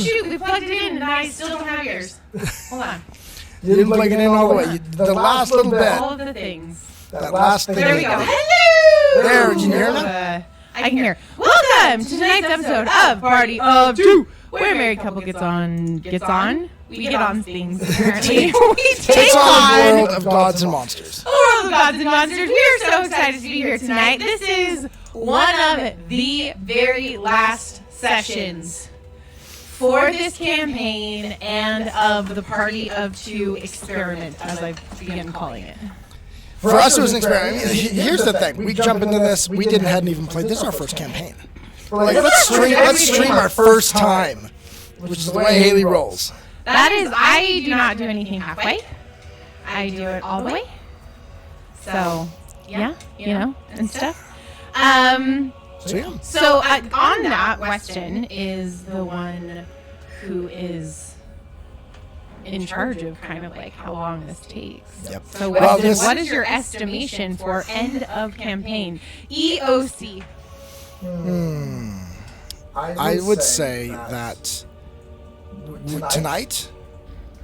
shoot, we plugged it in and I still don't have yours. Hold on. You didn't plug it in all the way. The last little bit. All of the things. That last thing. There we go. Hello! There, can you hear now? I can hear. Welcome to tonight's episode of Party of Two, where a married couple gets on. We get on things, apparently. We take on the world of gods and monsters. The world of gods and monsters. We are so excited to be here tonight. This is one of the very last sessions for this campaign and of the Party of Two experiment, as I begin calling it. For us, it was an experiment. Here's the thing. We jump into this. We hadn't even played. This is our first campaign. Like, let's stream our first time, which is the way Hayley rolls. That is, I do not do anything halfway. I do it all the way. So, yeah, you know, and stuff. So on that, Weston is the one who is in charge of kind of like how long this takes. Yep. So Weston, what is your estimation for end of campaign? EOC. I would say that tonight,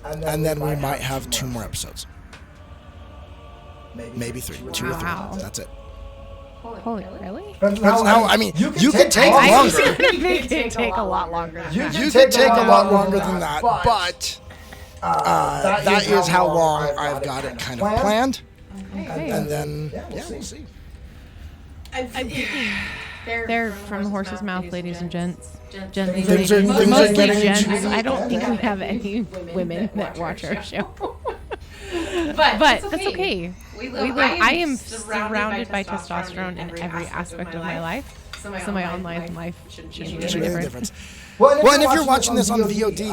and then we might have 2 more episodes. Maybe 3. 2 or 3. That's it. Holy, really? I mean, you could take longer. I was going to make it take a lot longer. You could take a lot longer than that, but that is how long I've got it kind of planned. And then, yeah, we'll see. I'm thinking they're from the horse's mouth, ladies and gents. Things are Mostly getting gents. I don't think we have any women that watch our show. But that's okay. I am surrounded by testosterone in every aspect of my life. So my online life shouldn't be any different. Well, and if you're watching this on VOD,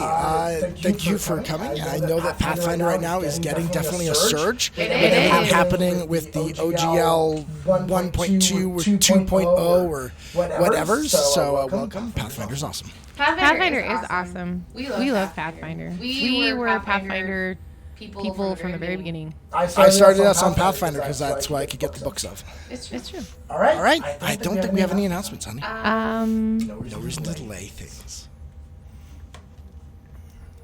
thank you for coming. I know that Pathfinder right now is getting definitely a surge with everything happening with the OGL 1.2 or 2.0 or whatever. So welcome. Pathfinder's awesome. Pathfinder is awesome. We love Pathfinder. We were Pathfinder people from the very beginning. I started us on Pathfinder because that's what I could get the books of. It's true. All right. I don't think we have any announcements, honey. No reason to delay things.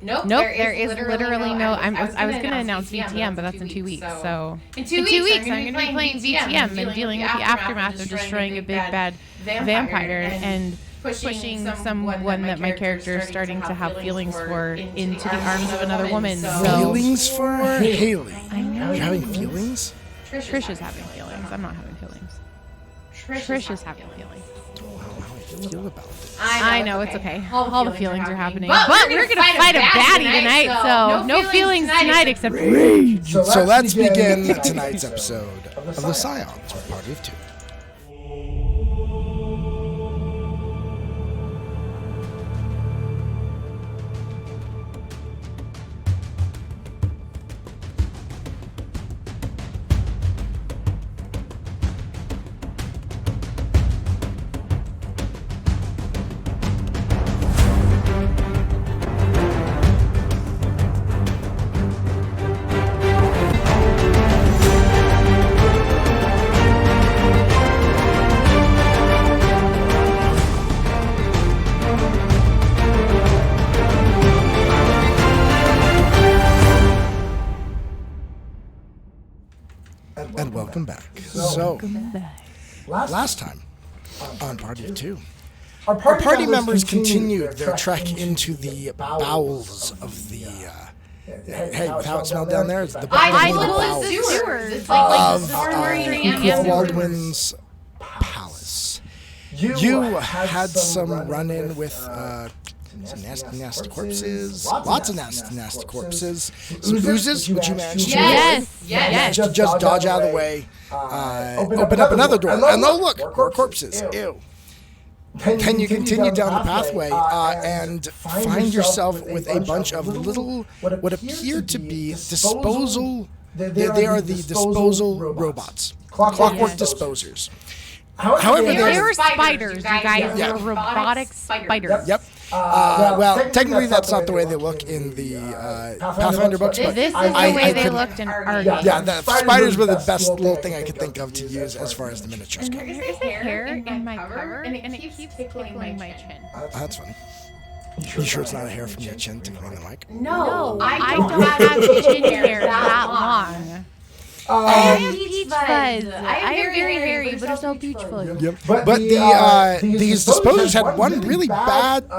Nope. There is literally no. I was going to announce VTM, but that's in 2 weeks. So in 2 weeks, I'm going to be playing VTM and dealing with the aftermath of destroying a big bad vampire and pushing someone that my character is starting to have feelings for into the arms of another woman. So. Feelings for Hayley? I know. You're having feelings? Trish is having feelings. I'm not having feelings. Trish is having feelings. How do I feel about this? I know, it's okay. All the feelings are happening. But we're going to fight a baddie tonight, so no feelings tonight except rage. So let's begin tonight's episode of the Scions, Party of Two. And welcome back. So, last time on Party of Two, our party members continued their trek into the bowels of the. Hey, with how it smelled down there, it's the bowels of Baldwin's palace. You had some run-in with. Some nasty corpses. Lots of nasty corpses. Some bruises, which you managed to Yes. Just dodge out of the way. Open up another door. And oh, look, more corpses. Ew. Then you continue down the pathway and find yourself with a bunch of little, what appear to be disposal. They are the disposal robots. Clockwork disposers. However, they were spiders, you guys. They were robotic spiders. Yep. Well, technically that's not the way they look in the Pathfinder books, but this is the way they looked in our game. Yeah, the spiders were the best little thing I could think of to use as far as the miniatures go. There is a hair in my cover, and it keeps tickling my chin. That's funny. You sure it's not a hair from your chin tickling the mic? No, I don't have chin hair that long. I have peach fuzz. I am very hairy, but it's no peach fuzz. Yep. But these disposers had one really bad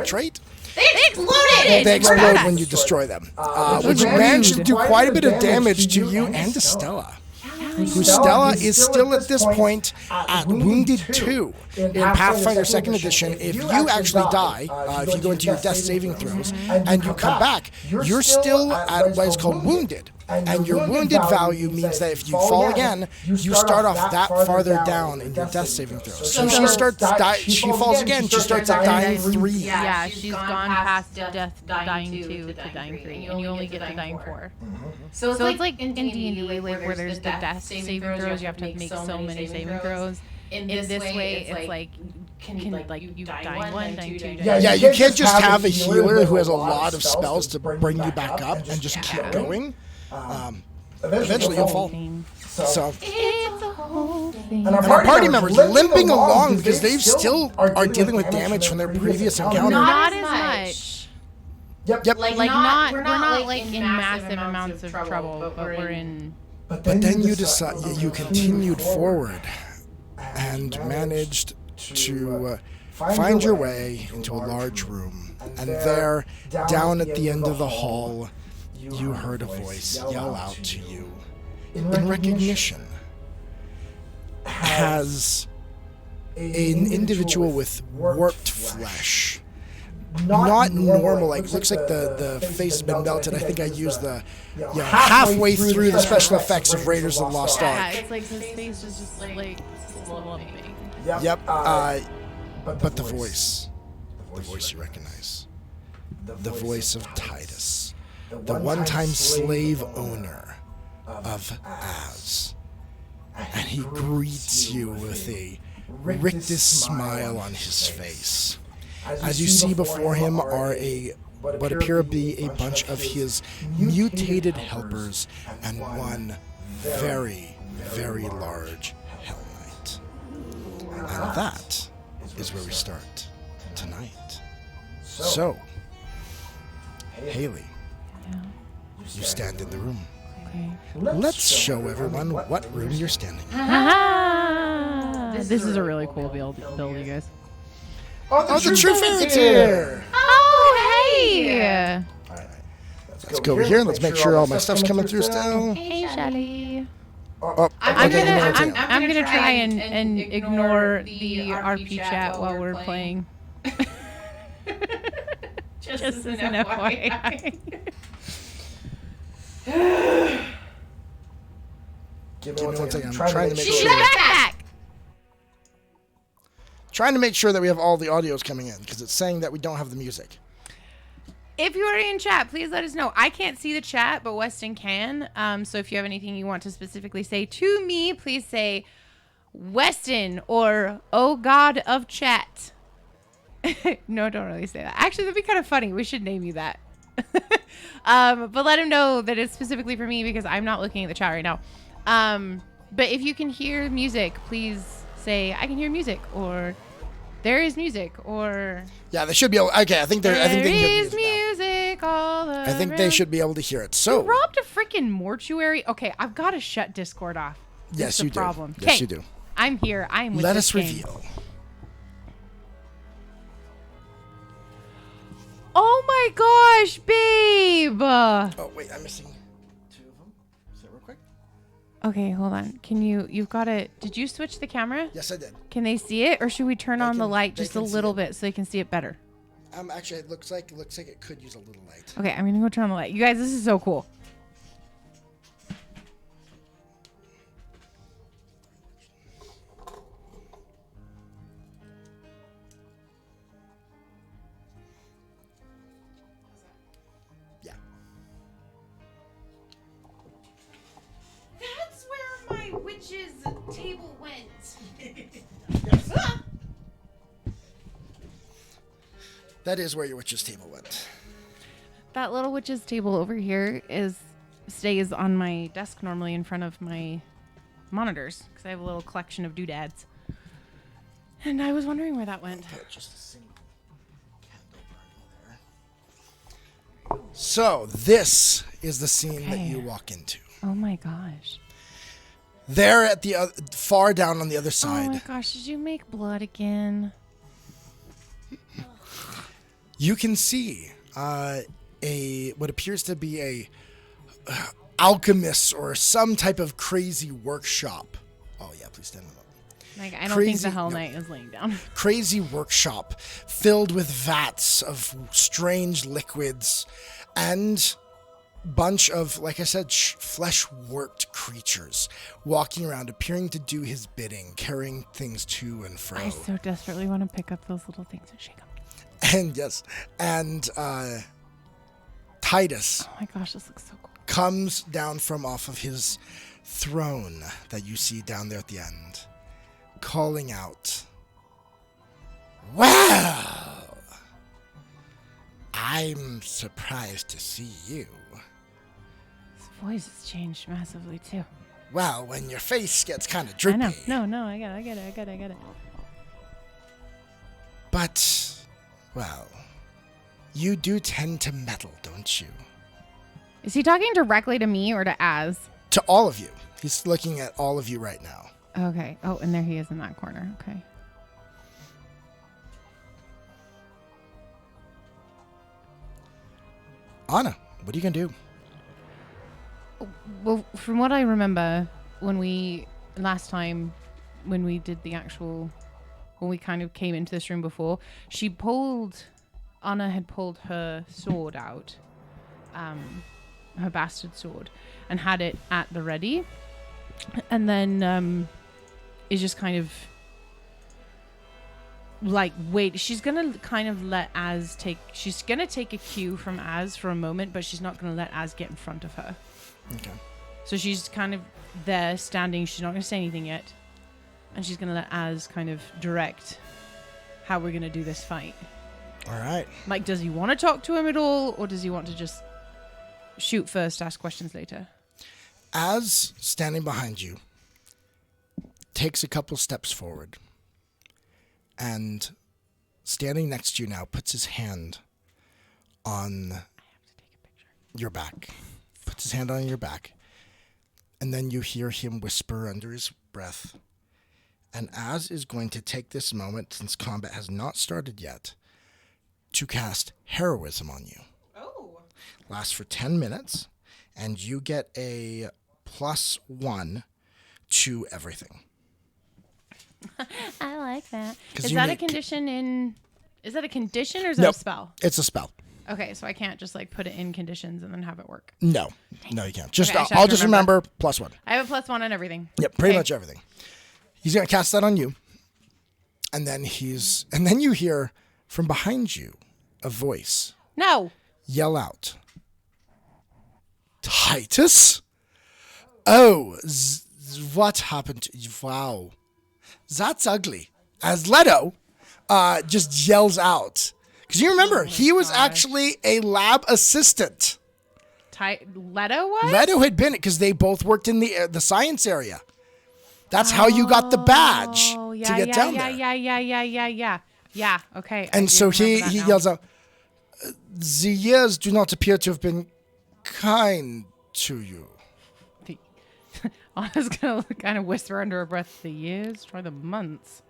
trait. They exploded! They explode when you destroy them, which managed to do quite a bit of damage to you and to Stella. Who Stella is still at this point at Wounded 2 in Pathfinder 2nd Edition. If you actually die, if you go into your death saving throws, and you come back, you're still at what is called Wounded. And your wounded value means that if you fall again, you start off that farther down in your death saving throws. So she falls again, she starts at dying 3. Yeah, she's gone past death dying 2 to dying 3, and you only get to dying 4. So it's like in D&D, where there's the death saving throws, you have to make so many saving throws. In this way, it's like, you dying 1, dying 2, Yeah, you can't just have a healer who has a lot of spells to bring you back up and just keep going. Eventually you'll fall. So it's a whole thing. And our party members limping along because they still are dealing with damage from their previous encounter. Not as much. Yep. We're not in massive amounts of trouble, but we're in. But then you decide you continued forward and managed to find your way into a large room, and there, down at the end of the hall, you heard a voice yell out to you in recognition as an individual with warped flesh. Not normal, like looks like the face has been melted. I think I used the halfway through the special effects of Raiders of the Lost Ark. Yeah, it's like his face is just like slumping. Yep. But the voice you recognize, the voice of Titus, the one-time slave owner of Az, and he greets you with a rictus smile on his face. As you see before him are what appear to be a bunch of his mutated helpers and one very, very large Hell Knight. And that is where we start tonight. So, Hayley, you stand in the room. Okay. Let's show everyone what room you're standing in. This is a really cool build, you guys. Oh, the true fairy's here! Oh, hey! All right. Let's go over here and let's make sure all my stuff's coming through still. Hey, Shelly. Oh, I'm gonna try and ignore the RP chat while we're playing. Just as an FYI. Give me 1 second. I'm trying to make She's sure. back! Trying to make sure that we have all the audios coming in because it's saying that we don't have the music. If you are in chat, please let us know. I can't see the chat, but Weston can. So if you have anything you want to specifically say to me, please say Weston or Oh God of Chat. No, don't really say that. Actually, that'd be kind of funny. We should name you that. But let him know that it's specifically for me because I'm not looking at the chat right now. But if you can hear music, please say I can hear music, or there is music, or yeah, they should be able. Okay, I think they there can hear is music all around. I think they should be able to hear it. So you robbed a freaking mortuary. Okay, I've got to shut Discord off. Yes, you do. Problem. Yes, you do. I'm here. I'm with Let this us game. reveal. Oh my gosh, babe! Oh wait, I'm missing 2 of them. Say it real quick. Okay, hold on. Can you've got it. Did you switch the camera? Yes, I did. Can they see it, or should we turn on the light just a little bit so they can see it better? Actually, it looks like it could use a little light. Okay, I'm gonna go turn on the light. You guys, this is so cool. Yeah. That's where my witch's table went. That is where your witch's table went. That little witch's table over here stays on my desk normally in front of my monitors because I have a little collection of doodads. And I was wondering where that went. Just a single candle burning. So this is the scene that you walk into. Oh my gosh. There at the far down on the other side. Oh my gosh, did you make blood again? You can see what appears to be a alchemist or some type of crazy workshop. Oh yeah, please stand up. Like, I don't think the Hell Knight is laying down. Crazy workshop filled with vats of strange liquids and bunch of, like I said, flesh-warped creatures walking around, appearing to do his bidding, carrying things to and fro. I so desperately want to pick up those little things and shake them. And yes, and Titus. Oh my gosh, this looks so cool. Comes down from off of his throne that you see down there at the end, calling out, "Well, I'm surprised to see you." His voice has changed massively too. Well, when your face gets kind of droopy. I know. No, I get it. But, well, you do tend to meddle, don't you? Is he talking directly to me or to Az? To all of you. He's looking at all of you right now. Okay. Oh, and there he is in that corner. Okay. Anna, what are you going to do? Well, from what I remember, when we kind of came into this room before, Anna had pulled her sword out, her bastard sword, and had it at the ready. And then is just kind of like, wait, she's going to kind of let Az she's going to take a cue from Az for a moment, but she's not going to let Az get in front of her. Okay. So she's kind of there standing. She's not going to say anything yet. And she's going to let Az kind of direct how we're going to do this fight. All right. Like, does he want to talk to him at all? Or does he want to just shoot first, ask questions later? Az, standing behind you, takes a couple steps forward. And standing next to you now, puts his hand on your back. Puts his hand on your back. And then you hear him whisper under his breath. And Az is going to take this moment, since combat has not started yet, to cast heroism on you. Oh. Lasts for 10 minutes, and you get a +1 to everything. I like that. Is that a condition is that a condition or is that Nope. a spell? It's a spell. Okay, so I can't just like put it in conditions and then have it work. No, you can't. Just Okay, I'll just remember +1. I have a +1 on everything. Yep, pretty much everything. He's gonna cast that on you, and then you hear from behind you a voice. No. Yell out, Titus? Oh, what happened to you? Wow, that's ugly. As Leto just yells out. Because you remember, he was actually a lab assistant. Leto was? Leto had been it because they both worked in the science area. That's how you got the badge to get down there. Yeah, okay. And so he yells out, the years do not appear to have been kind to you. I was going to kind of whisper under her breath, the years, try the months.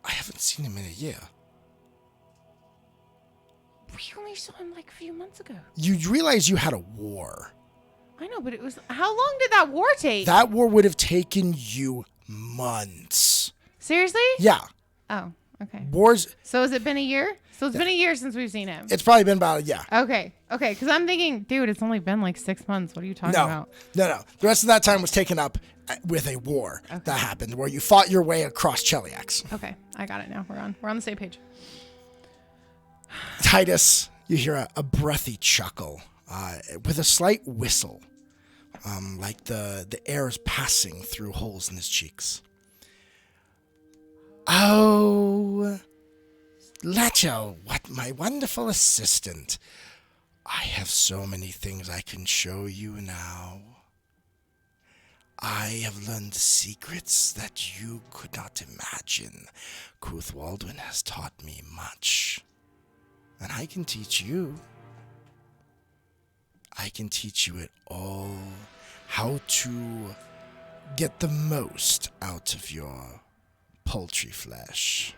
I haven't seen him in a year. We only saw him like a few months ago. You realize you had a war. I know, but it was... How long did that war take? That war would have taken you months. Seriously? Yeah. Oh, okay. Wars... So has it been a year? So it's been a year since we've seen him. It's probably been about a year. Okay, because I'm thinking, dude, it's only been like 6 months. What are you talking about? No. The rest of that time was taken up with a war that happened where you fought your way across Cheliax. Okay, I got it now. We're on the same page. Titus, you hear a breathy chuckle with a slight whistle, like the air is passing through holes in his cheeks. Oh, Leto, what my wonderful assistant. I have so many things I can show you now. I have learned secrets that you could not imagine. Kuth Waldwin has taught me much. And I can teach you. I can teach you it all. How to get the most out of your poultry flesh.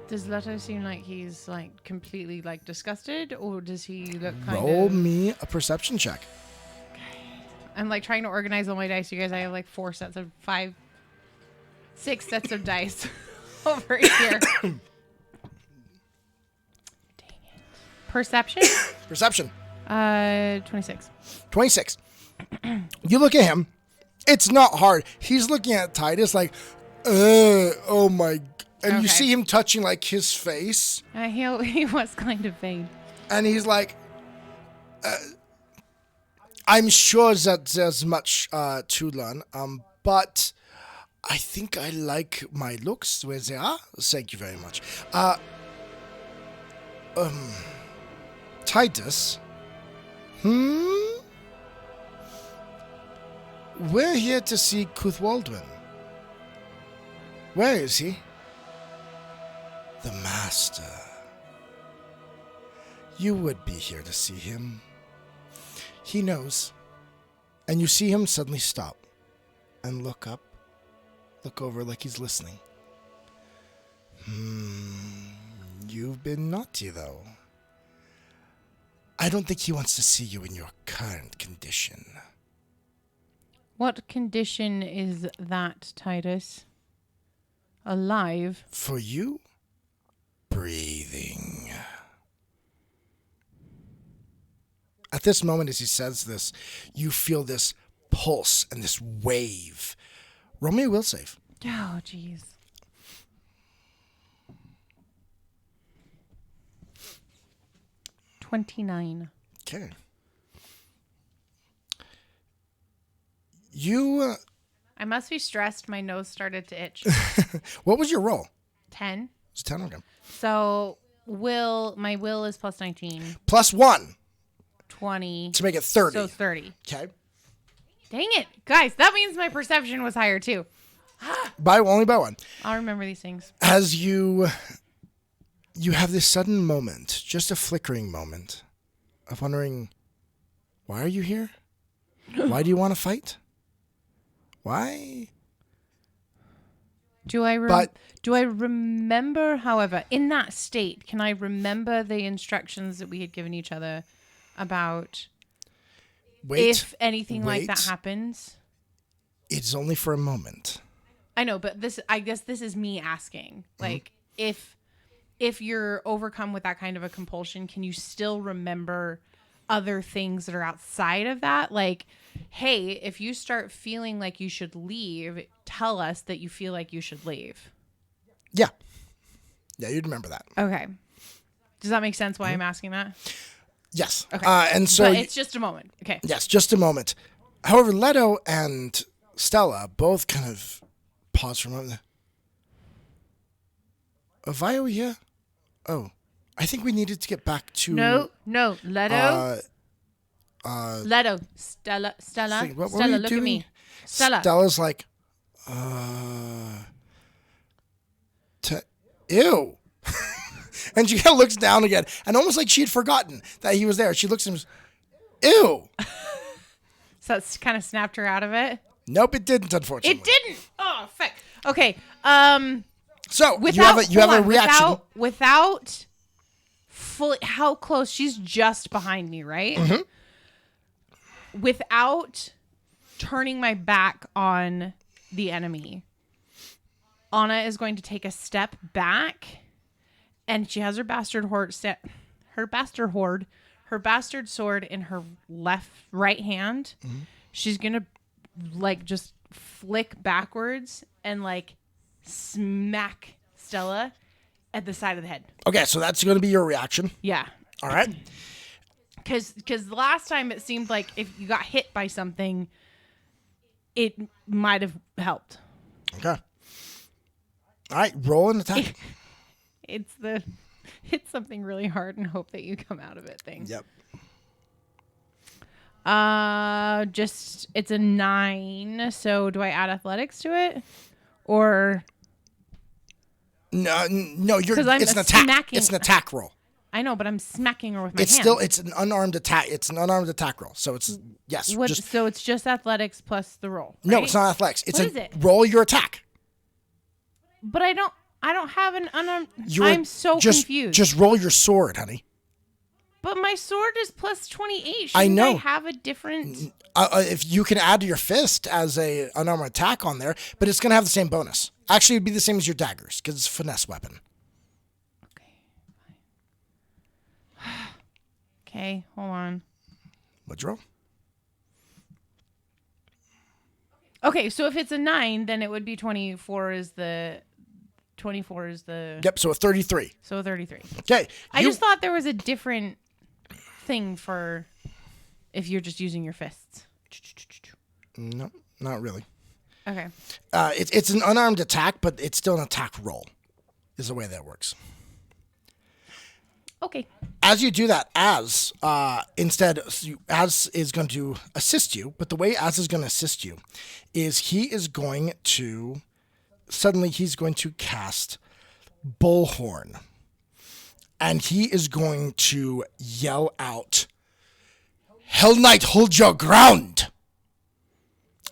Does Leto seem like he's like completely like disgusted, or does he look kind of... Roll me a perception check. I'm like trying to organize all my dice. You guys, I have like 6 sets of dice over here. Dang it. Perception? Perception. 26. 26. You look at him. It's not hard. He's looking at Titus like, oh my. And you see him touching like his face. He was kind of vain. And he's like, I'm sure that there's much to learn, but I think I like my looks where they are. Thank you very much. Titus? We're here to see Cuthwaldwin. Where is he? The Master. You would be here to see him. He knows. And you see him suddenly stop and look up, look over like he's listening. You've been naughty, though. I don't think he wants to see you in your current condition. What condition is that, Titus? Alive? For you, breathing. At this moment, as he says this, you feel this pulse and this wave. Roll me a will save. Oh, jeez. $29. Okay. You... I must be stressed. My nose started to itch. What was your roll? 10. It's 10, okay. So, my will is plus 19. Plus 1. 20. To make it 30. So 30. Okay. Dang it. Guys, that means my perception was higher too. Only by 1. I'll remember these things. As you have this sudden moment, just a flickering moment, of wondering, why are you here? Why do you want to fight? Why? Do I remember, however, in that state, can I remember the instructions that we had given each other about if anything like that happens? It's only for a moment. I know, but I guess this is me asking. Like, if you're overcome with that kind of a compulsion, can you still remember other things that are outside of that? Like, hey, if you start feeling like you should leave, tell us that you feel like you should leave. Yeah. Yeah, you'd remember that. Okay. Does that make sense why I'm asking that? Yes. Okay. And so but it's just a moment. Okay. Yes, just a moment. However, Leto and Stella both kind of pause for a moment. Vi, here? Oh, I think we needed to get back to... No, Leto. Leto. Stella, what Stella, look doing? At me. Stella. Stella's like, ew. And she kind of looks down again, and almost like she had forgotten that he was there. She looks at him, ew. So it's kind of snapped her out of it? Nope, it didn't, unfortunately. It didn't? Oh, fuck. Okay. So, you have a reaction. Without fully... How close? She's just behind me, right? Mm-hmm. Without turning my back on the enemy, Anna is going to take a step back, and she has her bastard sword in her right hand. Mm-hmm. She's gonna like just flick backwards and like smack Stella at the side of the head. Okay, so that's going to be your reaction. Yeah. All right. Because the last time it seemed like if you got hit by something, it might have helped. Okay. All right, roll an attack. Hit something really hard and hope that you come out of it thing. Yep. It's a 9. So do I add athletics to it, or no? It's an attack. It's an attack roll. I know, but I'm smacking her with my hand. It's an unarmed attack. It's an unarmed attack roll. So it's yes. So it's just athletics plus the roll. Right? No, it's not athletics. It's what is it? Roll your attack. But I don't have an unarmed. I'm so confused. Just roll your sword, honey. But my sword is plus 28. I know. I have a different. If you can add your fist as a unarmed attack on there, but it's gonna have the same bonus. Actually, it'd be the same as your daggers because it's a finesse weapon. Okay, hold on. What'd you roll? Okay, so if it's a 9, then it would be 24 is the... Yep, so a 33. So a 33. Okay. I just thought there was a different thing for if you're just using your fists. No, not really. Okay. It's an unarmed attack, but it's still an attack roll is the way that works. Okay. As you do that, Az is going to assist you, but the way Az is going to assist you is he's going to cast Bullhorn, and he is going to yell out, "Hell Knight, hold your ground!"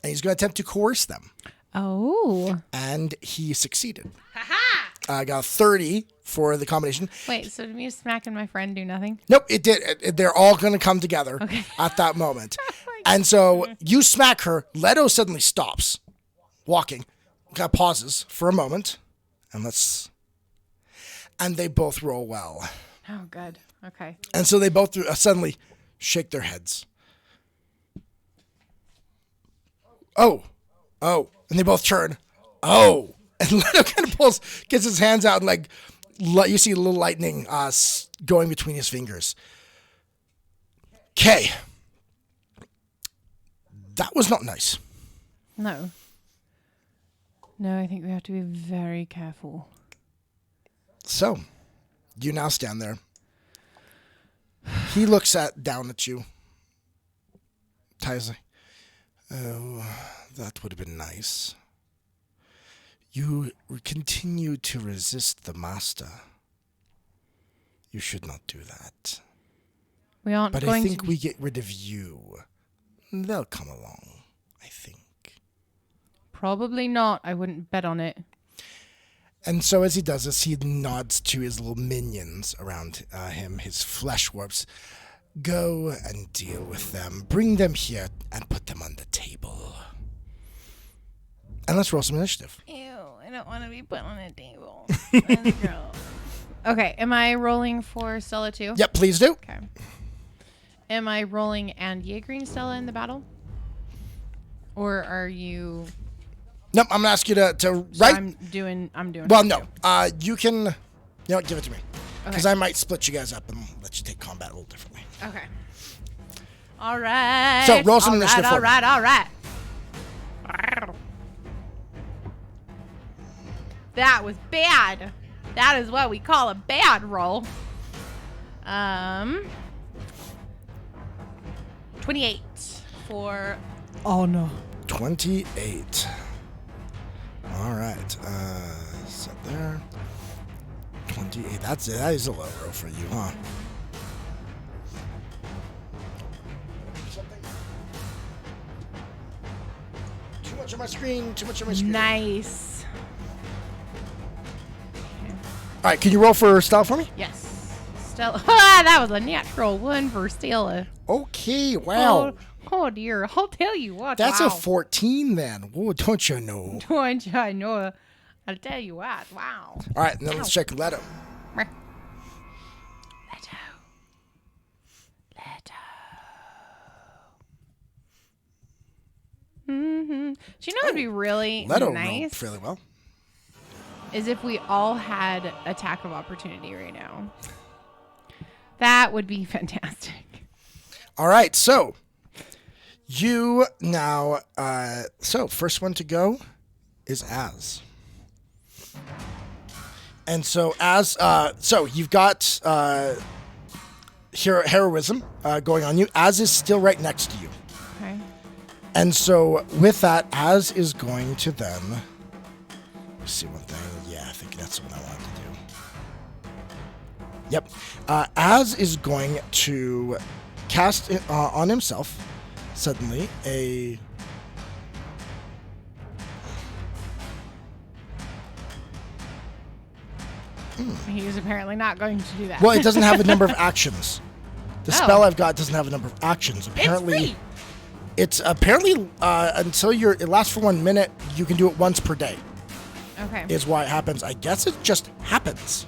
And he's going to attempt to coerce them. Oh. And he succeeded. I got 30 for the combination. Wait, so did me smacking my friend do nothing? Nope, it did. They're all going to come together at that moment. And so you smack her. Leto suddenly stops walking. Pauses for a moment. And they both roll well. Oh, good. Okay. And so they both suddenly shake their heads. Oh. And they both turn. Oh. And Leto kind of gets his hands out, and you see a little lightning going between his fingers. Okay. That was not nice. No, I think we have to be very careful. So, you now stand there. He looks down at you. Ty's like, "Oh, that would have been nice. You continue to resist the master. You should not do that. We aren't but going I think to... we get rid of you. They'll come along, I think." Probably not. I wouldn't bet on it. And so as he does this, he nods to his little minions around him, his flesh warps. "Go and deal with them. Bring them here and put them on the table. And let's roll some initiative." Ew, I don't want to be put on a table. Okay, am I rolling for Stella too? Yep, please do. Okay. Am I rolling and Jaegering Stella in the battle? Or are you... Nope, I'm going to ask you to So write. I'm doing Well, no. You can... give it to me. Because Okay. I might split you guys up and let you take combat a little differently. Okay. All right. So, roll some initiative for All me. right. That was bad. That is what we call a bad roll. 28 for... Oh, no. 28. All right. Set there. 28. That is a low roll for you, huh? Too much on my screen. Nice. All right, can you roll for Stella for me? Yes. Stella. That was a natural one for Stella. Okay, wow. Oh dear. I'll tell you what. That's wow. a 14 then. Whoa, don't you know? Don't you know? I'll tell you what. Wow. All right, now let's check Leto. Leto. Mm-hmm. Do you know what would be really Leto rolled nice? fairly well. Is if we all had attack of opportunity right now. That would be fantastic. All right, so you now, first one to go is Az. And so you've got heroism going on you. Az is still right next to you. Okay. And so with that, Az is going to then, let's see one thing. Yeah, I think that's what I wanted to do. Yep. Az is going to cast on himself suddenly a... He's apparently not going to do that. Well, it doesn't have a number of actions. The spell I've got doesn't have a number of actions. Apparently, it's apparently until it lasts for 1 minute. You can do it once per day. Okay. Is why it happens. I guess it just happens.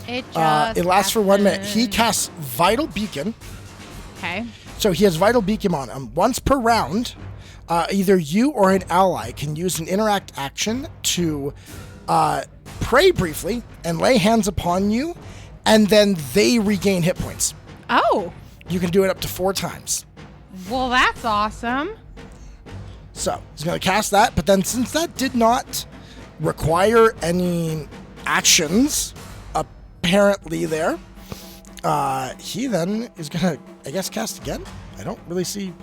It lasts for 1 minute. He casts Vital Beacon. Okay. So he has Vital Beacon on him. Once per round, either you or an ally can use an interact action to pray briefly and lay hands upon you, and then they regain hit points. Oh. You can do it up to 4 times. Well, that's awesome. So he's going to cast that, but then since that did not require any actions, apparently there, he then is going to, I guess, cast again. I don't really see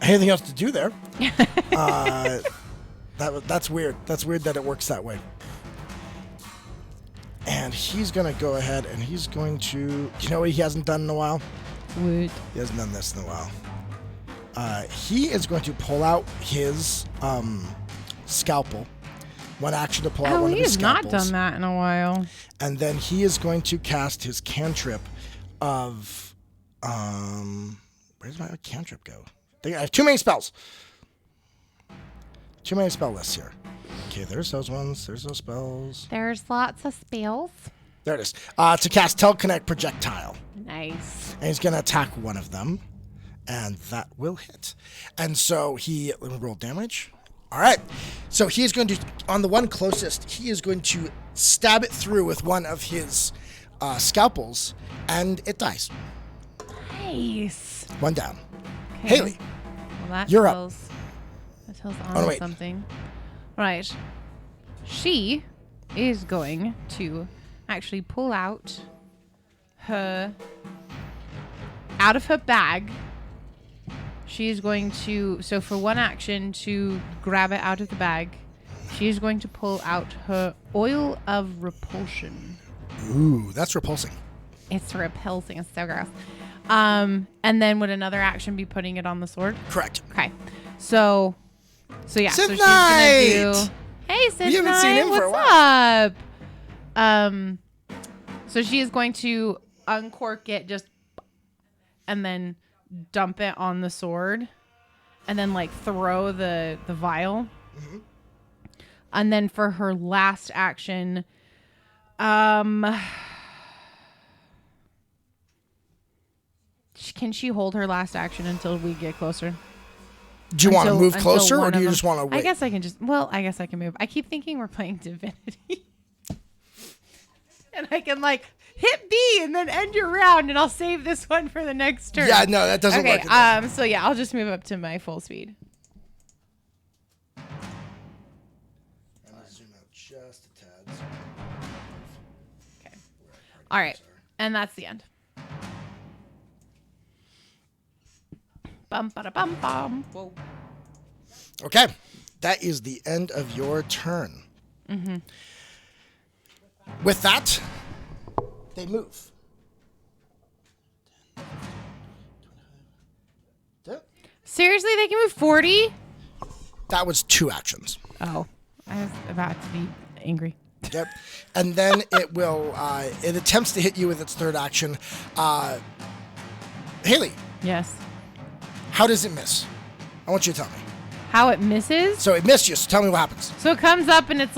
anything else to do there. That's weird. That's weird that it works that way. And he's going to go ahead and he's going to... Do you know what he hasn't done in a while? What? He hasn't done this in a while. He is going to pull out his scalpel. One action to pull out one of his scalpels. He has not done that in a while. And then he is going to cast his cantrip of... where does my cantrip go? I have too many spells. Too many spell lists here. Okay, there's those ones. There's those spells. There's lots of spells. There it is. To cast Telekinetic Projectile. Nice. And he's going to attack one of them. And that will hit. And so let me roll damage. All right. So he is going to, on the one closest, he is going to stab it through with one of his scalpels. And it dies. Nice. One down. Okay. Hayley. Well, that you're tells, up. That tells on something. Right. She is going to actually pull out of her bag. She is going to, so for one action to grab it out of the bag, she is going to pull out her oil of repulsion. Ooh, that's repulsing. It's repulsing. It's so gross. And then would another action be putting it on the sword? Correct. Okay. So yeah. So she's Knight! gonna do. Hey, Sith We haven't seen him for a while. What's up? So she is going to uncork it, and then dump it on the sword, and then like throw the vial. Mm-hmm. And then for her last action, can she hold her last action until we get closer? Do you want to move closer, or do you just want to wait? I guess I can move. I keep thinking we're playing Divinity. And I can hit B and then end your round, and I'll save this one for the next turn. Yeah, no, that doesn't work. Okay, so yeah, I'll just move up to my full speed. And I'll zoom out just a tad. Okay. All right, and that's the end. Bum, bada, bum, bum. Whoa. Okay, that is the end of your turn. Mm-hmm. With that, they move. Seriously, they can move 40? That was 2 actions. Oh, I was about to be angry. Yep. And then it will, it attempts to hit you with its third action. Hayley. Yes. How does it miss? I want you to tell me. How it misses? So it missed you, so tell me what happens. So it comes up and it's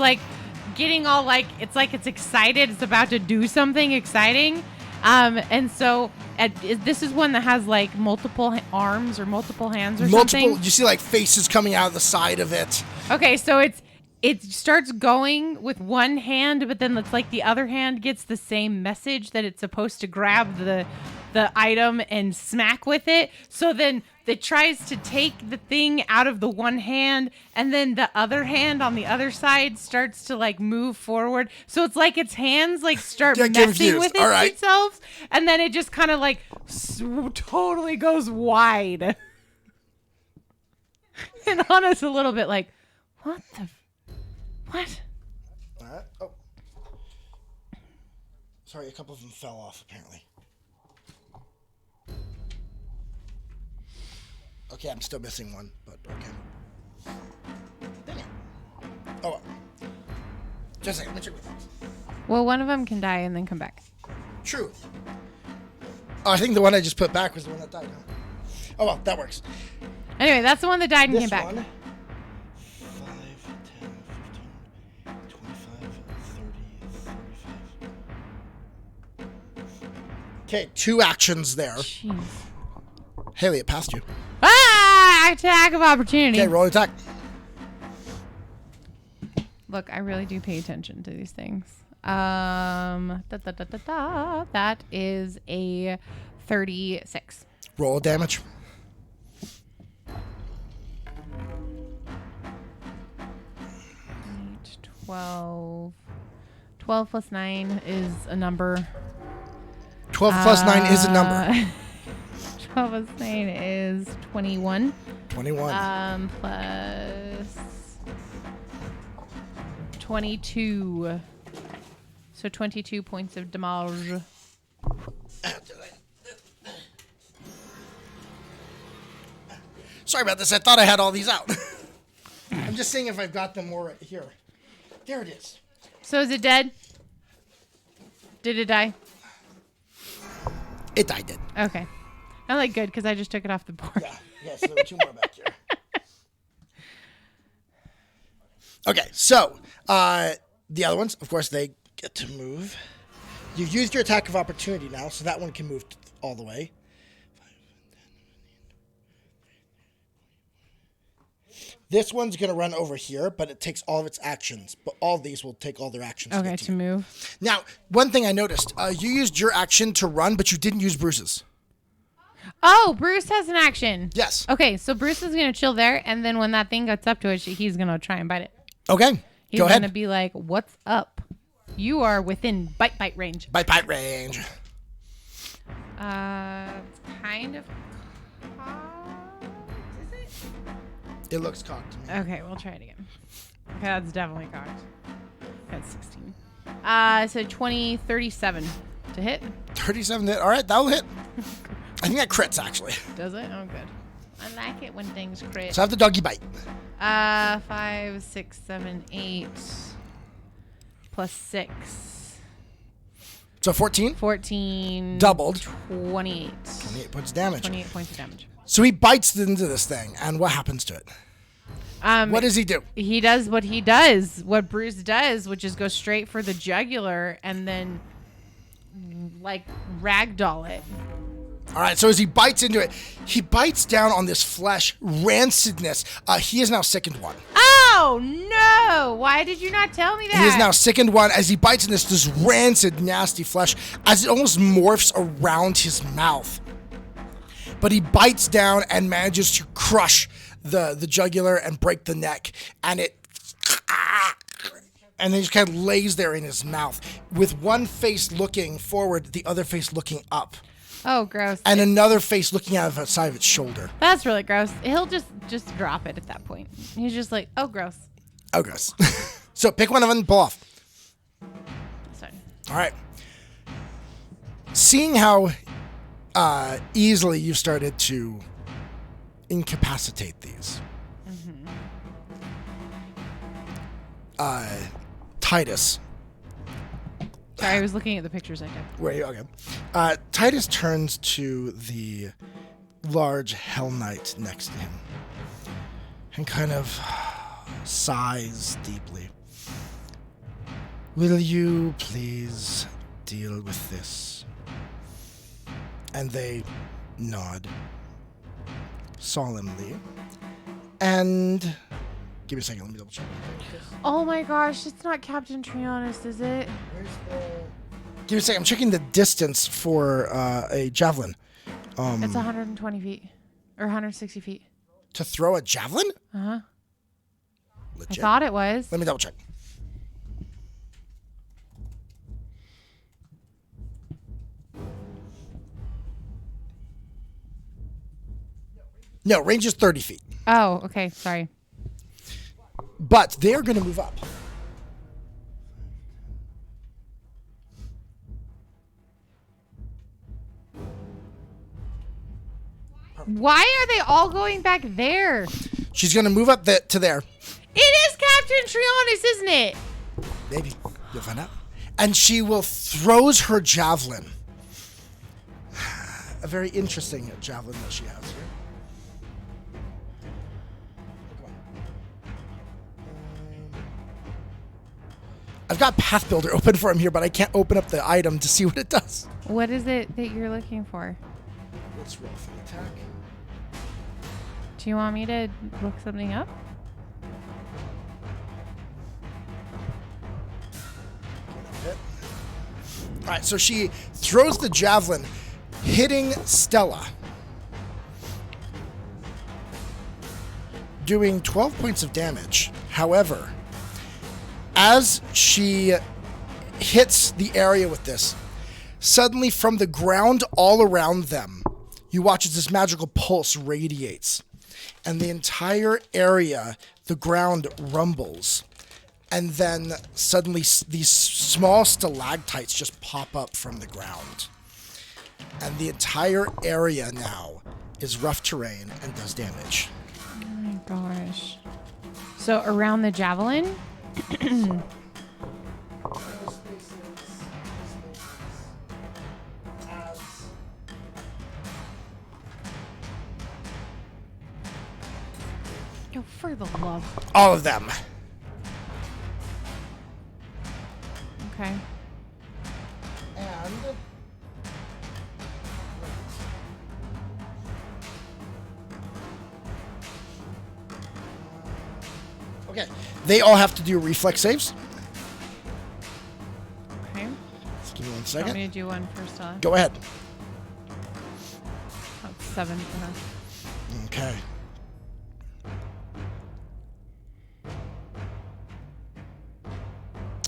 getting all it's excited. It's about to do something exciting. And so this is one that has multiple arms or multiple hands or something. You see faces coming out of the side of it. Okay, so it starts going with one hand, but then it's the other hand gets the same message that it's supposed to grab the item and smack with it. So then it tries to take the thing out of the one hand, and then the other hand on the other side starts to move forward. So it's its hands start messing with itself, and then it just kind of totally goes wide. And Anna's a little bit what the... What? Oh. Sorry, a couple of them fell off, apparently. Okay, I'm still missing one, but okay. Dang it. Oh, well. Just a second, let me check my thoughts. Well, one of them can die and then come back. True. Oh, I think the one I just put back was the one that died. Huh? Oh, well, that works. Anyway, that's the one that died and This came back. One, 5, 10, 15, 25, 30, 35. Okay, 2 actions there. Jeez. Hayley, it passed you. Ah! Attack of opportunity. Okay, roll attack. Look, I really do pay attention to these things. That is a 36. Roll damage. 12. 12 plus 9 is a number. 12 plus 9 is a number. 12 plus 9 is 21. 21. Plus 22. So 22 points of damage. Sorry about this. I thought I had all these out. I'm just seeing if I've got them more right here. There it is. So is it dead? Did it die? It died. Okay. I'm like, good, because I just took it off the board. Yeah, so there were 2 more back here. Okay, so the other ones, of course, they get to move. You've used your attack of opportunity now, so that one can move all the way. This one's going to run over here, but it takes all of its actions. But all of these will take all their actions. Okay, to move. Now, one thing I noticed, you used your action to run, but you didn't use Bruce's. Oh, Bruce has an action. Yes. Okay, so Bruce is going to chill there, and then when that thing gets up to it, he's going to try and bite it. Okay, He's go ahead. going to be like, what's up? You are within bite range. Bite range. It's kind of cocked, is it? It looks cocked to me. Okay, we'll try it again. Okay, that's definitely cocked. That's 16. So 20, 37 to hit. 37 to hit. All right, that'll hit. I think that crits, actually. Does it? Oh, good. I like it when things crit. So I have the doggy bite. 5, 6, 7, 8 plus 6. So 14? 14. Doubled. 28. 28 points of damage. 28 points of damage. So he bites into this thing, and what happens to it? What does he do? He does what he does, what Bruce does, which is go straight for the jugular and then, like, ragdoll it. All right, so as he bites into it, he bites down on this flesh rancidness. He is now sickened 1. Oh, no! Why did you not tell me that? He is now sickened 1 as he bites in this rancid, nasty flesh as it almost morphs around his mouth. But he bites down and manages to crush the jugular and break the neck, and then just kind of lays there in his mouth with one face looking forward, the other face looking up. Oh, gross. And another face looking out of the side of its shoulder. That's really gross. He'll just drop it at that point. He's just like, oh, gross. Oh, gross. So pick one of them and pull off. Sorry. All right. Seeing how easily you've started to incapacitate these. Titus. Sorry, I was looking at the pictures I took. Where are you? Okay. Titus turns to the large Hell Knight next to him and kind of sighs deeply. Will you please deal with this? And they nod solemnly. And give me a second, let me double check. Oh my gosh, it's not Captain Trionis, is it? Give me a second, I'm checking the distance for a javelin. It's 120 feet. Or 160 feet. To throw a javelin? Uh-huh. Legit. I thought it was. Let me double check. No, range is 30 feet. Oh, okay, sorry. But they're going to move up. Why are they all going back there? She's going to move up to there. It is Captain Trionis, isn't it? Maybe. You'll find out. And she will throws her javelin. A very interesting javelin that she has here. I've got Path Builder open for him here, but I can't open up the item to see what it does. What is it that you're looking for? Let's roll for the attack. Do you want me to look something up? All right, so she throws the javelin, hitting Stella, doing 12 points of damage. However, as she hits the area with this, suddenly from the ground all around them, you watch as this magical pulse radiates, and the entire area, the ground rumbles. And then suddenly these small stalactites just pop up from the ground. And the entire area now is rough terrain and does damage. Oh my gosh. So around the javelin? Yo, for the love. All of them. Okay. And okay, they all have to do reflex saves. Okay. Just give me 1 Want second. me to do one first? Go ahead. That's 7 for her. Okay.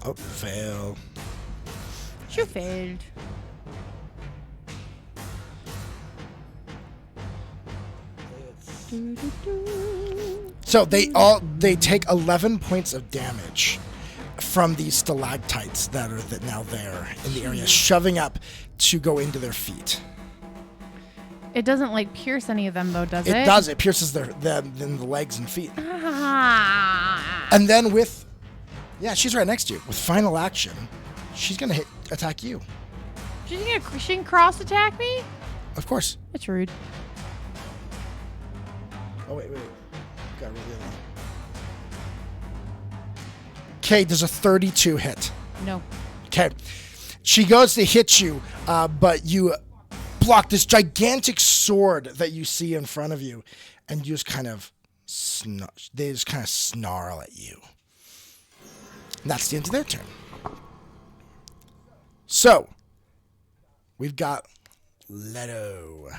Oh, fail. You failed. So they take 11 points of damage from these stalactites that are now there in the area, shoving up to go into their feet. It doesn't like pierce any of them though, does it? It does. It pierces them in the legs and feet. Ah. And then yeah, she's right next to you. With final action, she's gonna attack you. She can cross attack me? Of course. That's rude. Oh wait. Got really low. Okay, there's a 32 hit. No. Okay, she goes to hit you, but you block this gigantic sword that you see in front of you, and you just kind of they just kind of snarl at you. And that's the end of their turn. So, we've got Leto.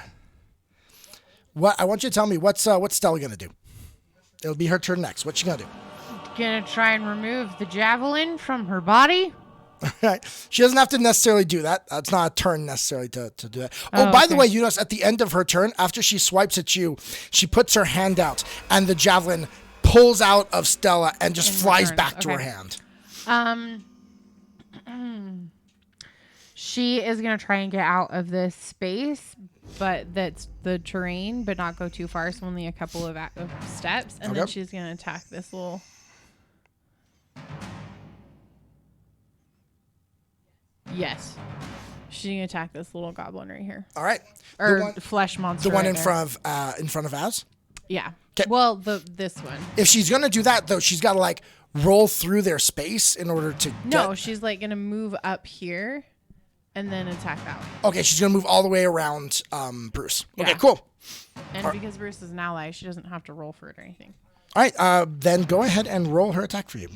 What I want you to tell me what's Stella gonna do? It'll be her turn next. What's she gonna do? Gonna try and remove the javelin from her body. Right. She doesn't have to necessarily do that. It's not a turn necessarily to do that. Oh, by the way, you notice at the end of her turn, after she swipes at you, she puts her hand out, and the javelin pulls out of Stella and just flies back to her hand. She is going to try and get out of this space, but that's the terrain, but not go too far. So only a couple of steps. And then she's going to attack this little... Yes. She's going to attack this little goblin right here. All right. Or flesh monster. The one in there. front of Az? Yeah. Kay. Well, this one. If she's going to do that, though, she's got to, like, roll through their space in order to No, she's, like, going to move up here and then attack that one. Okay, she's going to move all the way around Bruce. Yeah. Okay, cool. And because Bruce is an ally, she doesn't have to roll for it or anything. All right, then go ahead and roll her attack for you.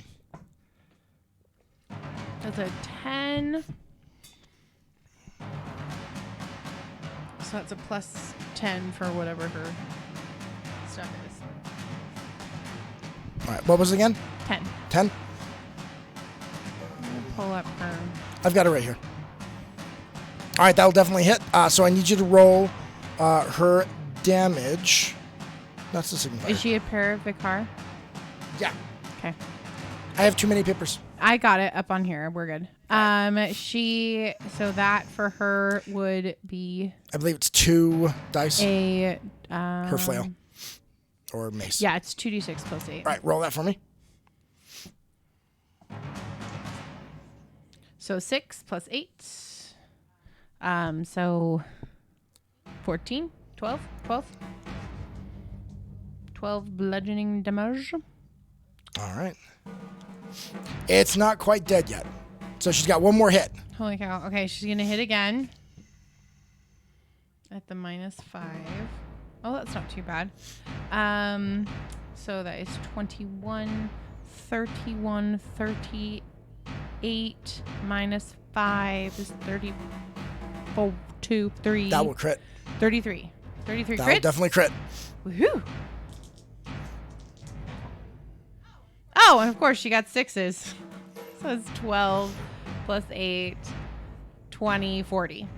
That's a 10. So that's a plus 10 for whatever her stuff is. All right, what was it again? 10. 10? Pull up her. I've got it right here. All right, that'll definitely hit. So I need you to roll her damage. That's the signifier. Is she a paravicar? Yeah. Okay. I have too many papers. I got it up on here. We're good. So that for her would be, I believe it's 2 dice. Her flail. Or mace. Yeah, it's 2d6 plus 8. All right, roll that for me. So 6 plus 8. So 14, 12. 12 bludgeoning damage. All right. It's not quite dead yet. So she's got one more hit. Holy cow. Okay, she's going to hit again. At the -5. Oh, that's not too bad. So that is 21, 31, 38 minus 5 is 34, 2, 3. That will crit. 33. 33 that crit? Will definitely crit. Woohoo! Oh, and of course she got 6s. So it's 12 plus 8, 20, 40.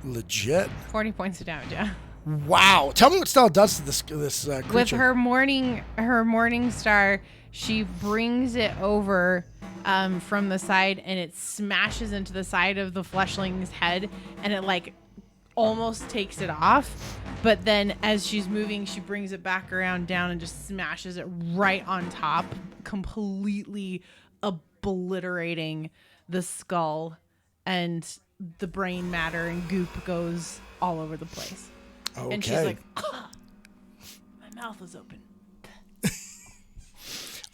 Legit. 40 points of damage, yeah. Wow. Tell me what Stella does to this creature. With her morning star, she brings it over from the side, and it smashes into the side of the fleshling's head, and it like almost takes it off. But then as she's moving, she brings it back around down and just smashes it right on top, completely obliterating the skull, and the brain matter and goop goes all over the place. Okay. And she's like, oh, my mouth is open.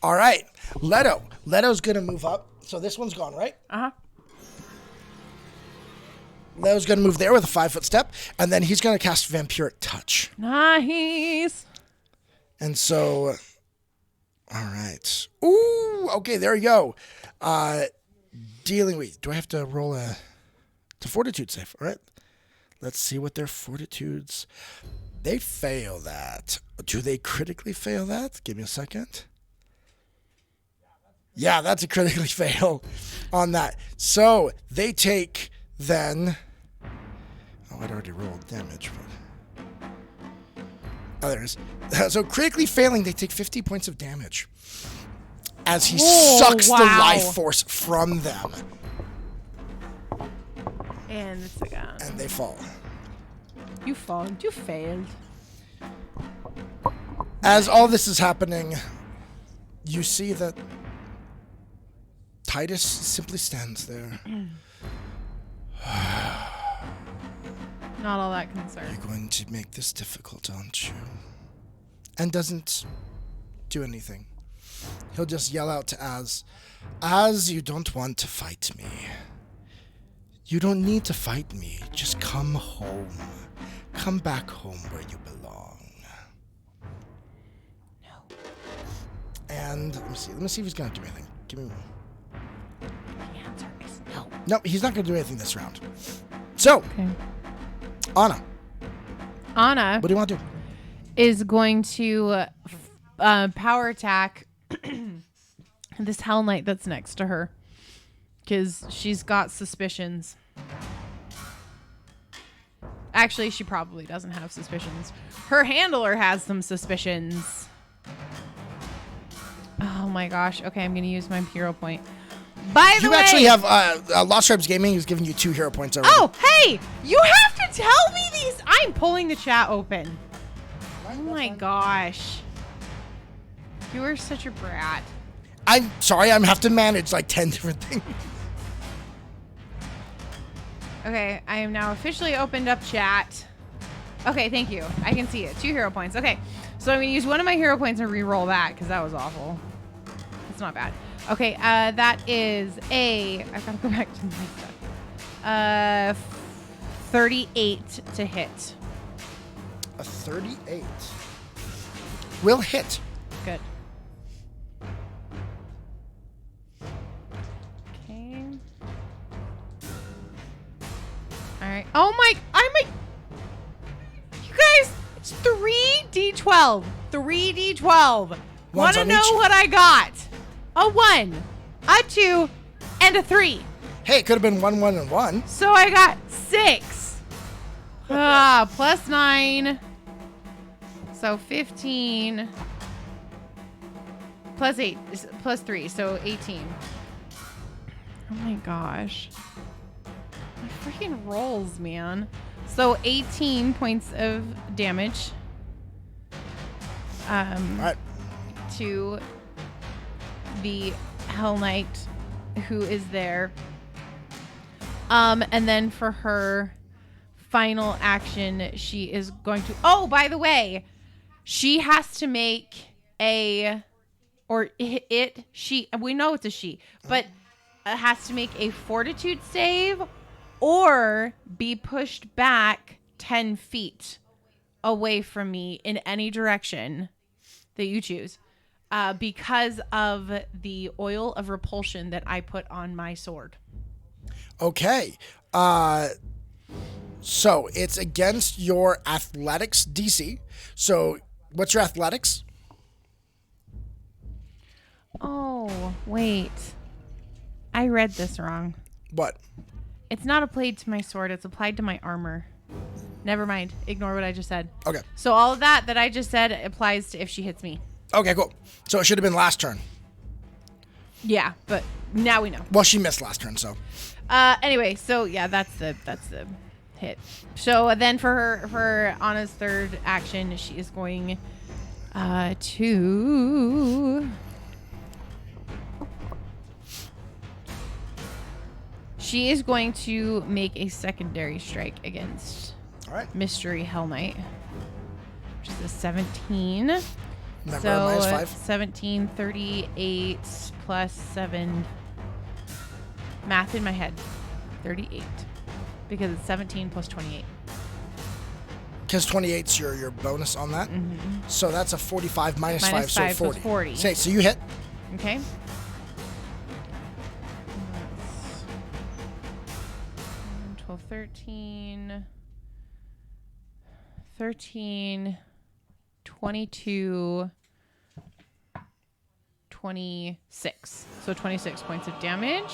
All right. Leto's going to move up. So this one's gone, right? Uh-huh. Leto's going to move there with a 5-foot step, and then he's going to cast Vampiric Touch. Nice. And so, all right. Ooh, okay, there you go. Dealing with, do I have to roll a fortitude save? All right. Let's see what their fortitudes. They fail that. Do they critically fail that? Give me a second. Yeah, that's a critically fail on that. So they take then. Oh, I'd already rolled damage. Oh, there it is. So critically failing, they take 50 points of damage as he sucks the life force from them. And it's again. And they fall. You failed. You failed. As all this is happening, you see that Titus simply stands there. Not all that concerned. You're going to make this difficult, aren't you? And doesn't do anything. He'll just yell out to Az, you don't want to fight me. You don't need to fight me. Just come home. Come back home where you belong. No. And let me see if he's going to do anything. Give me one. The answer is no. No, he's not going to do anything this round. So, Okay. Anna. Anna. What do you want to do? Is going to power attack this Hell Knight that's next to her. Because she's got suspicions. Actually, she probably doesn't have suspicions. Her handler has some suspicions. Oh my gosh. Okay, I'm going to use my hero point. By the way, you actually have Lost Tribes Gaming is giving you 2 hero points already. Oh, hey! You have to tell me these. I'm pulling the chat open. Oh my gosh. You are such a brat. I'm sorry, I'm have to manage like 10 different things. Okay, I am now officially opened up chat. Okay, thank you. I can see it. 2 hero points. Okay, so I'm going to use one of my hero points and re-roll that because that was awful. It's not bad. Okay, that is I've got to go back to my stuff. 38 to hit. A 38 will hit. Good. Okay. All right. Oh my! You guys, it's 3d12. 3d12. Want to know what I got? A 1, a 2, and a 3. Hey, it could have been 1, 1, and 1. So I got 6. Plus 9. So 15. Plus 8. Plus 3. So 18. Oh my gosh. My freaking rolls, man. So 18 points of damage. All right. To the Hell Knight who is there. And then for her final action, she is going to... Oh, by the way, she has to make a... We know it's a she, but it has to make a fortitude save or be pushed back 10 feet away from me in any direction that you choose because of the oil of repulsion that I put on my sword. Okay. So it's against your athletics DC. So what's your athletics? Oh, wait. I read this wrong. What? It's not applied to my sword. It's applied to my armor. Never mind. Ignore what I just said. Okay. So all of that I just said applies to if she hits me. Okay, cool. So it should have been last turn. Yeah, but now we know. Well, she missed last turn, so. Anyway, so yeah, that's the hit. So then for Anna's third action, she is going to... She is going to make a secondary strike against Mystery Hell Knight, which is a 17. Remember, so minus 5. 17, 38 plus 7. Math in my head. 38. Because it's 17 plus 28. Because 28's your bonus on that. Mm-hmm. So that's a 45 minus 5, so 40. So 40. So you hit. Okay. 12, 13, 22, 26. So 26 points of damage.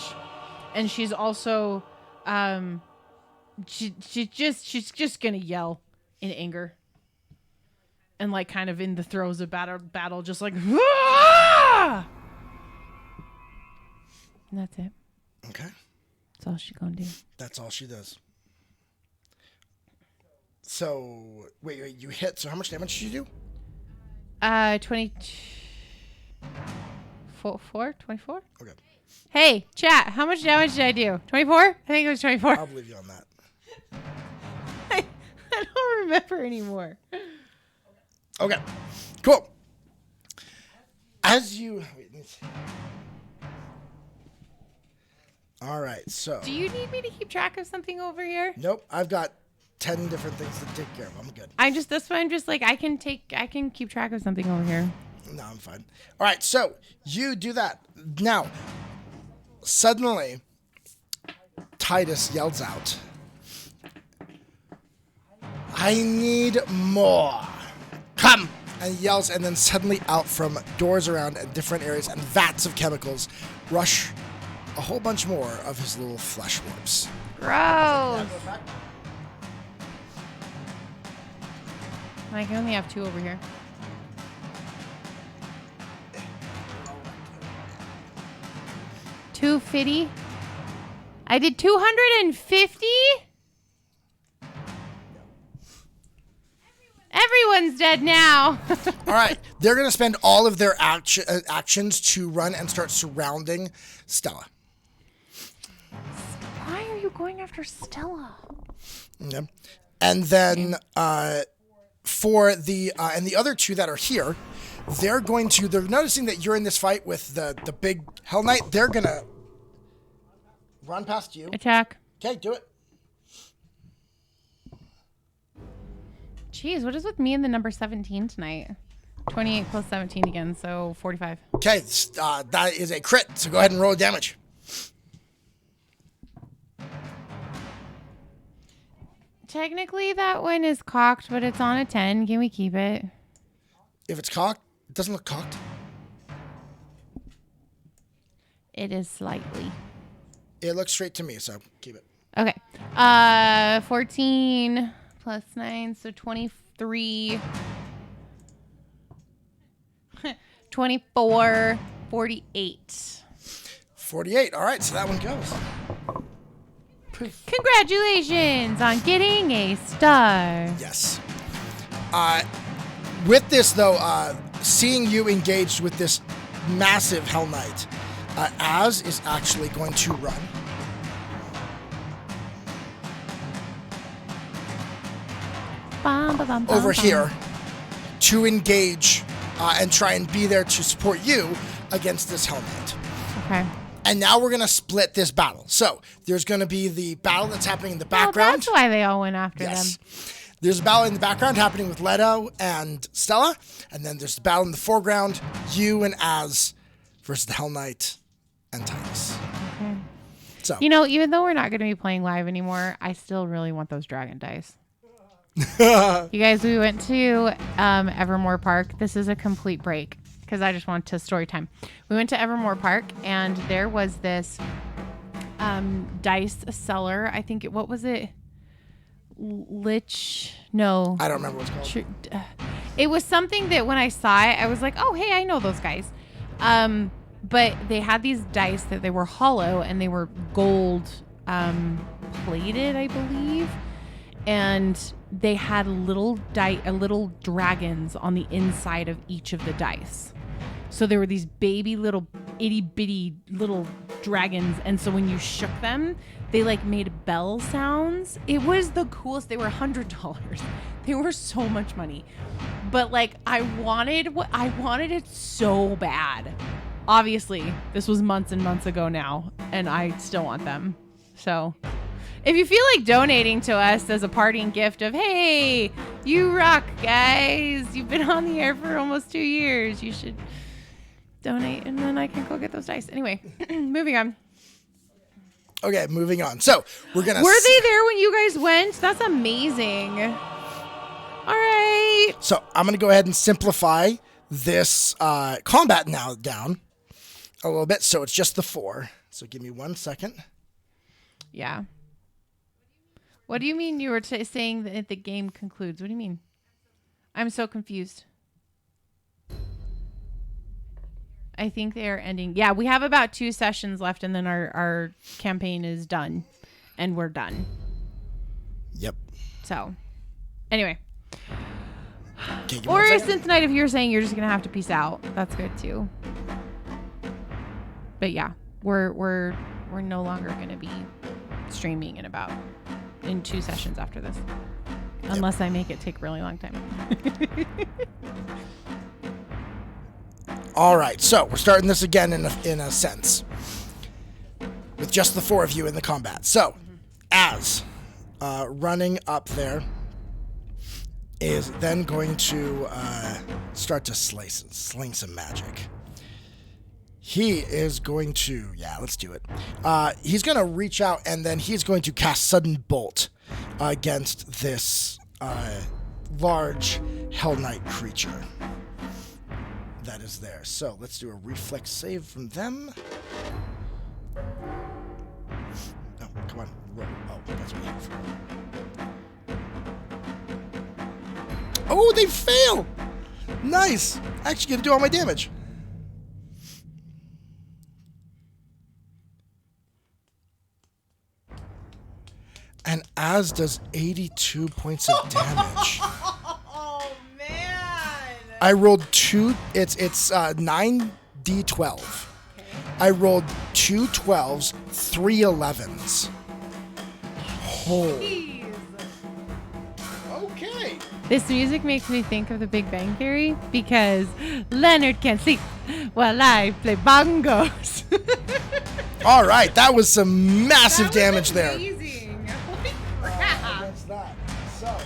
And she's also, she's just going to yell in anger. And like kind of in the throes of battle, just like, Aah! And that's it. Okay. That's all she's going to do. That's all she does. So, wait, you hit. So how much damage did you do? 24? Okay. Hey, chat, how much damage did I do? 24? I think it was 24. I'll believe you on that. I don't remember anymore. Okay. Cool. As you... Wait, let me see. All right, so... Do you need me to keep track of something over here? Nope, I've got 10 different things to take care of. I'm good. That's why I'm just like, I can keep track of something over here. No, I'm fine. All right, so you do that. Now, suddenly, Titus yells out, I need more. Come! And he yells, and then suddenly out from doors around and different areas and vats of chemicals rush a whole bunch more of his little flesh warps. Gross. I can only have 2 over here. $250? I did 250? Everyone's dead now. All right. They're going to spend all of their actions to run and start surrounding Stella. Why are you going after Stella? Okay. And then for the and the other 2 that are here, they're noticing that you're in this fight with the big Hell Knight. They're going to run past you. Attack. Okay, do it. Jeez, what is with me and the number 17 tonight? 28 plus 17 again, so 45. Okay, that is a crit, so go ahead and roll damage. Technically, that one is cocked, but it's on a 10. Can we keep it? If it's cocked, it doesn't look cocked. It is slightly. It looks straight to me, so keep it. Okay. 14 plus 9, so 23. 24, 48. 48. All right, so that one goes. Congratulations on getting a star. Yes. With this, though, seeing you engaged with this massive Hell Knight, Az is actually going to run. Over here to engage and try and be there to support you against this Hell Knight. Okay. And now we're going to split this battle. So there's going to be the battle that's happening in the background. That's why they all went after them. There's a battle in the background happening with Leto and Stella. And then there's the battle in the foreground, you and Az versus the Hell Knight and Titus. Okay. So, even though we're not going to be playing live anymore, I still really want those dragon dice. You guys, we went to Evermore Park. This is a complete break because I just want to story time. We went to Evermore Park and there was this dice seller. I think what was it? No. I don't remember what it's called. It was something that when I saw it, I was like, oh, hey, I know those guys. But they had these dice that they were hollow and they were gold plated, I believe. And they had little dragons on the inside of each of the dice. So there were these baby little itty bitty little dragons. And so when you shook them, they like made bell sounds. It was the coolest. They were $100. They were so much money. But like I wanted it so bad. Obviously, this was months and months ago now, and I still want them. So if you feel like donating to us as a parting gift of, hey, you rock, guys. You've been on the air for almost 2 years. You should donate, and then I can go get those dice. Anyway, moving on. Okay, moving on. So we're going to... Were they there when you guys went? That's amazing. All right. So I'm going to go ahead and simplify this combat now down a little bit. So it's just the 4. So give me 1 second. Yeah. What do you mean you were saying that the game concludes? What do you mean? I'm so confused. I think they are ending. Yeah, we have about 2 sessions left, and then our campaign is done, and we're done. Yep. So, anyway. Okay, or since tonight, if you're saying you're just gonna have to peace out, that's good too. But yeah, we're no longer gonna be streaming in 2 sessions after this, unless I make it take a really long time. All right, so we're starting this again in a sense, with just the 4 of you in the combat. So, Az running up there is then going to start to sling some magic. He is going to, let's do it. He's going to reach out and then he's going to cast Sudden Bolt against this large Hell Knight creature that is there. So let's do a reflex save from them. Oh, come on. Roll. Oh, that's me. Oh, they fail! Nice! Actually gonna do all my damage. And Az does 82 points of damage. Oh man! I rolled 2. It's 9d12. Okay. I rolled 2 12s, 3 11s. Oh. Jeez. Okay. This music makes me think of The Big Bang Theory because Leonard can sleep while I play bongos. All right, that was some massive damage there. Amazing. Holy crap. Against that. So.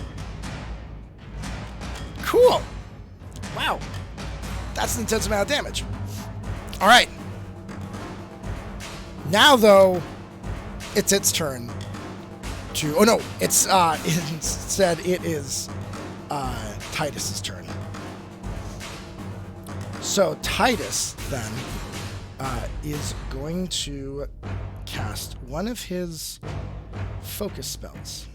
Cool. Wow. That's an intense amount of damage. All right. Now, though, it's its turn to... Oh, no. It's instead, it is Titus's turn. So Titus, then, is going to cast one of his focus spells.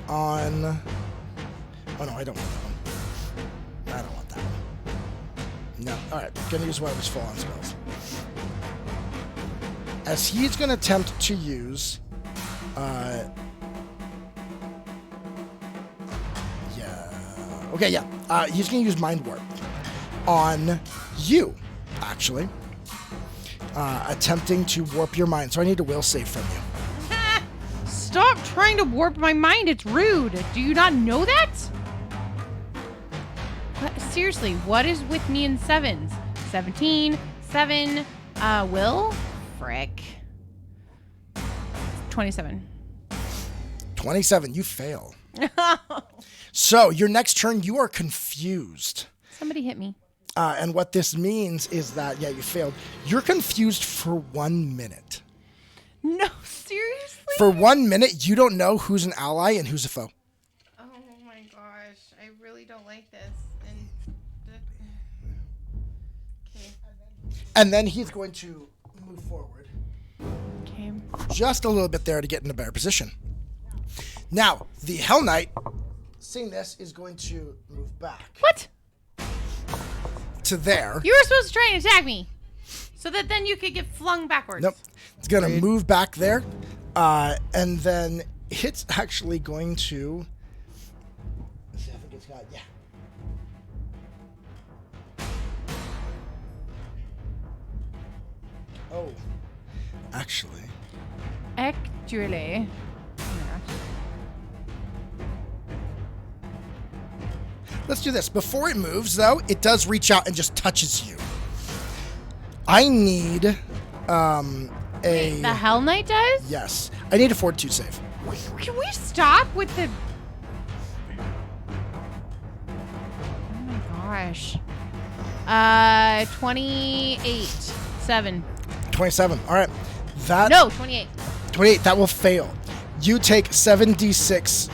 On... Oh, no, I don't want that one. No. All right. Gonna use one of his full-on spells. As he's gonna attempt to use, he's gonna use Mind Warp on you, actually. Attempting to warp your mind. So I need a will save from you. Stop trying to warp my mind. It's rude. Do you not know that? Seriously, what is with me in sevens? 17, 7, will? Frick. 27. 27, you fail. So, your next turn, you are confused. Somebody hit me. And what this means is that, you failed. You're confused for 1 minute. No, seriously? For 1 minute, you don't know who's an ally and who's a foe. Oh my gosh, I really don't like this. Okay. And then he's going to move forward. Okay. Just a little bit there to get in a better position. Now, the Hell Knight, seeing this, is going to move back. What? To there. You were supposed to try and attack me, so that then you could get flung backwards. Nope. It's going to move back there, and then it's actually going to... Let's see, I think it's got... Yeah. Oh. Actually. Actually. Let's do this. Before it moves, though, it does reach out and just touches you. I need Wait, the Hell Knight does? Yes. I need a Fortitude save. Can we stop with the... Oh my gosh. 28. 7. 27. All right. That... No, 28. 28. That will fail. You take 7d6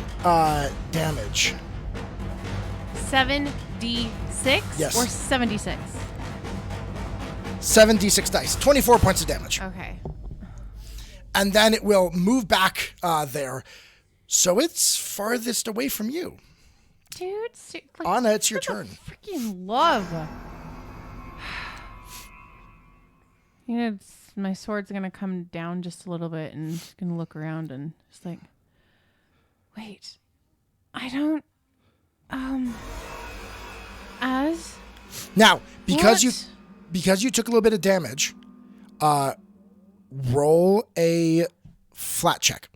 damage. 7d6? Yes. Or 76? 7d6 dice. 24 points of damage. Okay. And then it will move back there. So it's farthest away from you. Dude, like, Anna, it's your turn. Freaking love. You know, my sword's going to come down just a little bit and just going to look around and just like, wait, I don't, as? Now, because what? you took a little bit of damage, roll a flat check.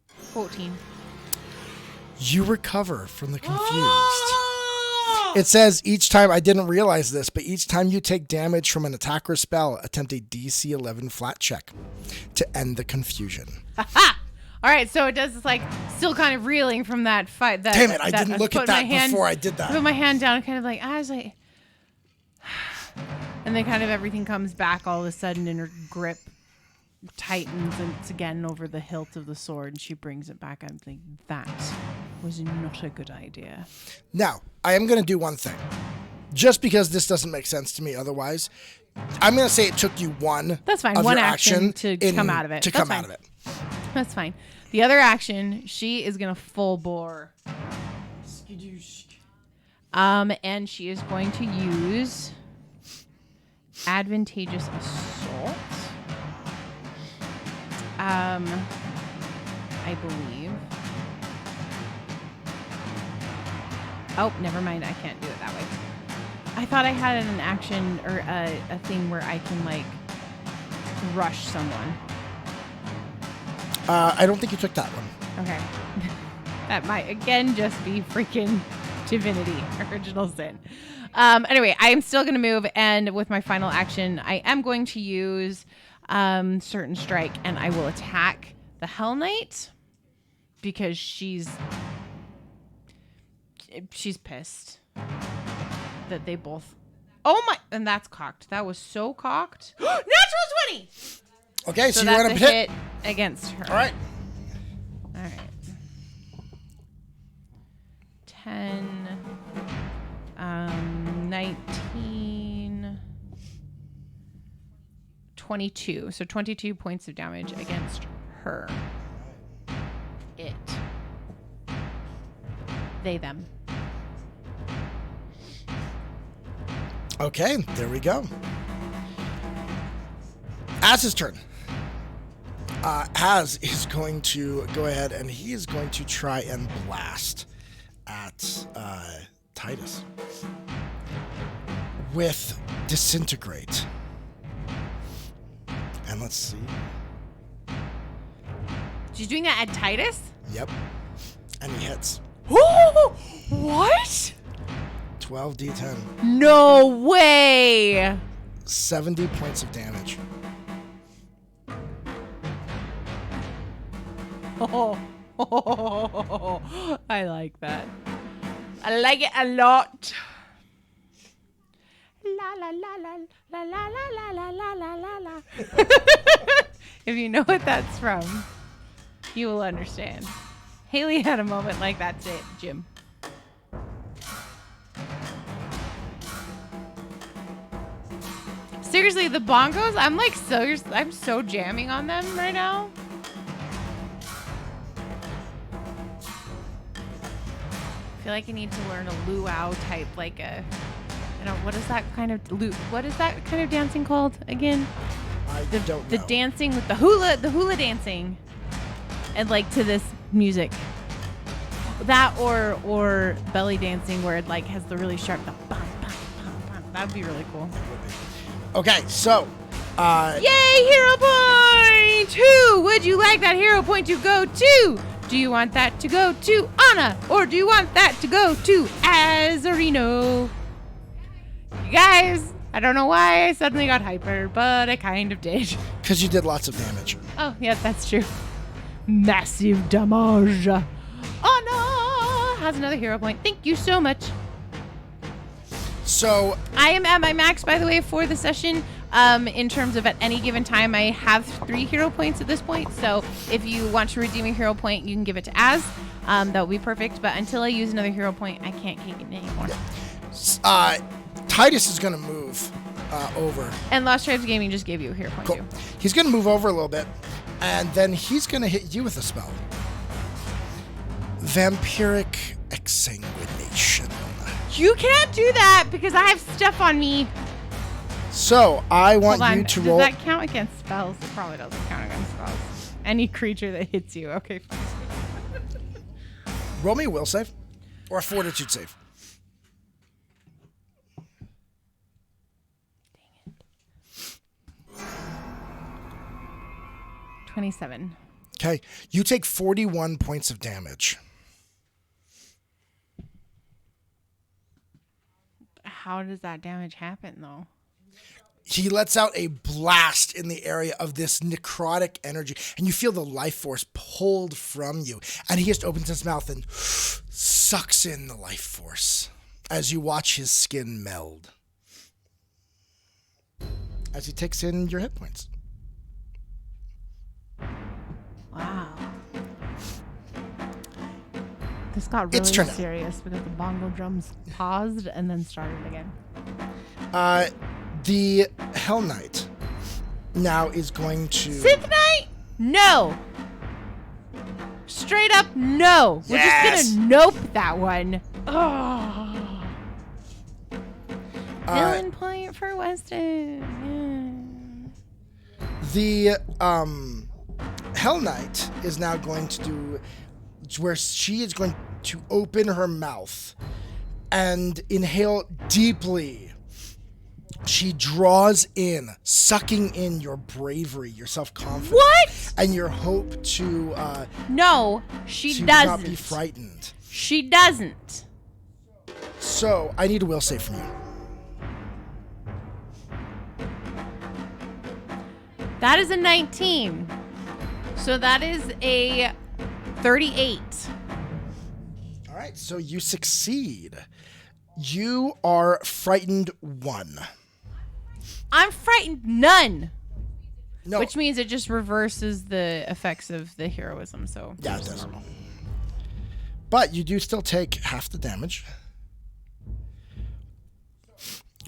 14. You recover from the confused. It says each time, I didn't realize this, but each time you take damage from an attack or spell, attempt a DC 11 flat check to end the confusion. Ha! All right, so it does, it's like still kind of reeling from that fight. Damn it, I didn't look at that before I did that. I put my hand down, kind of like, I was like, and then kind of everything comes back all of a sudden, and her grip tightens, and it's again over the hilt of the sword, and she brings it back. I'm thinking, that was not a good idea. Now, I am going to do one thing. Just because this doesn't make sense to me otherwise, I'm going to say it took you one. That's fine. Of one your action to come out of it. Come out of it. That's fine. The other action, she is going to full bore. And she is going to use advantageous assault. I believe. Oh, never mind. I can't do it that way. I thought I had an action or a thing where I can like rush someone. I don't think you took that one. Okay. That might, again, just be freaking divinity, original sin. Anyway, I am still going to move, and with my final action, I am going to use certain strike, and I will attack the Hell Knight because she's pissed that they both... Oh my... And that's cocked. That was so cocked. Natural 20! Okay, so you that's want a to hit against her. All right. 10, 19, 22. So 22 points of damage against her. They, them. Okay, there we go. Az's turn. Az is going to go ahead and he is going to try and blast at Titus with Disintegrate. And let's see. She's doing that at Titus? Yep. And he hits. What? 12d10. No way! 70 points of damage. I like that. I like it a lot. La la la la la la la la la la la la. If you know what that's from, you will understand. Hayley had a moment like that today at the gym. Seriously, the bongos, I'm so jamming on them right now. I feel like I need to learn a luau type, like a, what is that kind of dancing called again? I don't know. The dancing with the hula dancing, and like to this music. That or belly dancing where it like has the really sharp, bum, bum, bum, bum. That'd be really cool. Okay, so. Yay, hero point! Who would you like that hero point to go to? Do you want that to go to Anna, or do you want that to go to Azarino? You guys, I don't know why I suddenly got hyper, but I kind of did. Because you did lots of damage. Oh, yeah, that's true. Massive damage. Anna has another hero point. Thank you so much. So I am at my max, by the way, for the session. In terms of at any given time, I have 3 hero points at this point. So if you want to redeem a hero point, you can give it to Az. That would be perfect. But until I use another hero point, I can't take it anymore. Titus is going to move over. And Lost Tribes Gaming just gave you a hero point Cool. too. He's going to move over a little bit, and then he's going to hit you with a spell. Vampiric Exsanguination. You can't do that because I have stuff on me. So I want you to roll. Does that count against spells? It probably doesn't count against spells. Any creature that hits you. Okay, fine. Roll me a will save or a fortitude save. Dang it. 27. Okay. You take 41 points of damage. How does that damage happen, though? He lets out a blast in the area of this necrotic energy, and you feel the life force pulled from you. And he just opens his mouth and sucks in the life force as you watch his skin meld. As he takes in your hit points. Wow. This got really serious because the bongo drums paused and then started again. The Hell Knight now is going to... Sith Knight? No. Straight up, no. Yes. We're just gonna nope that one. Oh. Villain point for Weston. Yeah. The Hell Knight is now going to do where she is going to open her mouth and inhale deeply. She draws in, sucking in your bravery, your self-confidence. What? And your hope to... no, she to doesn't. not be frightened. She doesn't. So, I need a will save from you. That is a 19. So that is a 38. All right, so you succeed. You are frightened 1. I'm frightened none. No. Which means it just reverses the effects of the heroism. So Yeah, it does. But you do still take half the damage.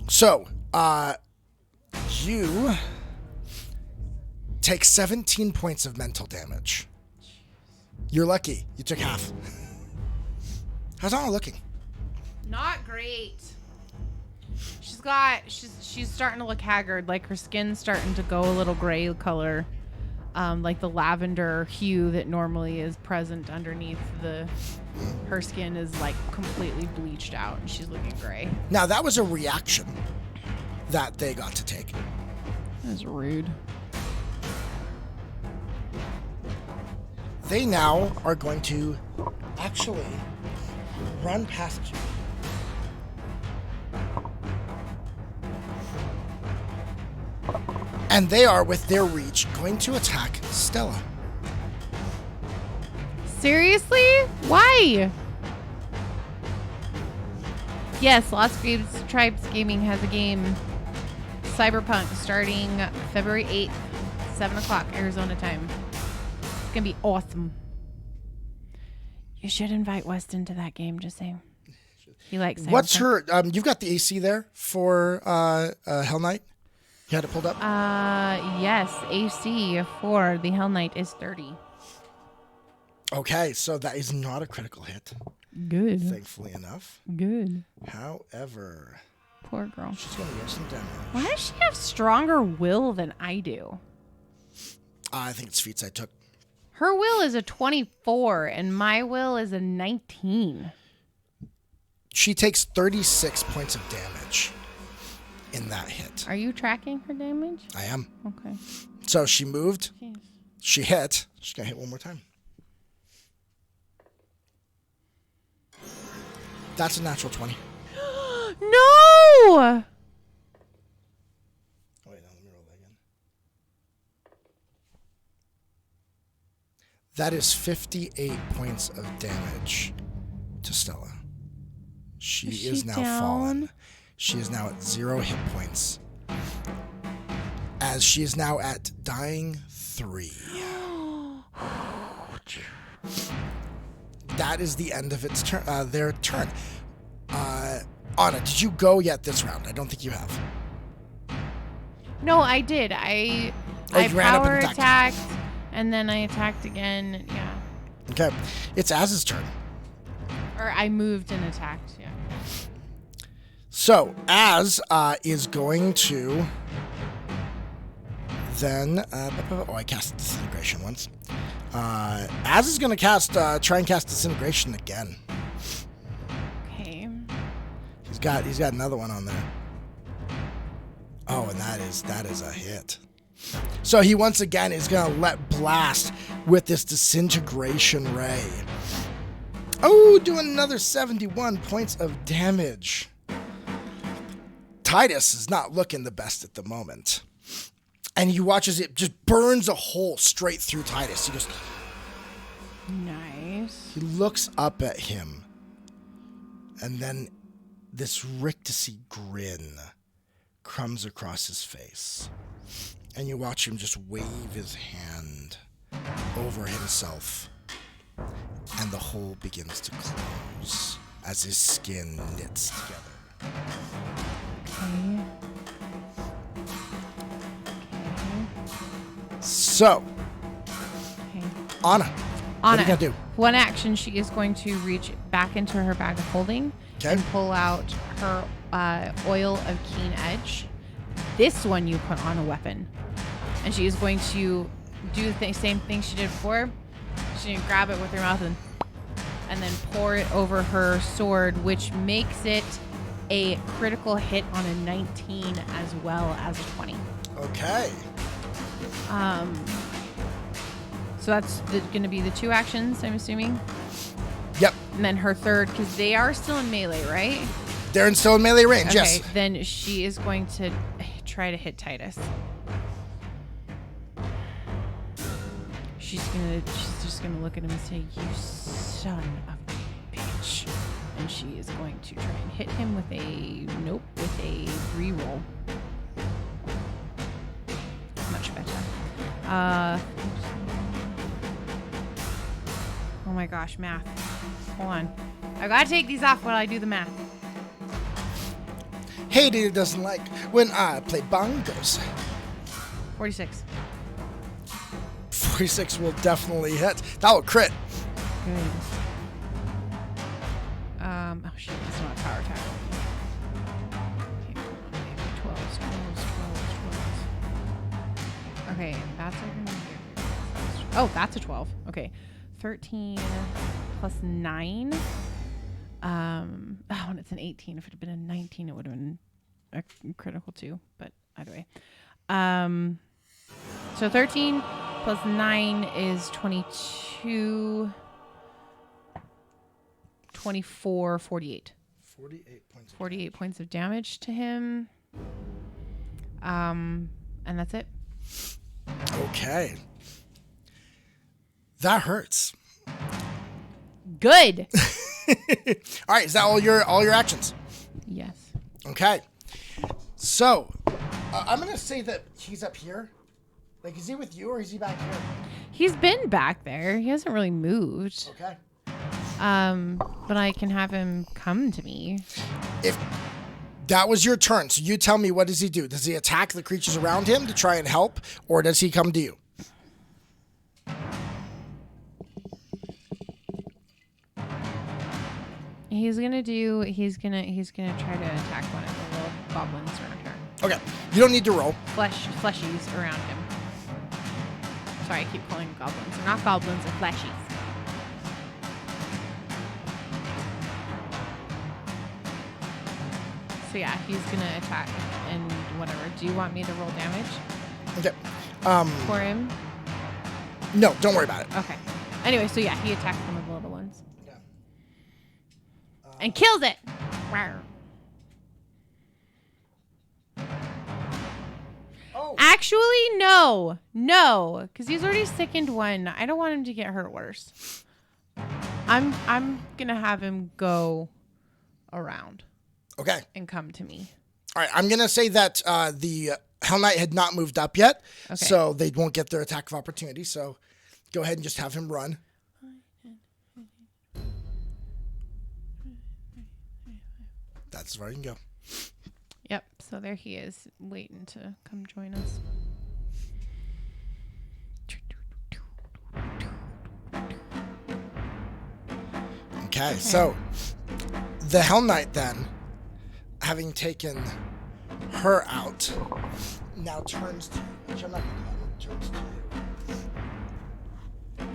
So, you take 17 points of mental damage. You're lucky. You took half. How's Anna looking? Not great. She's starting to look haggard. Like her skin's starting to go a little gray color. Like the lavender hue that normally is present underneath her skin is like completely bleached out and she's looking gray. Now that was a reaction that they got to take. That's rude. They now are going to actually run past you. And they are, with their reach, going to attack Stella. Seriously? Why? Yes, Lost Tribes Gaming has a game, Cyberpunk, starting February 8th, 7 o'clock Arizona time. It's going to be awesome. You should invite Weston to that game, just saying. He likes Cyberpunk. What's her... you've got the AC there for Hell Knight? You had it pulled up? Yes. AC for the Hell Knight is 30. Okay, so that is not a critical hit. Good. Thankfully enough. Good. However... Poor girl. She's going to get some damage. Why does she have stronger will than I do? I think it's feats I took. Her will is a 24, and my will is a 19. She takes 36 points of damage in that hit. Are you tracking her damage? I am. Okay. So she moved. Jeez. She hit. She's going to hit one more time. That's a natural 20. No! Oh, wait, no, let me roll that again. That is 58 points of damage to Stella. She is now down? fallen. She is now at 0 hit points. As she is now at dying 3. That is the end of its turn. Their turn. Anna, did you go yet this round? I don't think you have. No, I did. I power attacked, and then I attacked again. Yeah. Okay. It's Az's turn. Or I moved and attacked. Yeah. So, Az is going to then... I cast Disintegration once. Az is going to try and cast Disintegration again. Okay. He's got another one on there. Oh, and that is a hit. So he once again is going to let blast with this Disintegration Ray. Oh, doing another 71 points of damage. Titus is not looking the best at the moment. And you watch as it just burns a hole straight through Titus. He goes... Nice. He looks up at him. And then this rictusy grin comes across his face. And you watch him just wave his hand over himself. And the hole begins to close as his skin knits together. Okay. So, Okay. Anna, what are you going to do? One action, she is going to reach back into her bag of holding and pull out her oil of keen edge. This one you put on a weapon. And she is going to do the same thing she did before. She's going to grab it with her mouth and then pour it over her sword, which makes it a critical hit on a 19 as well as a 20. Okay. So that's going to be the 2 actions, I'm assuming. Yep. And then her third, because they are still in melee, right? They're still in melee range, okay, yes. Then she is going to try to hit Titus. She's just gonna look at him and say, "You son of a bitch," and she is going to try and hit him with a reroll. Much better. Oh my gosh, math. Hold on. I gotta take these off while I do the math. Haiti doesn't like when I play bongos. 46. 46 will definitely hit. That will crit. Good. Oh shit, it's not a power attack. Okay. Okay, that's oh, that's a 12. Okay, 13 plus 9. When it's an 18, if it had been a 19, it would have been a critical too. But either way, so 13 plus 9 is 22. 24, 48. 48 points of damage to him. And that's it. Okay. That hurts. Good. All right, is that all your actions? Yes. Okay. So, I'm going to say that he's up here. Like, is he with you or is he back here? He's been back there. He hasn't really moved. Okay. But I can have him come to me. If that was your turn, so you tell me, what does he do? Does he attack the creatures around him to try and help, or does he come to you? He's gonna try to attack one of the little goblins around her. Okay. You don't need to roll. Fleshies around him. Sorry, I keep calling them goblins. They're not goblins, they're fleshies. So yeah, he's gonna attack and whatever. Do you want me to roll damage? Okay. For him? No, don't worry about it. Okay. Anyway, so yeah, he attacks one of the little ones. Yeah. And kills it! Rawr. Oh. Actually, no. No. Because he's already sickened one. I don't want him to get hurt worse. I'm gonna have him go around. Okay. And come to me. All right. I'm going to say that the Hell Knight had not moved up yet, okay. So they won't get their attack of opportunity. So go ahead and just have him run. That's as far as you can go. Yep. So there he is, waiting to come join us. Okay. So the Hell Knight then, having taken her out, now turns to you. Which I'm not going to turns to you.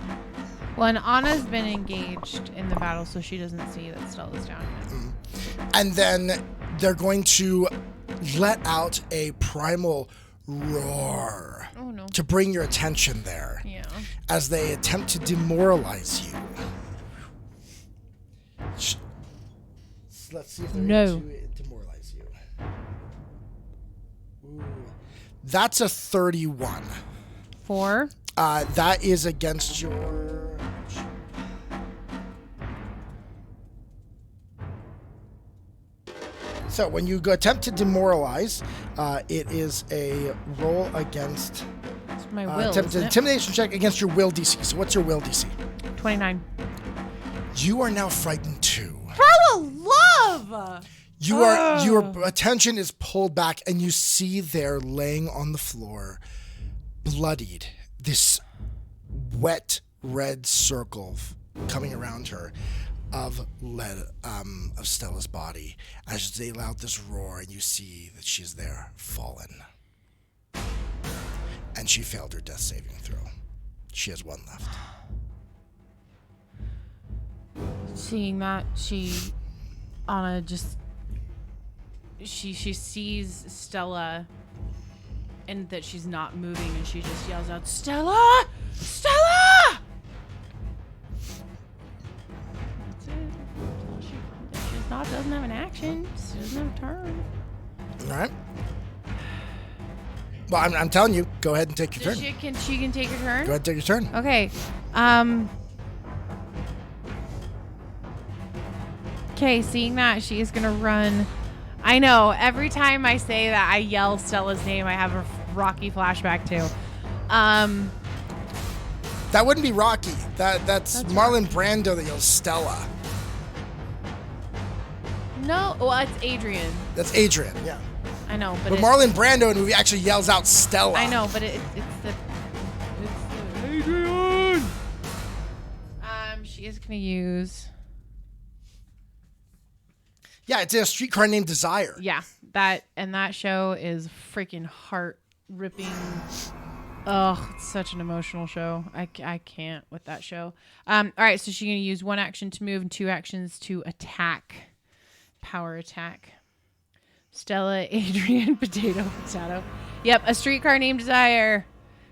Well, and Anna's been engaged in the battle, so she doesn't see that Stella's down yet. Mm. And then they're going to let out a primal roar to bring your attention there. Yeah. As they attempt to demoralize you. Let's see if they're able to demoralize you. Ooh. That's a 31. 4? That is against your... So when you go attempt to demoralize, it is a roll against... It's my will, intimidation check against your will DC. So what's your will DC? 29. You are now frightened too. For love! Your attention is pulled back, and you see there laying on the floor, bloodied, this wet red circle coming around her of Stella's body as they let out this roar, and you see that she's there, fallen. And she failed her death saving throw. She has one left. Seeing that, Anna just... She sees Stella and that she's not moving, and she just yells out, Stella! Stella! That's it. She doesn't have an action. She doesn't have a turn. All right. Well, I'm telling you, go ahead and take your turn. She can take her turn? Go ahead and take your turn. Okay. Okay, seeing that, she is going to run. I know, every time I say that, I yell Stella's name, I have a Rocky flashback too. That wouldn't be Rocky. That's Marlon Brando that yells Stella. No, well, it's Adrian. That's Adrian, yeah. I know, but Marlon Brando in the movie actually yells out Stella. I know, but it's the Adrian. She is gonna use. Yeah, it's a streetcar named Desire. Yeah, that show is freaking heart ripping, Oh, it's such an emotional show. I can't with that show. All right, so she's going to use 1 action to move and 2 actions to attack. Power attack. Stella, Adrian, Potato. Yep, A Streetcar Named Desire.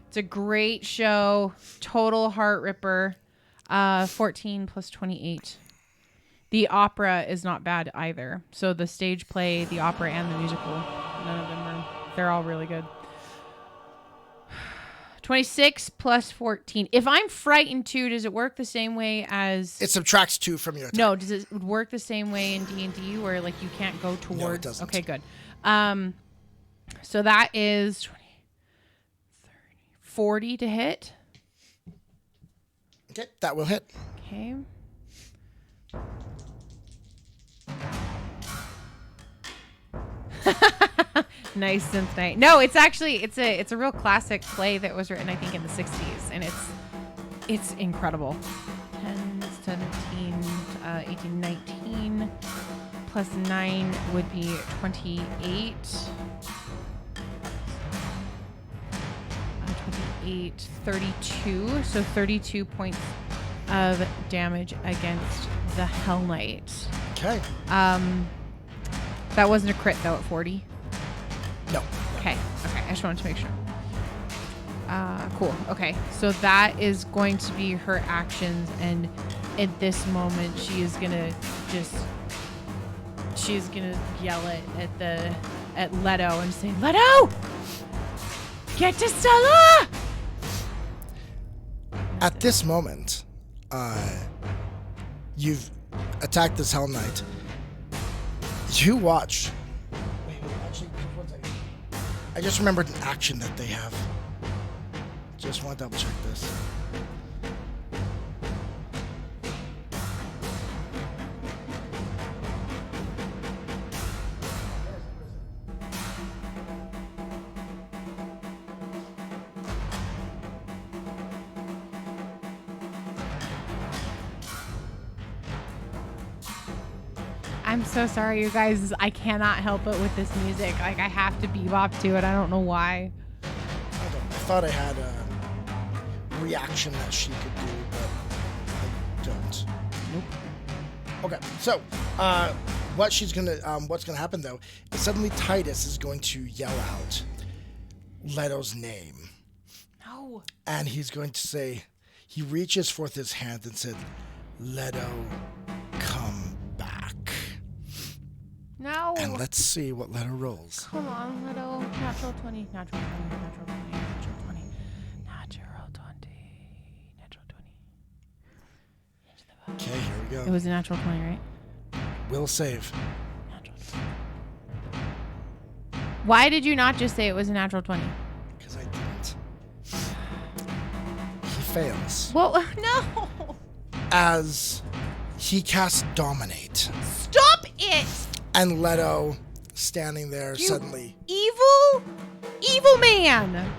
It's a great show. Total heart ripper. 14 plus 28. The opera is not bad either. So the stage play, the opera, and the musical. None of them are. They're all really good. 26 plus 14. If I'm frightened too, does it work the same way as... It subtracts 2 from your attack. No, does it work the same way in D&D where like you can't go towards... No, it doesn't. Okay, good. So that is 20, 30, 40 to hit. Okay, that will hit. Okay. Nice synth night. No, it's actually it's a real classic play that was written I think in the 60s, and it's incredible. 10, 17, 18, 19 plus 9 would be 28. 28, 32. So 32 points of damage against the Hell Knight. Okay. That wasn't a crit though at 40. No. Okay. I just wanted to make sure. Cool. Okay. So that is going to be her actions, and at this moment she is gonna yell at Leto and say, Leto! Get to Stella! At this moment, you've attacked this Hell Knight. You watch. Wait, actually, one second. I just remembered an action that they have. Just want to double check this. I'm so sorry, you guys. I cannot help it with this music. Like, I have to bebop to it. I don't know why. I thought I had a reaction that she could do, but I don't. Nope. Okay, so what's gonna happen though is suddenly Titus is going to yell out Leto's name. No. And he's going to say, he reaches forth his hand and said, Leto, come back. No. And let's see what Leto rolls. Come on, Leto. Natural 20. Natural 20. Natural 20. Natural 20. Natural 20. Natural 20. Okay, here we go. It was a natural 20, right? Will save. Natural 20. Why did you not just say it was a natural 20? Because I didn't. He fails. Well, no. As he casts Dominate. Stop it. And Leto, standing there, You suddenly evil man,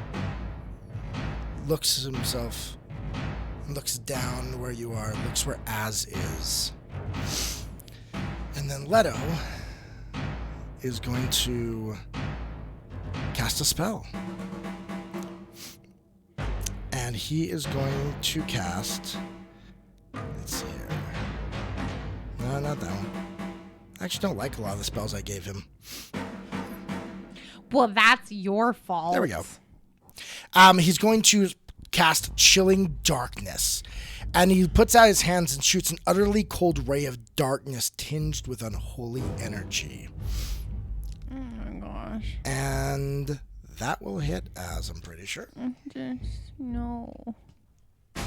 looks at himself, looks down where you are, looks where Az is. And then Leto is going to cast a spell. And he is going to cast... Let's see here. No, not that one. I actually don't like a lot of the spells I gave him. Well, that's your fault. There we go. He's going to cast Chilling Darkness. And he puts out his hands and shoots an utterly cold ray of darkness tinged with unholy energy. Oh my gosh. And that will hit Az, I'm pretty sure. No. Let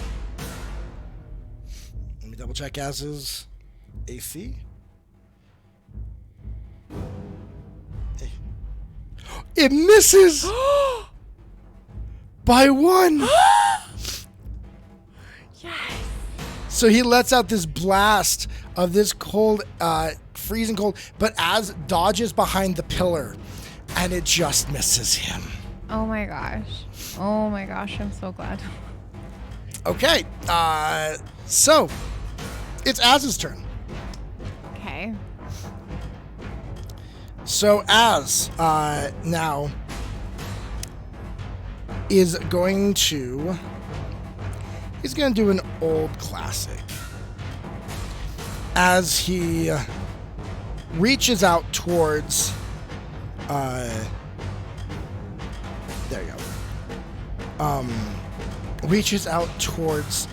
me double check Az's AC. It misses by 1. Yes. So he lets out this blast of this cold, freezing cold, but Az dodges behind the pillar, and it just misses him. Oh my gosh. Oh my gosh, I'm so glad. Okay, so it's Az's turn. Okay. So Az now is going to... He's going to do an old classic. As he reaches out towards... there you go. Reaches out towards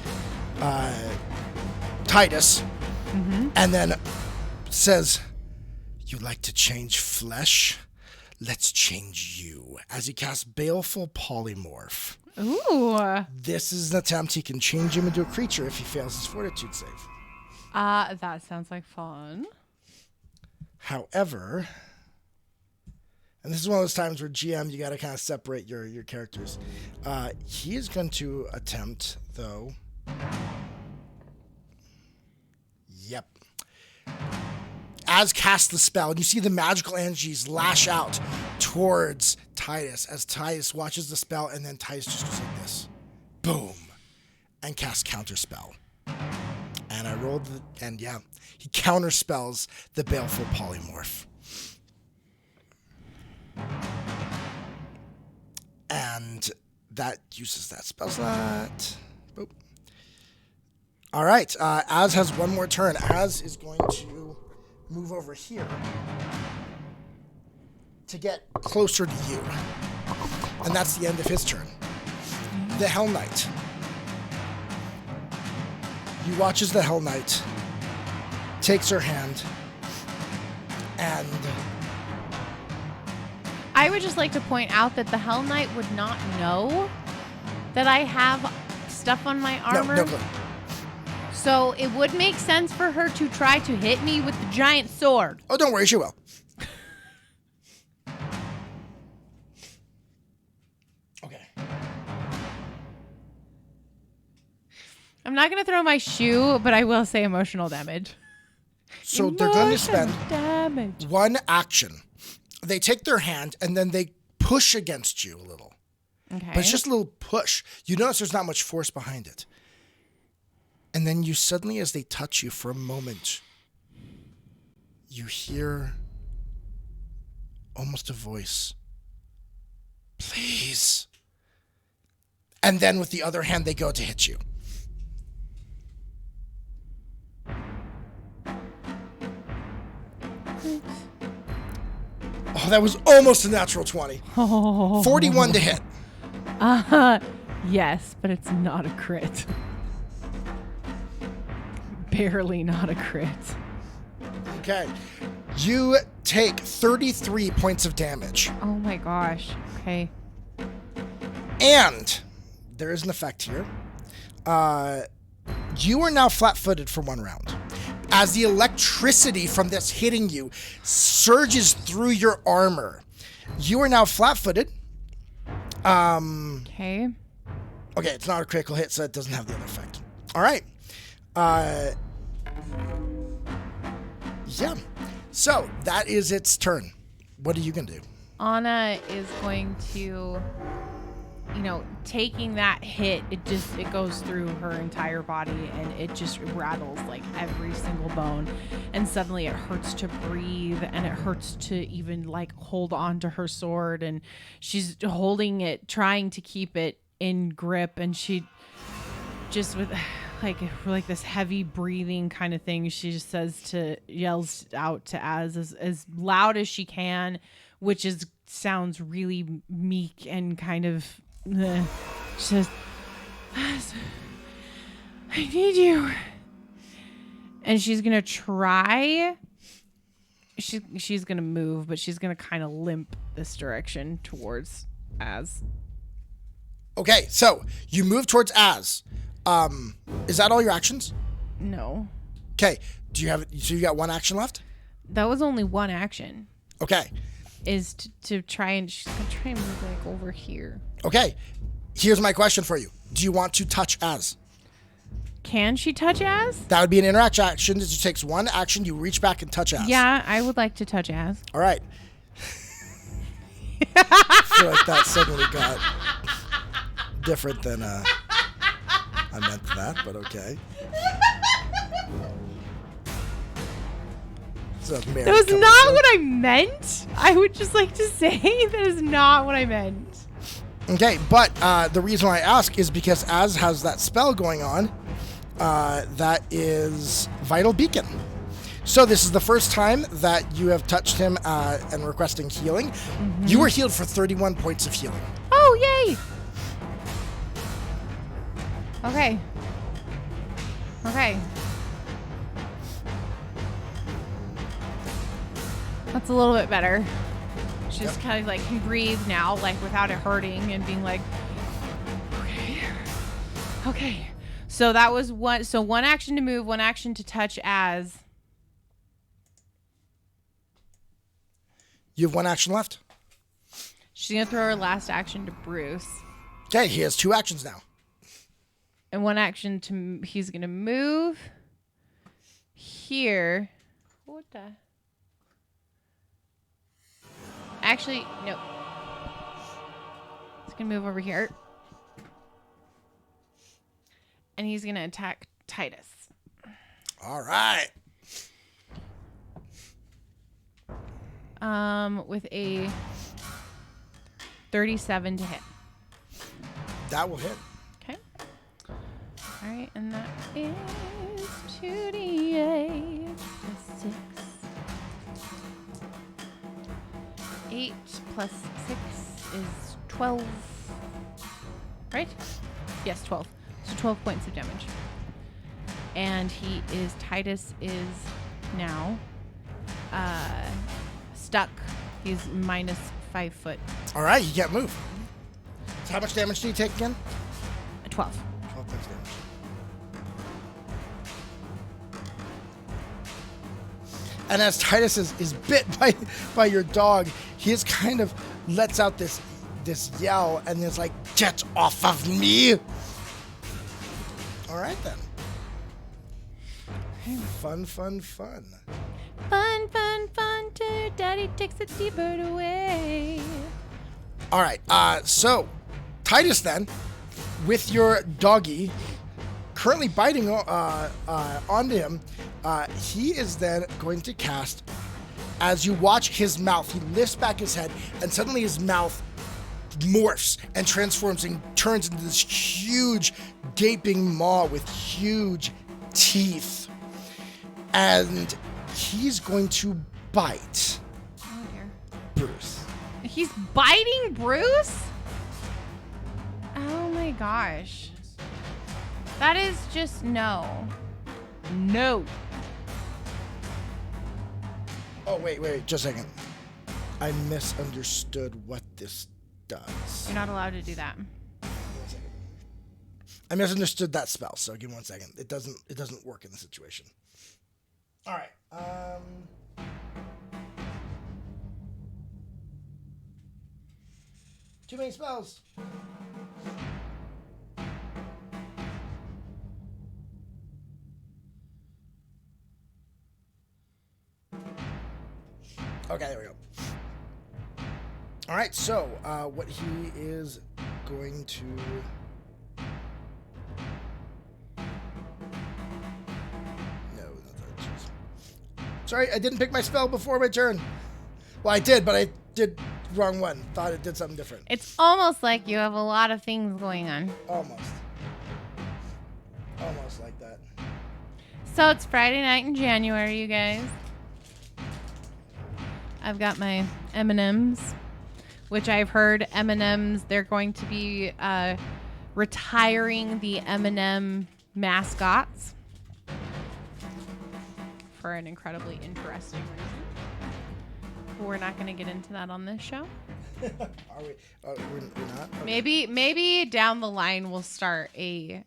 Titus, and then says, "You like to change flesh? Let's change you." As he casts Baleful Polymorph. Ooh. This is an attempt. He can change him into a creature if he fails his fortitude save. That sounds like fun. However, and this is one of those times where GM, you got to kind of separate your characters. He is going to attempt, though. Yep. As cast the spell, and you see the magical energies lash out towards Titus as Titus watches the spell, and then Titus just goes like this. Boom. And casts Counterspell. And I rolled, he counterspells the Baleful Polymorph. And that uses that spell slot. Boop. All right. Az has one more turn. Az is going to move over here to get closer to you. And that's the end of his turn. The Hell Knight. He watches the Hell Knight, takes her hand, and... I would just like to point out that the Hell Knight would not know that I have stuff on my armor. No clue. So it would make sense for her to try to hit me with the giant sword. Oh, don't worry, she will. Okay. I'm not going to throw my shoe, but I will say emotional damage. So they're going to spend one action. They take their hand and then they push against you a little. Okay. But it's just a little push. You notice there's not much force behind it. And then you suddenly, as they touch you for a moment, you hear almost a voice. Please. And then with the other hand, they go to hit you. Oh, that was almost a natural 20. 41 to hit. Yes, but it's not a crit. Barely not a crit. Okay. You take 33 points of damage. Oh my gosh. Okay. And there is an effect here. You are now flat-footed for one round. As the electricity from this hitting you surges through your armor, you are now flat-footed. Okay. Okay, it's not a critical hit, so it doesn't have the other effect. All right. Yeah. So that is its turn. What are you gonna do? Anna is going to, taking that hit, it goes through her entire body and it just rattles like every single bone. And suddenly it hurts to breathe and it hurts to even like hold on to her sword. And she's holding it, trying to keep it in grip. And she just with like this heavy breathing kind of thing, she just yells out to Az as loud as she can, which sounds really meek and kind of, she says, "Az, I need you." And she's going to try, she's going to move, but she's going to kind of limp this direction towards Az. Okay, so you move towards Az. Is that all your actions? No. Okay. So you got one action left? That was only one action. Okay. Is to try and move like over here. Okay. Here's my question for you. Do you want to touch Az? Can she touch Az? That would be an interaction action. It just takes one action. You reach back and touch Az. Yeah, I would like to touch Az. All right. I feel like that suddenly got different than I meant that, but okay. That was not what I meant. I would just like to say that is not what I meant. Okay, but the reason why I ask is because Az has that spell going on. That is Vital Beacon. So this is the first time that you have touched him and requesting healing. Mm-hmm. You were healed for 31 points of healing. Oh, yay! Okay. That's a little bit better. She just kind of like can breathe now, like without it hurting and being like, okay. So that was one. So one action to move, one action to touch Az. You have one action left. She's going to throw her last action to Bruce. Okay, he has 2 actions now. And one action to, he's going to move here. What the? Actually, no. He's going to move over here. And he's going to attack Titus. All right. With a 37 to hit. That will hit. Okay. All right, and that is 2d8 plus 6. 8 plus 6 is 12. Right? Yes, 12. So 12 points of damage. And Titus is now stuck. He's minus 5 foot. All right, you can't move. So how much damage do you take again? 12. 12 points damage. And as Titus is bit by your dog, he just kind of lets out this yell and is like, "Get off of me!" All right then. Fun. Fun, too. Daddy takes the T-bird away. All right, so Titus then, with your doggy currently biting onto him, he is then going to cast, as you watch his mouth, he lifts back his head, and suddenly his mouth morphs and transforms and turns into this huge gaping maw with huge teeth. And he's going to bite Bruce. He's biting Bruce? Oh my gosh. That is just no. No. Oh, wait, just a second. I misunderstood what this does. You're not allowed to do that. I misunderstood that spell, so give me 1 second. It doesn't work in the situation. All right. Too many spells. Okay, there we go. All right, so what he is going to... Sorry, I didn't pick my spell before my turn. Well, I did, but I did wrong one. Thought it did something different. It's almost like you have a lot of things going on. Almost like that. So it's Friday night in January, you guys. I've got my M&Ms, which I've heard M&Ms, they're going to be retiring the M&M mascots for an incredibly interesting reason. We're not going to get into that on this show. Are we? We're not? Okay. Maybe down the line we'll start a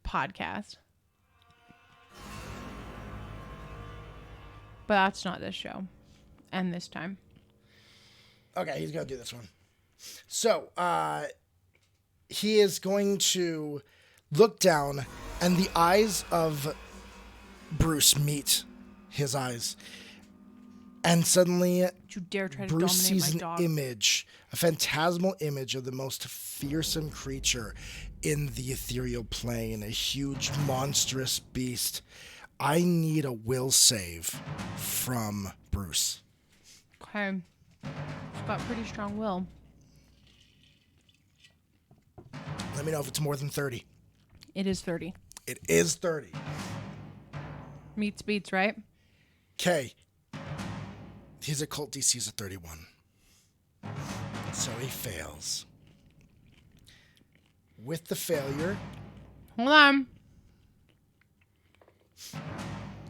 podcast. But that's not this show. And this time. Okay, he's going to do this one. So, he is going to look down, and the eyes of Bruce meet his eyes. And suddenly, you dare try to Bruce sees my dog. an image, a phantasmal image of the most fearsome creature in the ethereal plane, a huge, monstrous beast. I need a will save from Bruce. Okay. He's got pretty strong will. Let me know if it's more than 30. It is 30. It is 30. Meets beats, right? Okay. His occult DC is a 31. So he fails. With the failure... Hold on.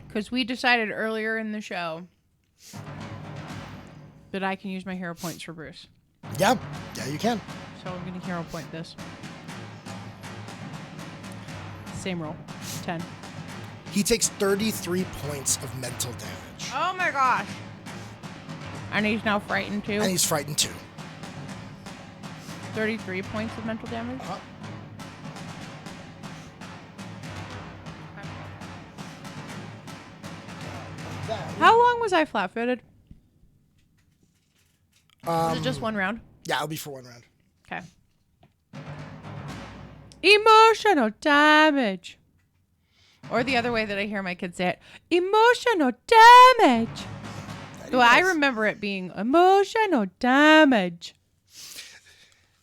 Because we decided earlier in the show that I can use my hero points for Bruce. Yeah. Yeah, you can. So I'm going to hero point this. Same roll. 10. He takes 33 points of mental damage. Oh my gosh. And he's now frightened too. And he's frightened too. 33 points of mental damage? Uh-huh. How long was I flat-footed? Was it just one round? Yeah, it'll be for one round. Okay. Emotional damage. Or the other way that I hear my kids say it. Emotional damage. Well, I remember it being emotional damage.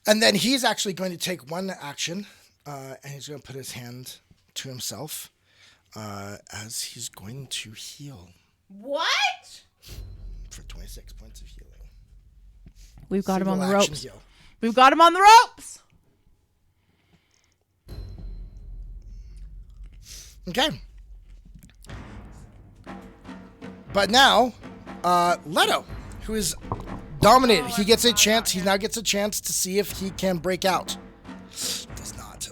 And then he's actually going to take one action, and he's going to put his hand to himself as he's going to heal. What? For 26 points of healing. We've got him on the ropes. Heal. We've got him on the ropes. Okay. But now, Leto, who is dominated, he gets a chance. He now gets a chance to see if he can break out. Does not.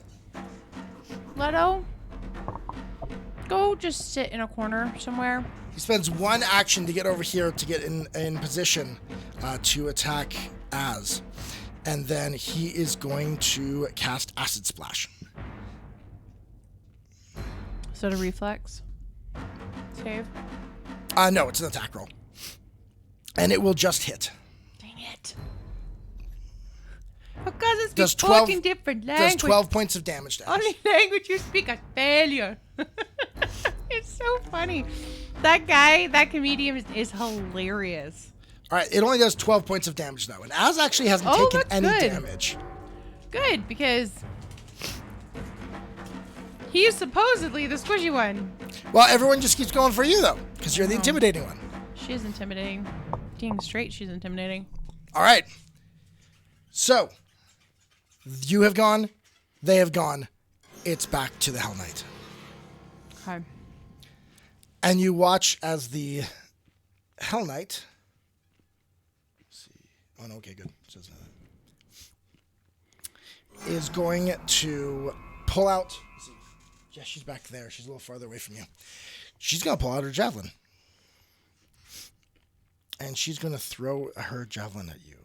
Leto, go just sit in a corner somewhere. He spends one action to get over here to get in position to attack Az. And then he is going to cast Acid Splash. Is that a reflex save? No, it's an attack roll. And it will just hit. Dang it. Because it's Does speaking different language. Does 12 points of damage to Az. Only language you speak is failure. It's so funny. That guy, that comedian is hilarious. All right, it only does 12 points of damage, though. And Az actually hasn't taken any damage. Good, because he is supposedly the squishy one. Well, everyone just keeps going for you, though, because you're the intimidating one. She is intimidating. Dang straight, she's intimidating. All right. So, you have gone. They have gone. It's back to the Hell Knight. Okay. And you watch as the Hell Knight... Oh, no, okay, good. Is going to pull out... Yeah, she's back there. She's a little farther away from you. She's going to pull out her javelin. And she's going to throw her javelin at you.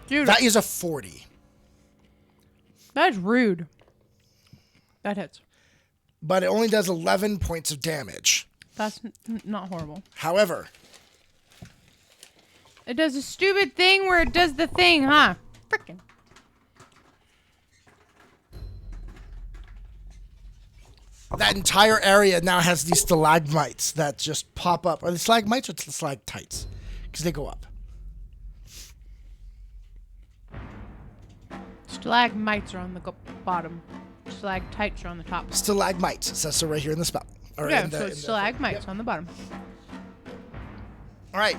Dude. That is a 40. That's rude. That hits. But it only does 11 points of damage. That's not horrible. However... It does a stupid thing where it does the thing, huh? Frickin'. That entire area now has these stalagmites that just pop up. Are they stalagmites or stalactites? Because they go up. Stalagmites are on the bottom. Stalactites are on the top. Stalagmites. It says so right here in the spell. Yeah, so it's stalagmites on the bottom. All right.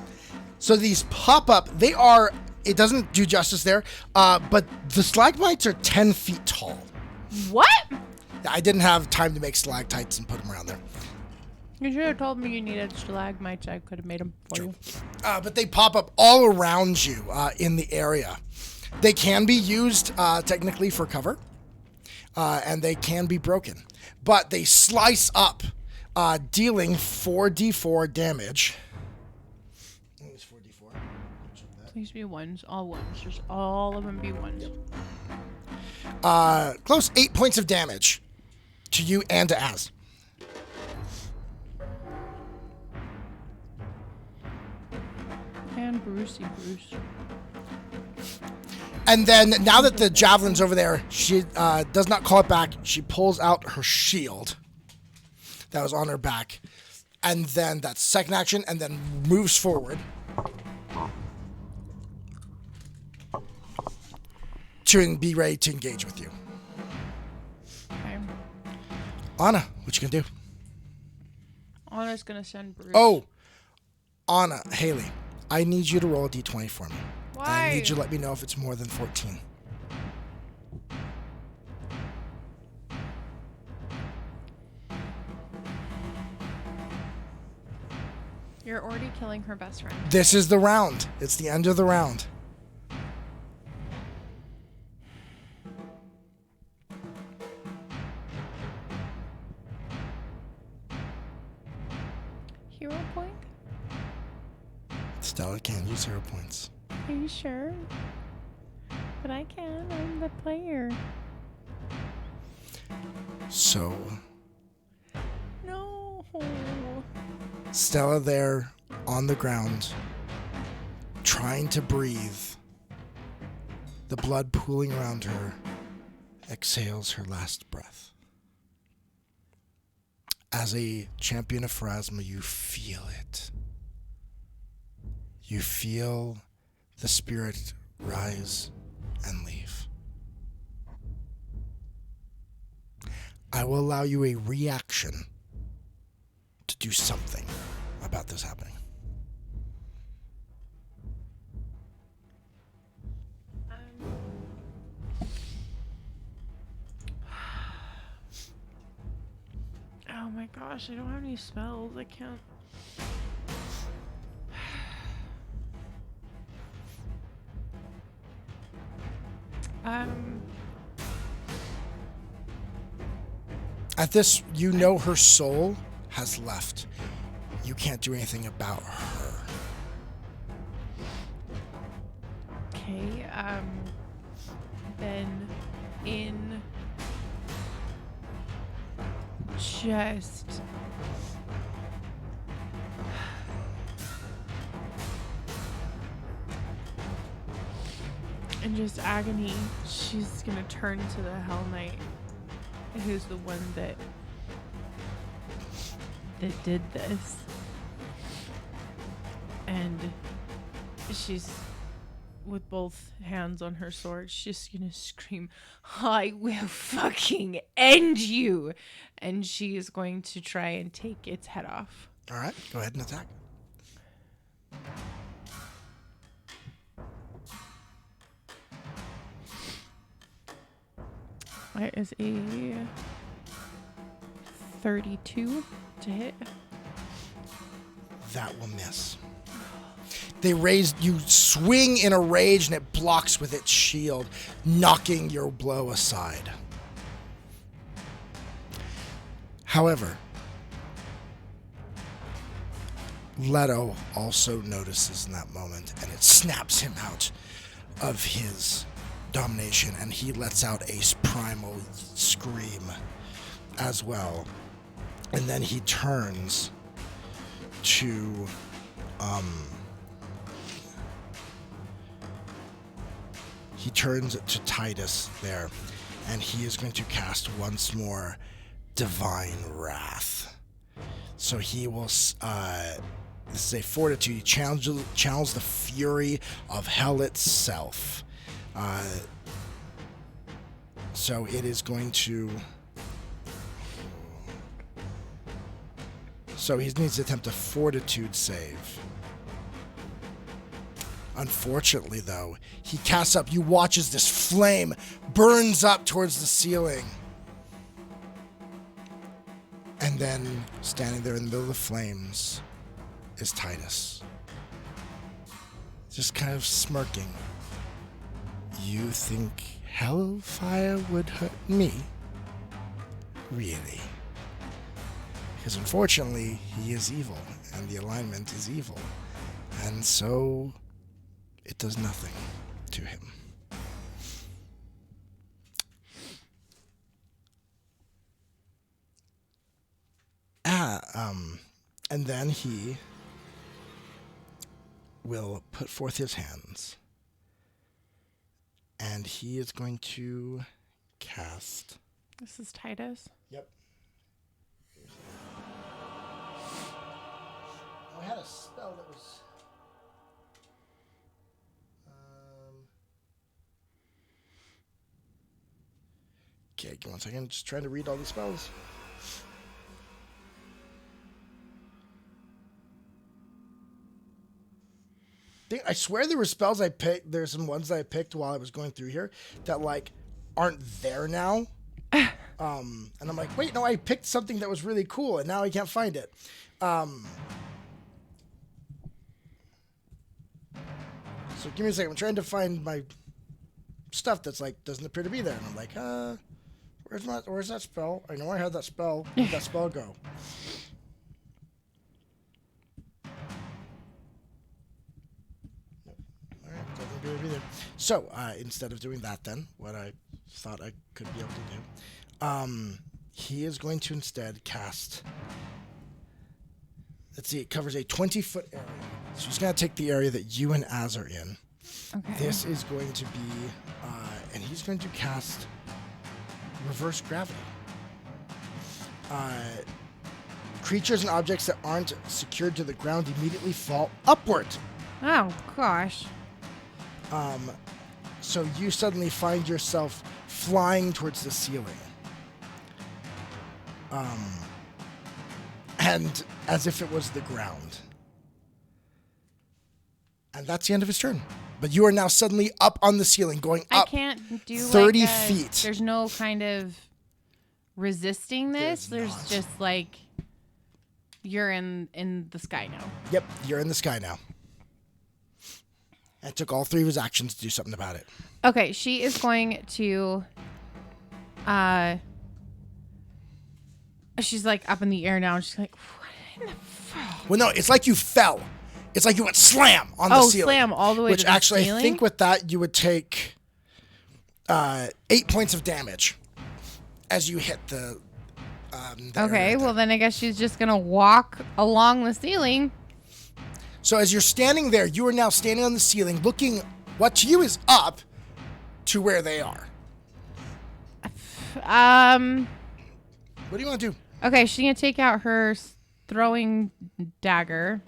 So these pop up. They are... It doesn't do justice there. But the stalagmites are 10 feet tall. What? I didn't have time to make stalactites and put them around there. You should have told me you needed stalagmites. I could have made them for you. But they pop up all around you in the area. They can be used technically for cover. And they can be broken. But they slice up, dealing 4d4 damage. I think it's 4d4. Please be ones. All ones. Just all of them be ones. Yep. Close 8 points of damage to you and to Az. And Brucey Bruce. And then, now that the javelin's over there, she does not call it back. She pulls out her shield that was on her back. And then that's second action, and then moves forward. to be ready to engage with you. Okay. Anna, what you gonna do? Anna's gonna send Bruce. Oh, Anna, Hayley, I need you to roll a d20 for me. Why? I need you to let me know if it's more than 14. You're already killing her best friend. This is the round. It's the end of the round. Hero point? Stella can't use 0 points. Are you sure? But I can. I'm the player. So, No. Stella there on the ground, trying to breathe, the blood pooling around her, exhales her last breath. As a champion of Pharasma, you feel it. You feel the spirit rise and leave. I will allow you a reaction to do something about this happening. Oh my gosh, I don't have any spells. I can't. At this, you know her soul has left. You can't do anything about her. Okay, then in just agony, she's gonna turn to the Hell Knight, who's the one that did this, and she's with both hands on her sword. She's just gonna scream, "I will fucking end you!" And she is going to try and take its head off. All right, go ahead and attack. That is a 32 to hit. That will miss. You swing in a rage and it blocks with its shield, knocking your blow aside. However, Leto also notices in that moment, and it snaps him out of his domination, and he lets out a primal scream as well. And then he turns to Titus there, and he is going to cast once more Divine Wrath. So he will this is a fortitude. He channels the fury of hell itself. So it is going to... So he needs to attempt a fortitude save. Unfortunately, though, he casts up. You watch as this flame burns up towards the ceiling. And then, standing there in the middle of the flames, is Titus. Just kind of smirking. You think hellfire would hurt me? Really? Because unfortunately, he is evil, and the alignment is evil. And so, it does nothing to him. And then he will put forth his hands, and he is going to cast... This is Titus? Yep. I had a spell that was... Okay, give me 1 second. Just trying to read all these spells. I swear there were spells I picked. There's some ones that I picked while I was going through here that like aren't there now. And I'm like, wait, no, I picked something that was really cool and now I can't find it. So give me a second. I'm trying to find my stuff that's like doesn't appear to be there, and I'm like, where's that spell? I know I had that spell. Where'd that spell go? Doesn't appear to be there. So instead of doing that, then what I thought I could be able to do, he is going to instead cast. Let's see. It covers a 20-foot area. So he's going to take the area that you and Az are in. Okay. This is going to be, and he's going to cast reverse gravity. Creatures and objects that aren't secured to the ground immediately fall upward. Oh, gosh. So you suddenly find yourself flying towards the ceiling. And as if it was the ground. And that's the end of his turn. But you are now suddenly up on the ceiling, going up. I can't do 30 feet. There's no kind of resisting this. There's just like you're in the sky now. Yep, you're in the sky now. And it took all 3 of his actions to do something about it. Okay, she is going to she's like up in the air now and she's like, what in the fuck? Well, no, it's like you fell. It's like you went slam on the ceiling. Oh, slam all the way to the ceiling. Which actually, I think with that, you would take 8 points of damage as you hit the okay, well then I guess she's just going to walk along the ceiling. So as you're standing there, you are now standing on the ceiling, looking what to you is up to where they are. What do you want to do? Okay, she's going to take out her throwing dagger.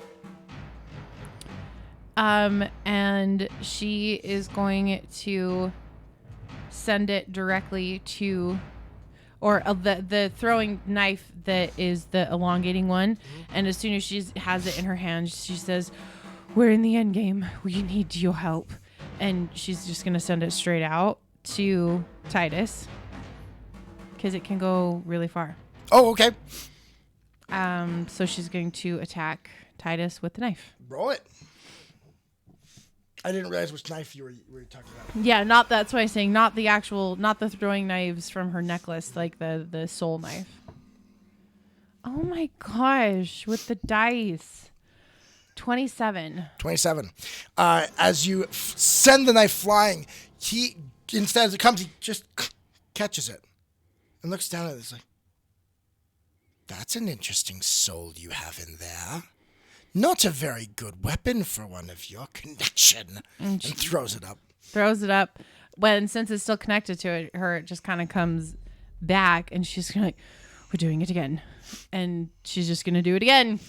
And she is going to send it directly to, or the throwing knife that is the elongating one. And as soon as she has it in her hand, she says, "We're in the end game. We need your help." And she's just going to send it straight out to Titus because it can go really far. Oh, okay. So she's going to attack Titus with the knife. Roll it. I didn't realize which knife you were talking about. Yeah, that's what I'm saying. Not the throwing knives from her necklace, like the soul knife. Oh my gosh, with the dice. 27. 27. As you send the knife flying, he, instead as it comes, he just catches it and looks down at it. It's like, that's an interesting soul you have in there. Not a very good weapon for one of your connection. And throws it up. Since it's still connected to it, it just kind of comes back and she's going to like, we're doing it again. And she's just going to do it again.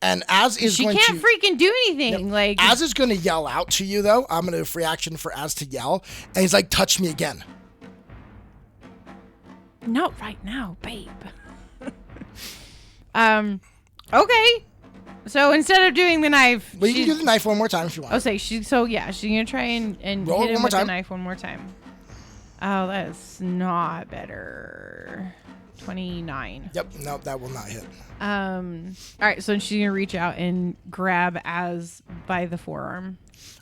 And Az is going to... She can't freaking do anything. Like Az is going to yell out to you, though. I'm going to do a free action for Az to yell. And he's like, touch me again. Not right now, babe. Okay. So instead of doing the knife... Well, you can do the knife one more time if you want. Oh, she's going to try and roll hit him with the knife one more time. Oh, that's not better. 29. Yep. No, that will not hit. All right. So she's going to reach out and grab Az by the forearm.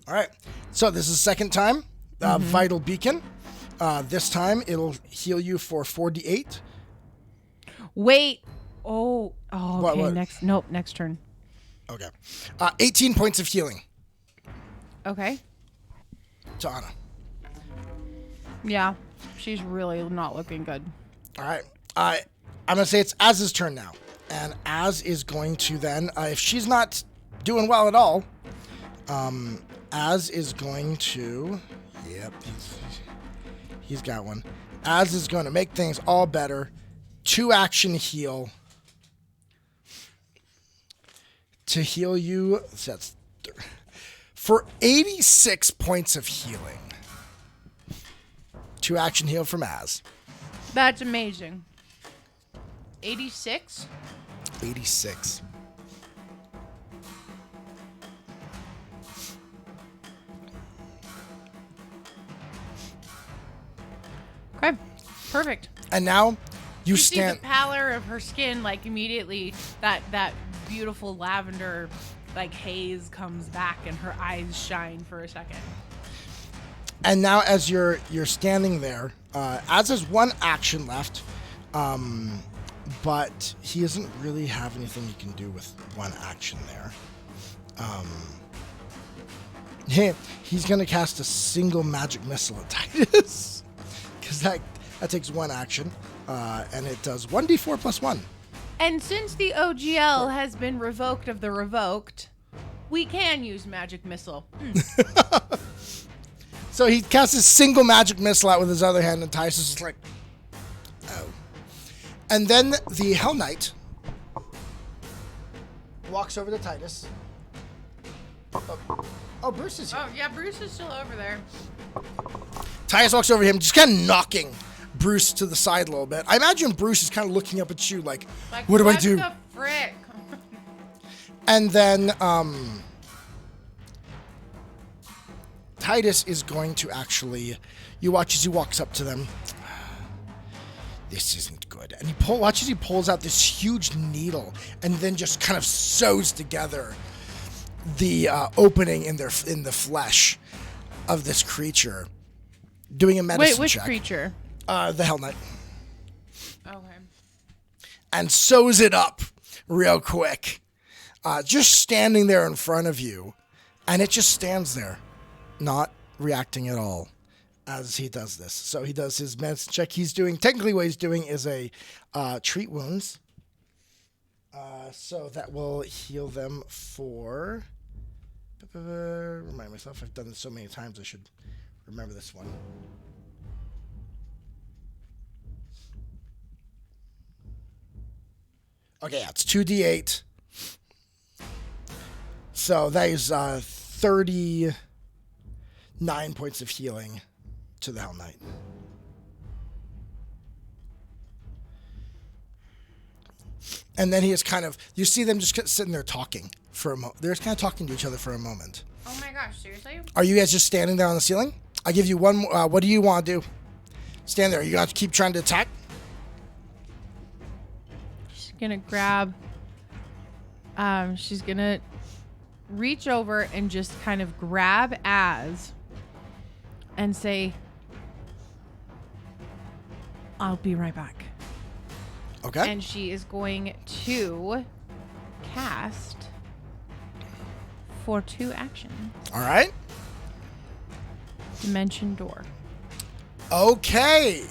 All right. So this is the second time. Vital Beacon. This time it'll heal you for 4d8. Wait. Oh, okay. What? Next turn. Okay. 18 points of healing. Okay. To Anna. Yeah. She's really not looking good. All right. I'm going to say it's Az's turn now. And Az is going to then, if she's not doing well at all, Az is going to, yep, he's got one. Az is going to make things all better. 2 action heal. To heal you, that's for 86 points of healing. 2 action heal from Az. That's amazing. 86? 86. Okay, perfect. And now you see stand. The pallor of her skin, like immediately that beautiful lavender like haze comes back, and her eyes shine for a second. And now, as you're standing there, Az has one action left, but he doesn't really have anything he can do with one action there. He's going to cast a single magic missile at Titus, because that takes one action, and it does 1d4 plus 1. And since the OGL has been revoked of the revoked, we can use magic missile. So he casts a single magic missile out with his other hand, and Titus is like, oh. And then the Hell Knight walks over to Titus. Oh, Bruce is here. Oh, yeah, Bruce is still over there. Titus walks over to him, just kind of knocking Bruce to the side a little bit. I imagine Bruce is kind of looking up at you like what do I do? What the frick? And then Titus is going to actually, you watch as he walks up to them. This isn't good. And watch as he pulls out this huge needle and then just kind of sews together the opening in the flesh of this creature, doing a medicine check. Wait, which creature? The Hell Knight. Okay. And sews it up real quick. Just standing there in front of you. And it just stands there, not reacting at all as he does this. So he does his medicine check. Technically what he's doing is a treat wounds. So that will heal them for... remind myself, I've done this so many times, I should remember this one. Okay, yeah, it's 2d8. So that is 39 points of healing to the Hell Knight. And then he is kind of, you see them just sitting there talking for a moment. They're just kind of talking to each other for a moment. Oh my gosh, seriously? Are you guys just standing there on the ceiling? I'll give you one more. What do you want to do? Stand there. Are you going to keep trying to attack? She's going to grab, she's going to reach over and just kind of grab Az and say, I'll be right back. Okay. And she is going to cast for 2 actions. All right. Dimension Door. Okay.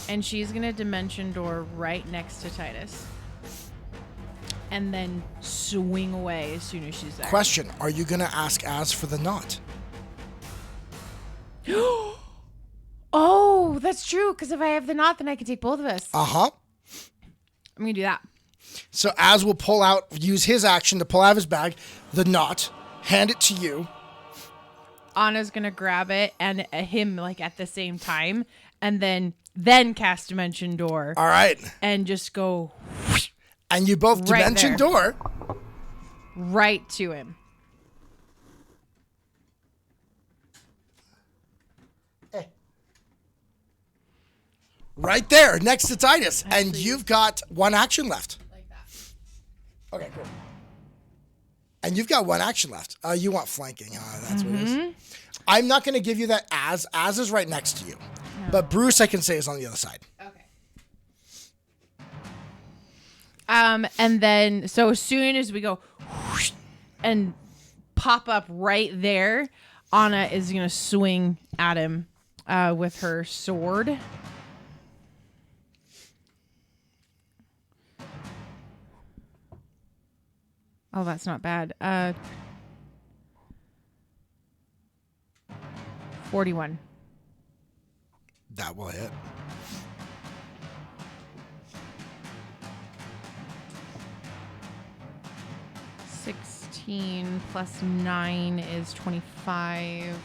And she's going to Dimension Door right next to Titus. And then swing away as soon as she's there. Question. Are you going to ask Az for the knot? Oh, that's true. Because if I have the knot, then I can take both of us. Uh-huh. I'm going to do that. So Az will use his action to pull out of his bag the knot, hand it to you. Anna's going to grab it and him like at the same time. And then cast Dimension Door. All right. And just go. And you both right Dimension there. Door. Right to him. Right there, next to Titus. Actually, and you've got 1 action left. Like that. Okay, cool. And you've got 1 action left. You want flanking, huh? That's what it is. I'm not going to give you that Az. Az is right next to you. No. But Bruce, I can say, is on the other side. Okay. And then, so as soon as we go whoosh, and pop up right there, Anna is going to swing at him with her sword. Oh, that's not bad. 41. That will hit. $16 plus 9 is 25.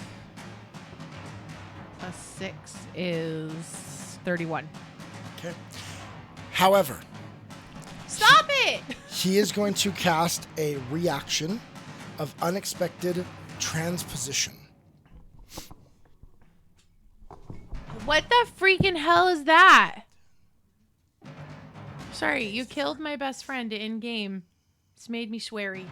Plus 6 is 31. Okay. However, stop it! He is going to cast a reaction of unexpected transposition. What the freaking hell is that? Sorry, you killed my best friend in game. It's made me sweary.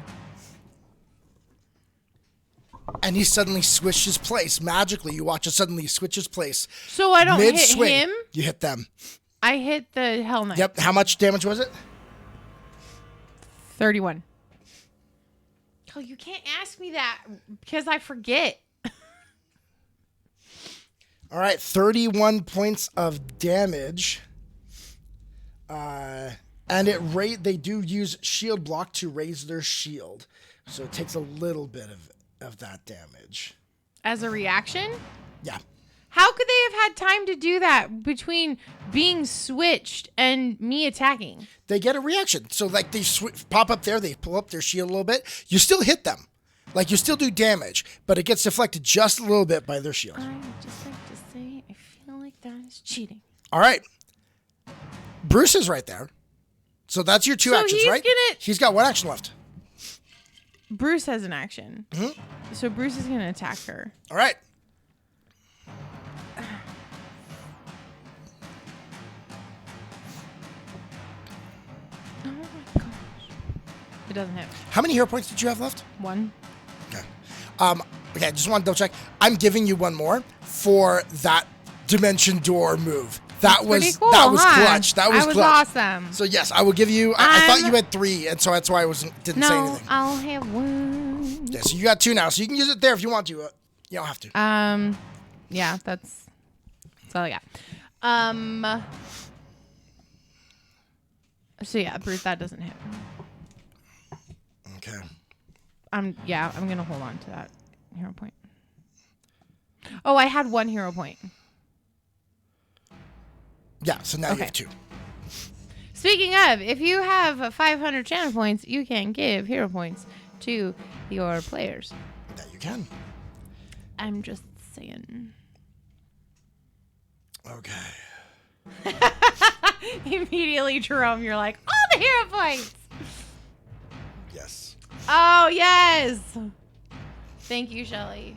And he suddenly switched his place. Magically, you watch it suddenly switch his place. So I don't Mid-swing, hit him? You hit them. I hit the Hell Knight. Yep. How much damage was it? 31. Oh, you can't ask me that because I forget. All right, 31 points of damage. And they do use shield block to raise their shield. So it takes a little bit of that damage. As a reaction? Yeah. How could they have had time to do that between being switched and me attacking? They get a reaction. So like they pop up there, they pull up their shield a little bit. You still hit them. Like you still do damage, but it gets deflected just a little bit by their shield. I would just like to say I feel like that is cheating. All right. Bruce is right there. So that's your two actions, right? He's got one action left. Bruce has an action. Mm-hmm. So Bruce is going to attack her. All right. Oh my gosh. It doesn't hit. How many hero points did you have left? 1. Okay. Okay, I just want to double check. I'm giving you one more for that dimension door move. That was cool, clutch. That was clutch. Awesome. So yes, I will give you. I thought you had 3, and so that's why I didn't say anything. No, I'll have 1. Yeah, so you got 2 now, so you can use it there if you want to. You don't have to. Yeah, that's all I got. So yeah, Bruce, that doesn't hit. Okay. I'm gonna hold on to that hero point. Oh, I had 1 hero point. Yeah, so now you have 2. Speaking of, if you have 500 channel points, you can give hero points to your players. That you can. I'm just saying. Okay. Immediately, Jerome, you're like, all the hero points. Yes. Oh, yes. Thank you, Shelly.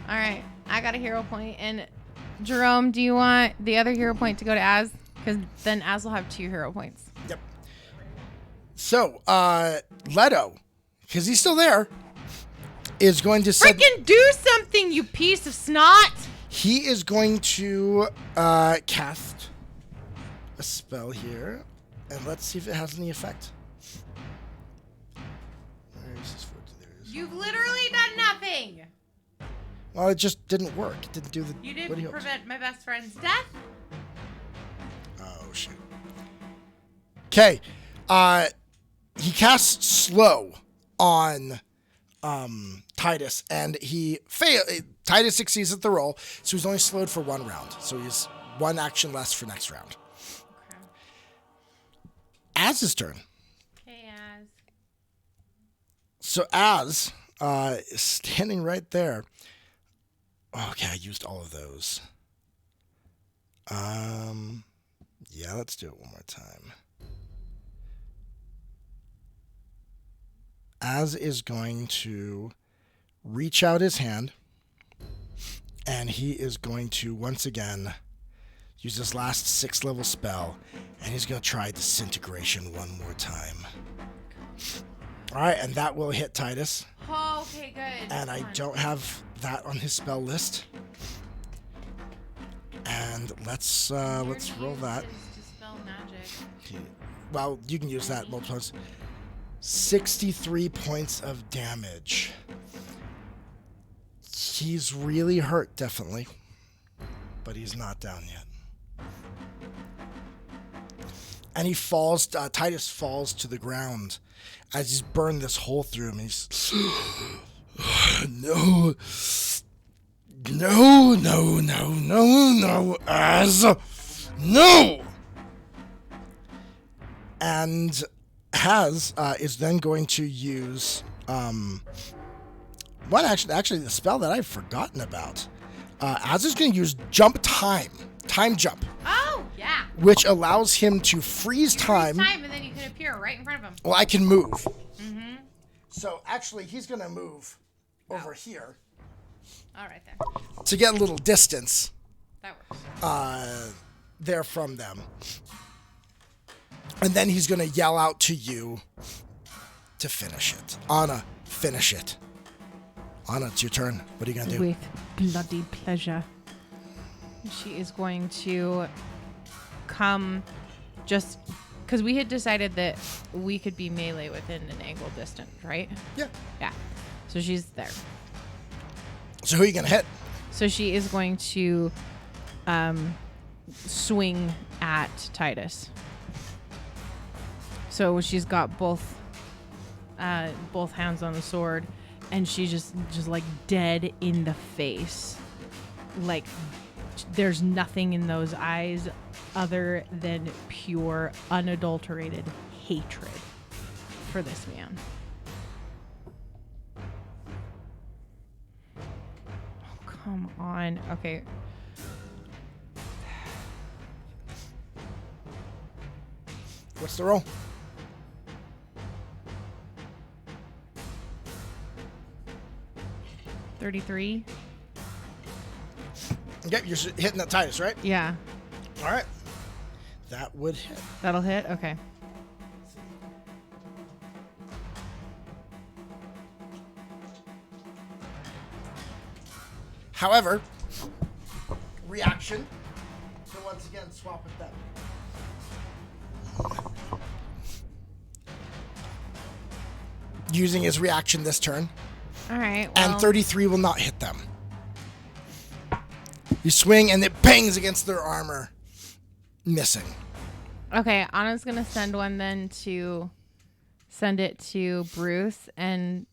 All right, I got a hero point, and Jerome, do you want the other hero point to go to Az? Because then Az will have 2 hero points. Yep. So, Leto, because he's still there, is going to freaking do something, you piece of snot. He is going to cast a spell here, and let's see if it has any effect. Where is this? You've literally done nothing. Well, it just didn't work. It didn't do the. You didn't prevent my best friend's death. Oh shit. Okay, he casts slow on Titus, and he Titus succeeds at the roll, so he's only slowed for 1 round. So he's 1 action less for next round. Okay. Az's turn. Okay, Az. So Az is standing right there. Okay, I used all of those. Yeah, let's do it one more time. Az is going to reach out his hand, and he is going to once again use his last 6th level spell, and he's going to try Disintegration one more time. All right, and that will hit Titus. Oh, okay, good. And I don't have that on his spell list. And let's roll that. Dispel magic. Well, you can use that multiple times. 63 points of damage. He's really hurt, definitely. But he's not down yet. And he falls, Titus falls to the ground as he's burned this hole through him. And he's, no, Az, no! And Az is then going to use actually the spell that I've forgotten about. Az is going to use jump time jump. Oh, yes. which allows him to freeze time. Freeze time, and then you can appear right in front of him. Well, I can move. Mm-hmm. So actually, he's going to move over here. All right, then. To get a little distance. That works. There from them. And then he's going to yell out to you to finish it. Anna, finish it. Anna, it's your turn. What are you going to do? With bloody pleasure. She is going to come just... Because we had decided that we could be melee within an angle distance, right? Yeah. Yeah. So she's there. So who are you going to hit? So she is going to swing at Titus. So she's got both hands on the sword, and she's just like dead in the face. Like there's nothing in those eyes other than pure, unadulterated hatred for this man. Oh, come on. Okay. What's the roll? $33. Yep, you're hitting that Titus, right? Yeah. All right. That would hit. That'll hit? Okay. However, reaction. So once again, swap with them. Using his reaction this turn. All right. Well, And 33 will not hit them. You swing and it bangs against their armor. Missing. okay, Anna's going to send one then send it to Bruce and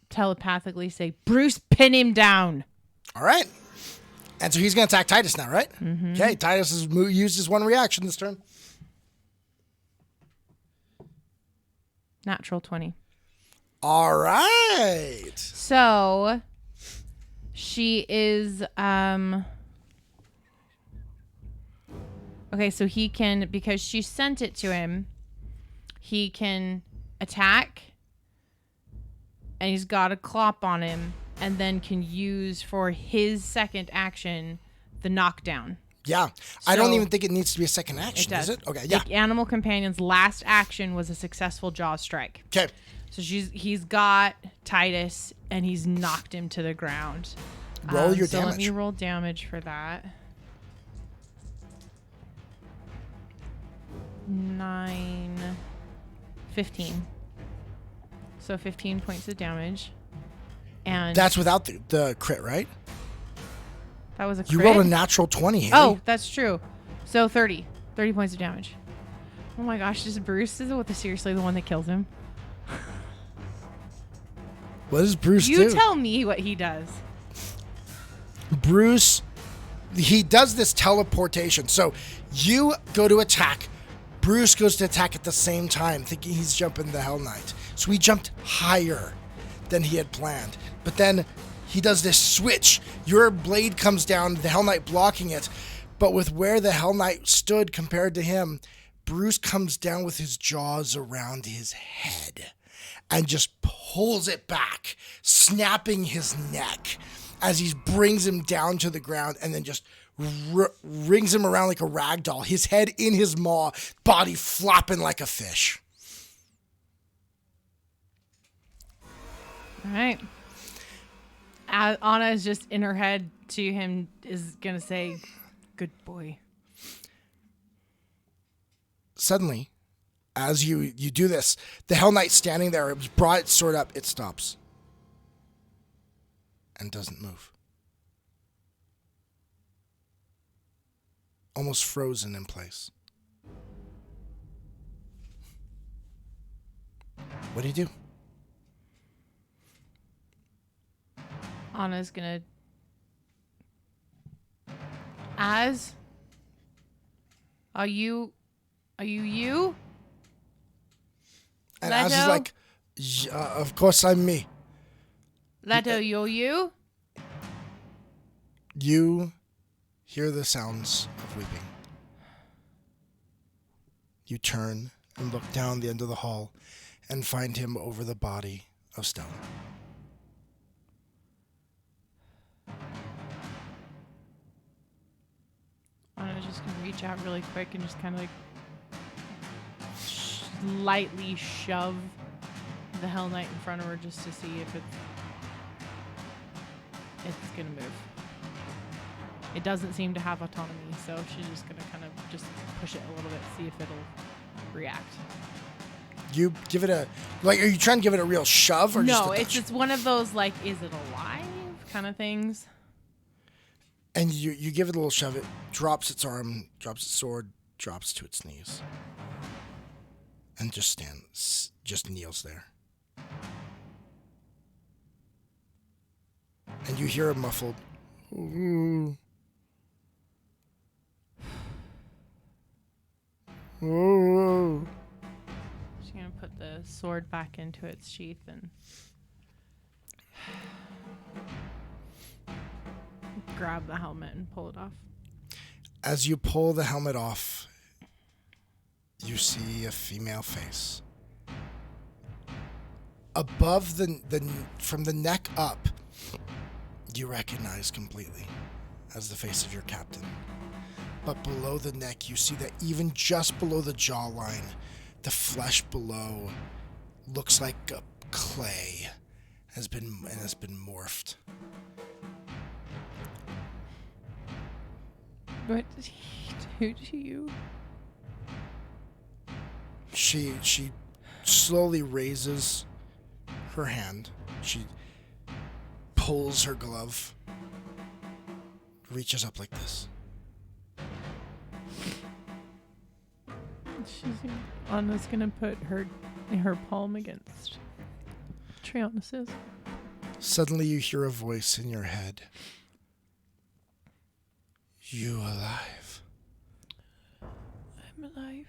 telepathically say, Bruce, pin him down. All right. And so he's going to attack Titus now, right? Mm-hmm. Okay, Titus has used his one reaction this turn. Natural 20. All right. So she is okay, so he can, because she sent it to him, he can attack, and he's got a clop on him, and then can use for his second action the knockdown. Yeah. I don't even think it needs to be a second action, It does. is it? Okay, yeah. The animal companion's last action was a successful jaw strike. Okay. So he's got Titus, and he's knocked him to the ground. Roll your so damage. let me roll damage for that. 15. So 15 points of damage. And That's without the crit, right? that was a crit. You rolled a natural 20, Haley. Oh, that's true. So 30 points of damage. Oh my gosh, this Bruce is seriously the one that kills him. What does Bruce do? You tell me what he does. Bruce, he does this teleportation. So you go to attack. Bruce goes to attack at the same time, thinking he's jumping the Hell Knight. So he jumped higher than he had planned. But then he does this switch. Your blade comes down, the Hell Knight blocking it. But with where the Hell Knight stood compared to him, Bruce comes down with his jaws around his head and just pulls it back, snapping his neck as he brings him down to the ground and then just rings him around like a rag doll, his head in his maw, body flopping like a fish. All right. Anna is just in her head to him, is going to say, good boy. Suddenly, as you do this, the Hell Knight standing there, it was brought its sword up, it stops. And doesn't move. Almost frozen in place. What do you do? Anna's going to... Are you? And Leto? Az is like, of course I'm me. Leto, you're you? You hear the sounds of weeping. You turn and look down the end of the hall and find him over the body of Stella. I'm just going to reach out really quick and just kind of like lightly shove the Hell Knight in front of her just to see if it's going to move. It doesn't seem to have autonomy, so she's just going to kind of just push it a little bit, see if it'll react. You give it a, like, are you trying to give it a real shove? Or no, just it's just one of those, like, is it alive kind of things. And you give it a little shove. It drops its arm, drops its sword, drops to its knees. And just kneels there. And you hear a muffled, ooh. Ooh. She's going to put the sword back into its sheath and grab the helmet and pull it off. As you pull the helmet off, you see a female face. Above from the neck up, you recognize completely as the face of your captain. But below the neck, you see that even just below the jawline, the flesh below looks like a clay has been morphed. What did he do to you? She slowly raises her hand. She pulls her glove, reaches up like this. Anna's gonna put her palm against Trianus's. Suddenly you hear a voice in your head. You alive? I'm alive.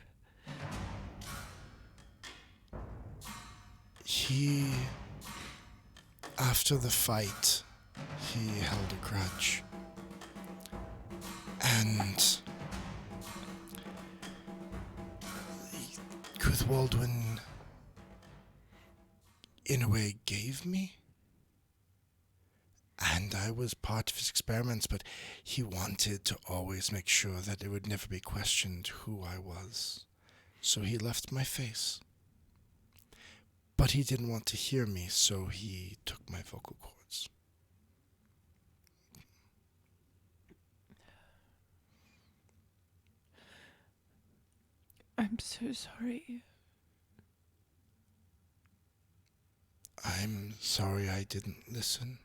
After the fight, he held a grudge. And Cuthwaldwin, in a way, gave me. And I was part of his experiments, but he wanted to always make sure that it would never be questioned who I was. So he left my face. But he didn't want to hear me, so he took my vocal cords. I'm so sorry. I'm sorry I didn't listen.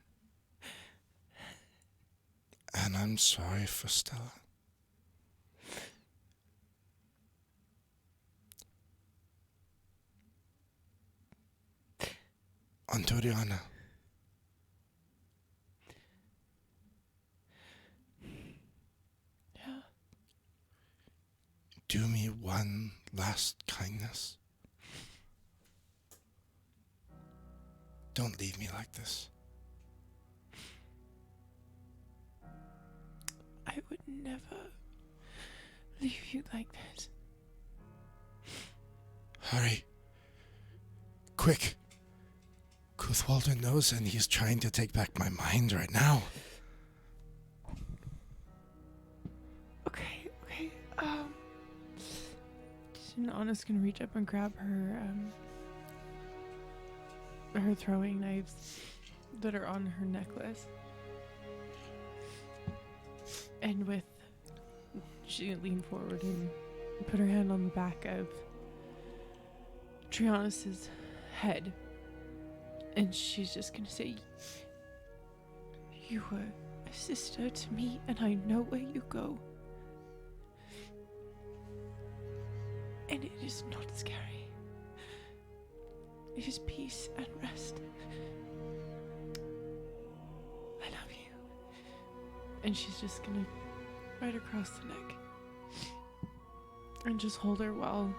And I'm sorry for Stella. Antoniana. Yeah. Do me one last kindness. Don't leave me like this. I would never leave you like this. Hurry. Quick. Cuthwaldwin knows and he's trying to take back my mind right now. Okay. Anna's gonna reach up and grab her throwing knives that are on her necklace. And she leaned forward and put her hand on the back of Trianus's head. And she's just gonna say, "You were a sister to me, and I know where you go. And it is not scary. It is peace and rest. I love you." And she's just gonna right across the neck and just hold her while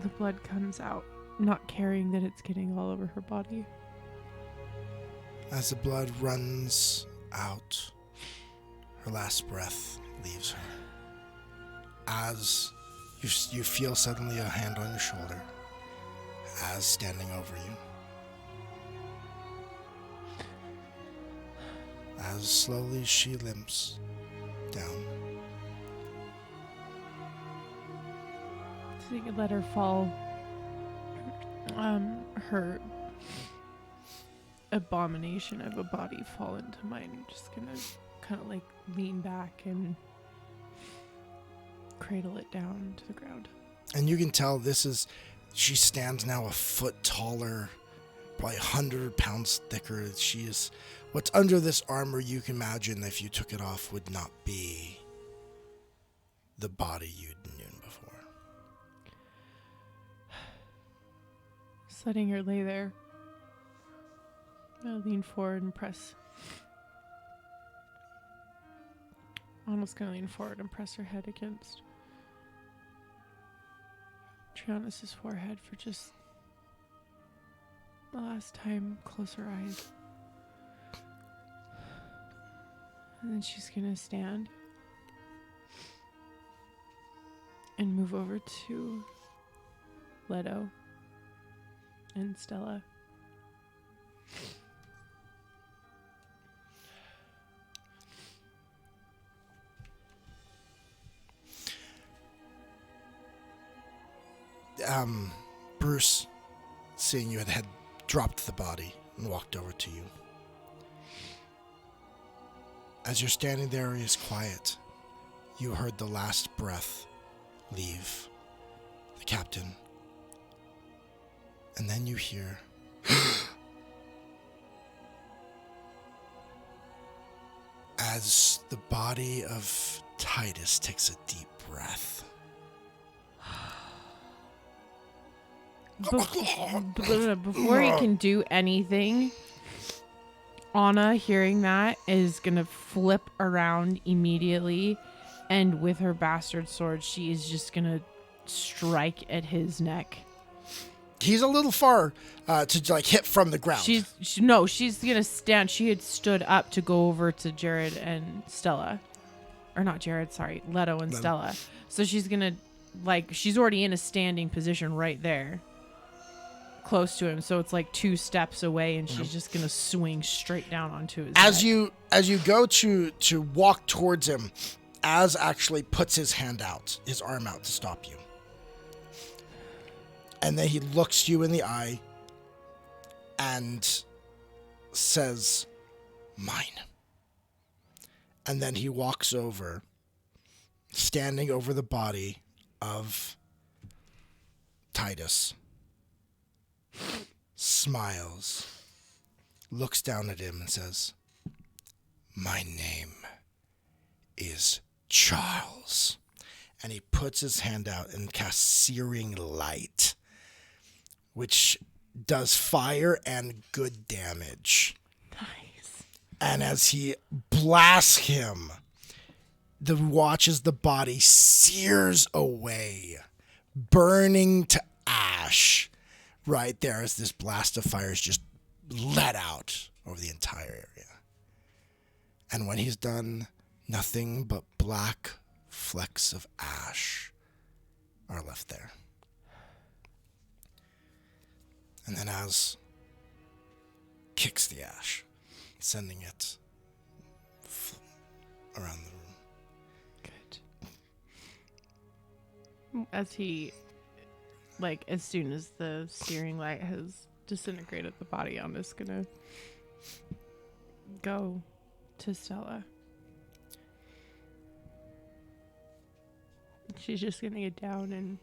the blood comes out, not caring that it's getting all over her body. As the blood runs out, her last breath leaves her. As You feel suddenly a hand on your shoulder as standing over you. As slowly she limps down. So you could let her fall. Her abomination of a body fall into mine. I'm just gonna kind of like lean back and cradle it down to the ground. And you can tell she stands now a foot taller, probably 100 pounds thicker. She is, what's under this armor, you can imagine if you took it off would not be the body you'd known before. Just letting her lay there. I'll lean forward and press. Almost gonna lean forward and press her head against Trianus' forehead for just the last time. Close her eyes. And then she's gonna stand and move over to Leto and Stella. Bruce, seeing you, had dropped the body and walked over to you. As you're standing there, he is quiet. You heard the last breath leave the captain. And then you hear as the body of Titus takes a deep breath. Before he can do anything, Anna, hearing that, is going to flip around immediately, and with her bastard sword, she is just going to strike at his neck. He's a little far to like hit from the ground. She's going to stand. She had stood up to go over to Jared and Stella. Or not Jared, sorry. Leto and Stella. So she's going to, she's already in a standing position right there, close to him. So it's like 2 steps away, and she's just going to swing straight down onto his head. As you go to walk towards him, Az actually puts his hand out, his arm out to stop you. And then he looks you in the eye and says, "Mine." And then he walks over, standing over the body of Titus, smiles, looks down at him and says, "My name is Charles." And he puts his hand out and casts Searing Light, which does fire and good damage. Nice. And as he blasts him, watches the body sears away, burning to ash. Right there as this blast of fire is just let out over the entire area. And when he's done, nothing but black flecks of ash are left there. And then Az kicks the ash, sending it around the room. Good. As he, as soon as the searing light has disintegrated the body, I'm just gonna go to Stella. She's just gonna get down and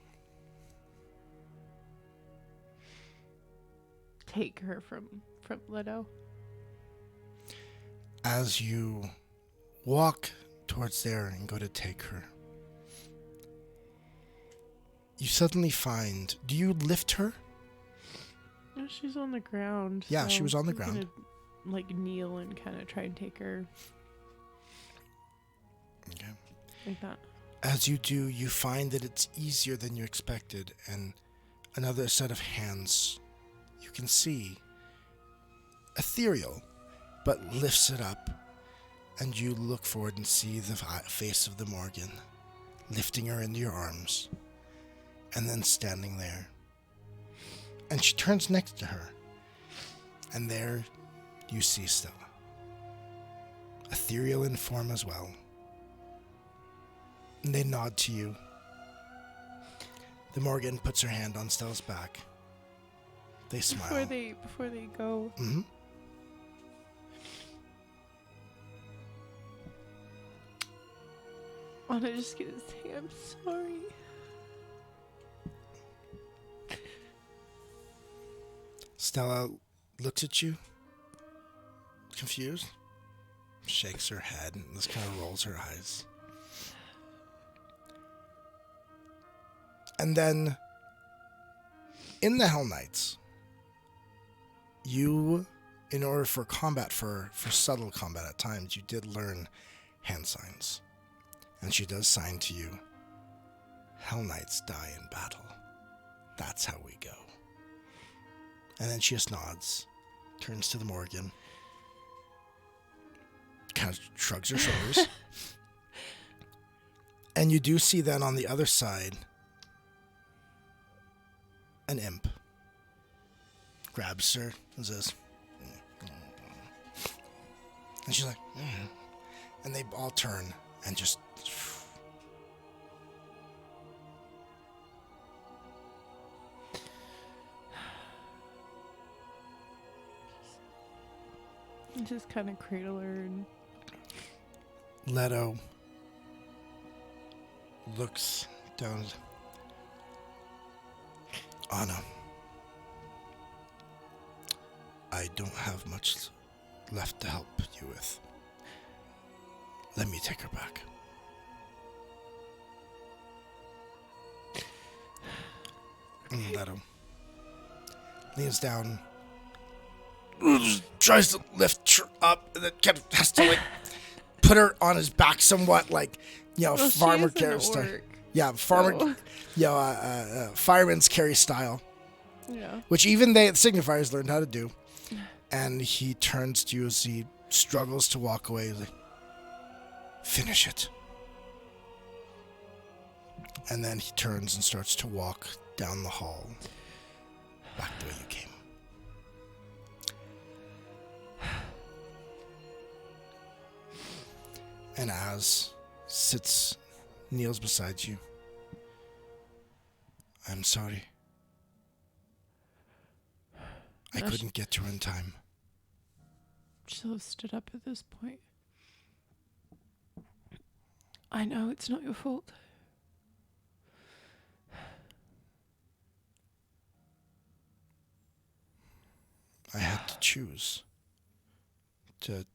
take her from Leto. As you walk towards there and go to take her, you suddenly find, do you lift her? No, she's on the ground. Yeah, so she was on the I'm ground. Gonna, kneel and kind of try and take her. Okay. Like that. As you do, you find that it's easier than you expected, and another set of hands you can see, ethereal, but lifts it up, and you look forward and see the face of the Morgan, lifting her into your arms, and then standing there. And she turns next to her, and there you see Stella. Ethereal in form as well. And they nod to you. The Morgan puts her hand on Stella's back. They smile. Before they go. Mm-hmm. Anna just gonna say, I'm sorry. Stella looks at you, confused, shakes her head, and just kind of rolls her eyes. And then, in the Hell Knights, you, in order for combat, for subtle combat at times, you did learn hand signs. And she does sign to you, Hell Knights die in battle. That's how we go. And then she just nods, turns to the Morgan, kind of shrugs her shoulders. And you do see then on the other side, an imp grabs her and says, and she's like, and they all turn and just, just kind of cradle her and Leto looks down. Anna, I don't have much left to help you with. Let me take her back. And Leto leans down, tries to lift her up, and then kind of has to put her on his back somewhat, farmer carry style. Yeah, farmer, fireman's carry style. Yeah. Which even the signifiers learned how to do. And he turns to you as he struggles to walk away. He's like, finish it. And then he turns and starts to walk down the hall back the way you came. And Az kneels beside you. I'm sorry. I couldn't get to her in time. She'll have stood up at this point. I know it's not your fault. I had to choose to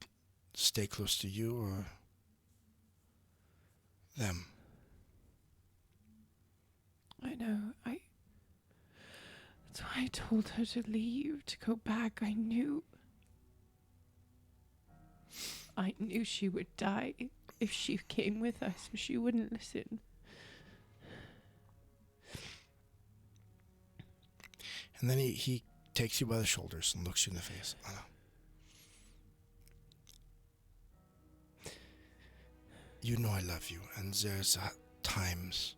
stay close to you or them. I know. That's why I told her to leave, to go back. I knew she would die if she came with us, but she wouldn't listen. And then he takes you by the shoulders and looks you in the face. Anna. You know I love you, and there's times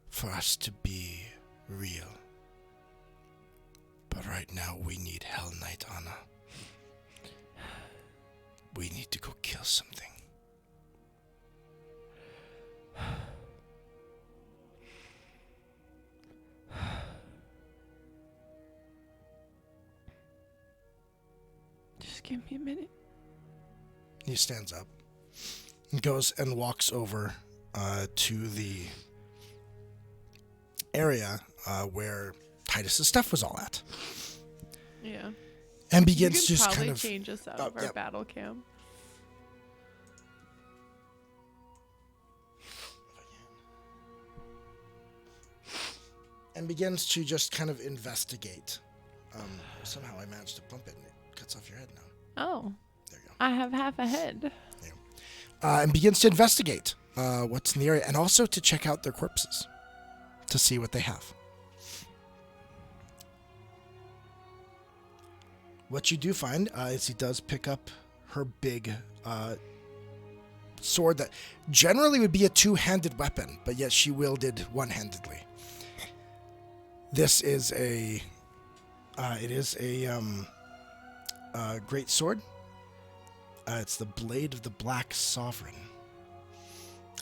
for us to be real. But right now we need Hell Knight, Anna. We need to go kill something. Just give me a minute. He stands up and goes and walks over to the area where Titus's stuff was all at. Yeah. And begins to just kind of change us out of our battle cam. And begins to just kind of investigate. Somehow I managed to bump it and it cuts off your head now. Oh. There you go. I have half a head. Yeah. And begins to investigate what's in the area and also to check out their corpses to see what they have. What you do find is he does pick up her big sword that generally would be a two-handed weapon, but yet she wielded one-handedly. This is a great sword. It's the Blade of the Black Sovereign.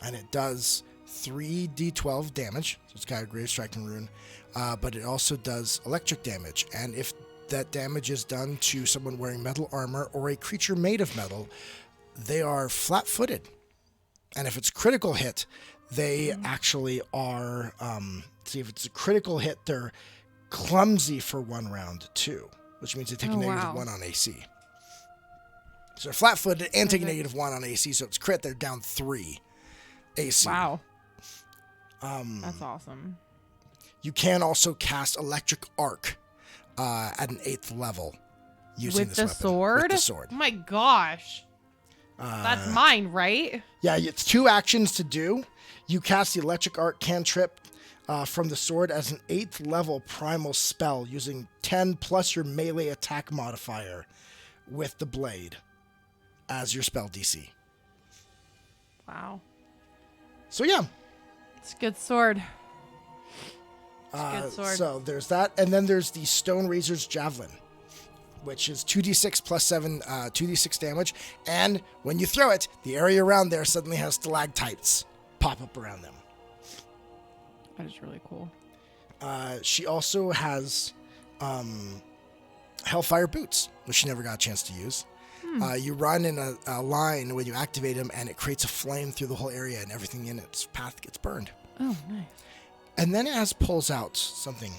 And it does 3d12 damage. So it's got a great striking rune. But it also does electric damage. And if that damage is done to someone wearing metal armor or a creature made of metal, they are flat-footed. And if it's critical hit, they actually are... see, if it's a critical hit, they're clumsy for 1 round, too. Which means they take a -1 on AC. So they're flat-footed and take a -1 on AC, so it's crit, they're down 3 AC. Wow. That's awesome. You can also cast Electric Arc at an 8th level using this weapon. Sword? With the sword? Oh my gosh. That's mine, right? Yeah, it's 2 actions to do. You cast the Electric Arc cantrip from the sword as an 8th level primal spell using 10 plus your melee attack modifier with the blade as your spell DC. Wow. So yeah. It's a good sword. It's a good sword. So there's that. And then there's the Stone Razor's Javelin, which is 2d6 plus 7, 2d6 damage. And when you throw it, the area around there suddenly has stalactites pop up around them. That is really cool. She also has Hellfire Boots, which she never got a chance to use. You run in a line when you activate them, and it creates a flame through the whole area, and everything in its path gets burned. Oh, nice. And then Az pulls out something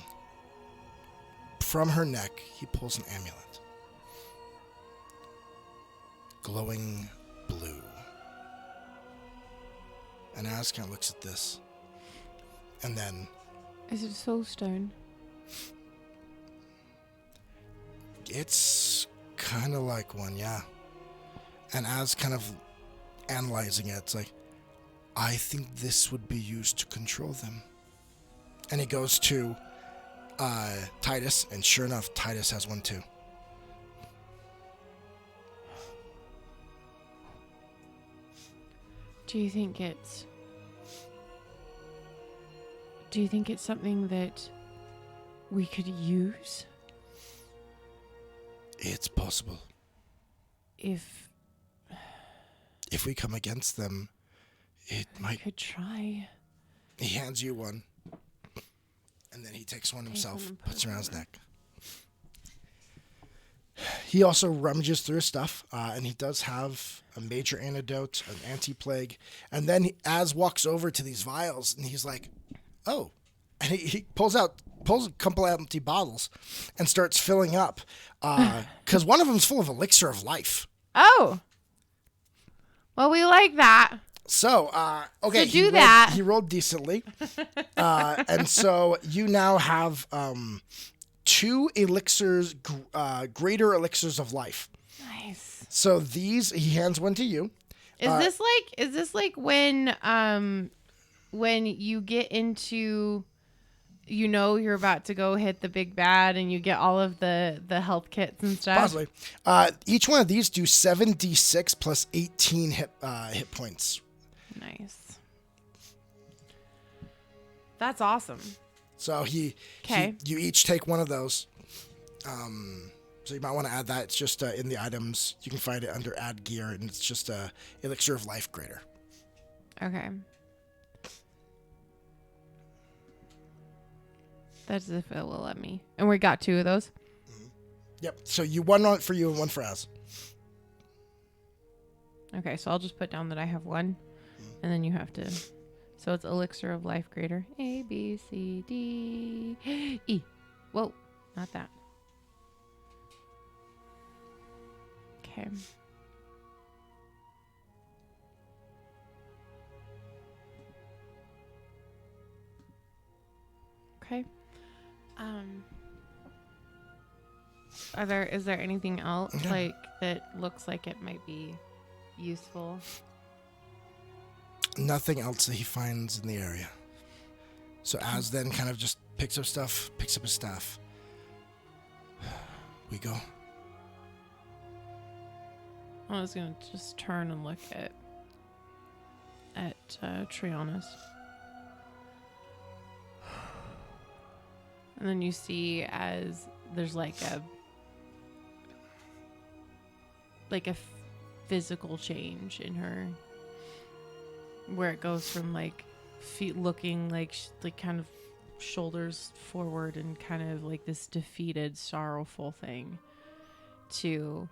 from her neck. He pulls an amulet. Glowing blue. And Az kind of looks at this. And then... Is it a soul stone? It's kind of like one, yeah. And as kind of analyzing it, it's like, I think this would be used to control them. And he goes to Titus, and sure enough, Titus has one too. Do you think it's something that we could use? It's possible. If we come against them, it might... could try. He hands you one. And then he takes one himself, puts it around his neck. He also rummages through his stuff, and he does have a major antidote, an anti-plague. And then Az walks over to these vials, and he's like, oh. And he pulls a couple of empty bottles and starts filling up, because one of them's full of elixir of life. Oh. Well, we like that. So, okay. So do that. He rolled decently. And so you now have 2 elixirs, greater elixirs of life. Nice. So these, he hands one to you. Is this like when you get into, you know, you're about to go hit the big bad and you get all of the health kits and stuff? Possibly. Each one of these do 7d6 plus 18 hit points. Nice. That's awesome. So you each take one of those. So you might want to add that. It's just in the items. You can find it under add gear, and it's just elixir of life greater. Okay. That's if it will let me. And we got 2 of those. Mm-hmm. Yep. So one for you and one for Az. Okay, so I'll just put down that I have 1, and then you have to. So it's elixir of life greater. A, B, C, D, E. Whoa, not that. Okay. Okay. Is there anything else like that looks like it might be useful? Nothing else that he finds in the area. So Az then kind of just picks up his staff. We go. I was gonna just turn and look at Trianus. And then you see as there's like a physical change in her, where it goes from like feet looking like kind of shoulders forward and kind of like this defeated, sorrowful thing to,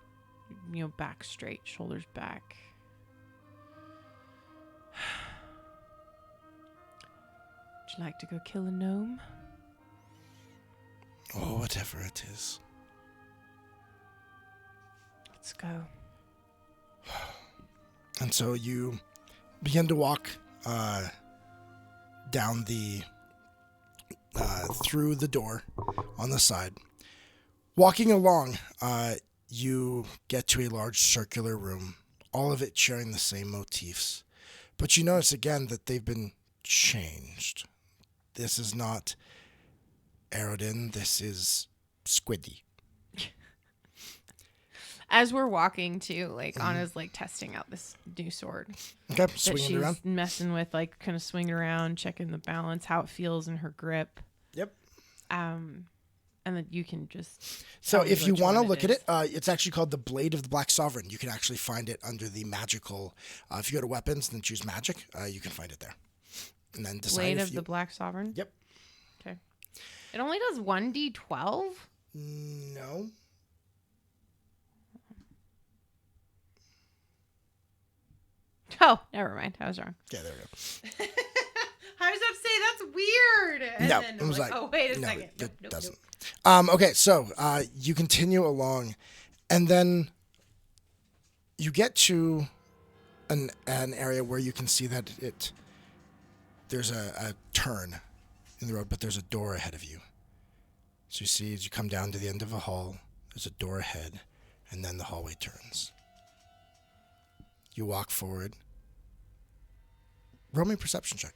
back straight, shoulders back. Would you like to go kill a gnome? Oh, whatever it is. Let's go. And so you begin to walk down through the door on the side. Walking along, you get to a large circular room, all of it sharing the same motifs. But you notice again that they've been changed. This is not Aerodin, this is Squiddy. As we're walking too, like Anna's like testing out this new sword. Okay, swinging it around. Messing with, like kind of swinging around, checking the balance, how it feels in her grip. Yep. And then you can just. So if you want to look at it, it's actually called the Blade of the Black Sovereign. You can actually find it under the magical. If you go to weapons and then choose magic, you can find it there. And then decide Blade of the Black Sovereign. Yep. Okay. It only does 1d12. No. Oh, never mind. I was wrong. Yeah, there we go. I was about to say that's weird. And no, then it was like, oh, wait a no, second. It Nope, doesn't. Okay, so you continue along, and then you get to an area where you can see that there's a turn in the road, but there's a door ahead of you. So you see as you come down to the end of a hall, there's a door ahead, and then the hallway turns. You walk forward. Roll me a perception check.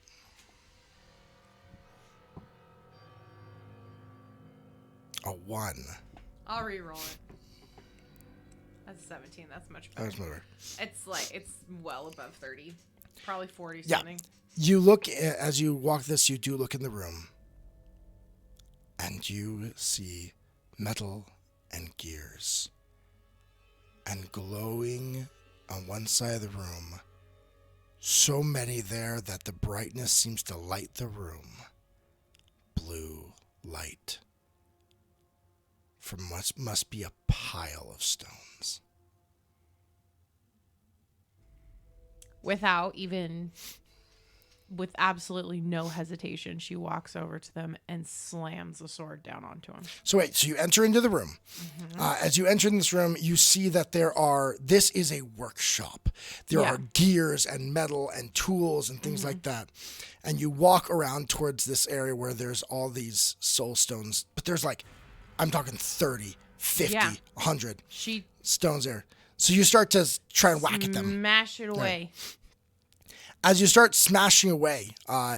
A 1. I'll re-roll it. That's a 17. That's much better. That's better. It's well above 30. Probably 40 Yeah. something. You look, as you walk this, you do look in the room. And you see metal and gears. And glowing on one side of the room, so many there that the brightness seems to light the room. Blue light from what must be a pile of stones. With absolutely no hesitation, she walks over to them and slams the sword down onto him. So you enter into the room. Mm-hmm. As you enter in this room, you see that this is a workshop. There are gears and metal and tools and things like that. And you walk around towards this area where there's all these soul stones. But there's I'm talking 30, 50, 100 stones there. So you start to try and whack at them. Smash it away. Right. As you start smashing away,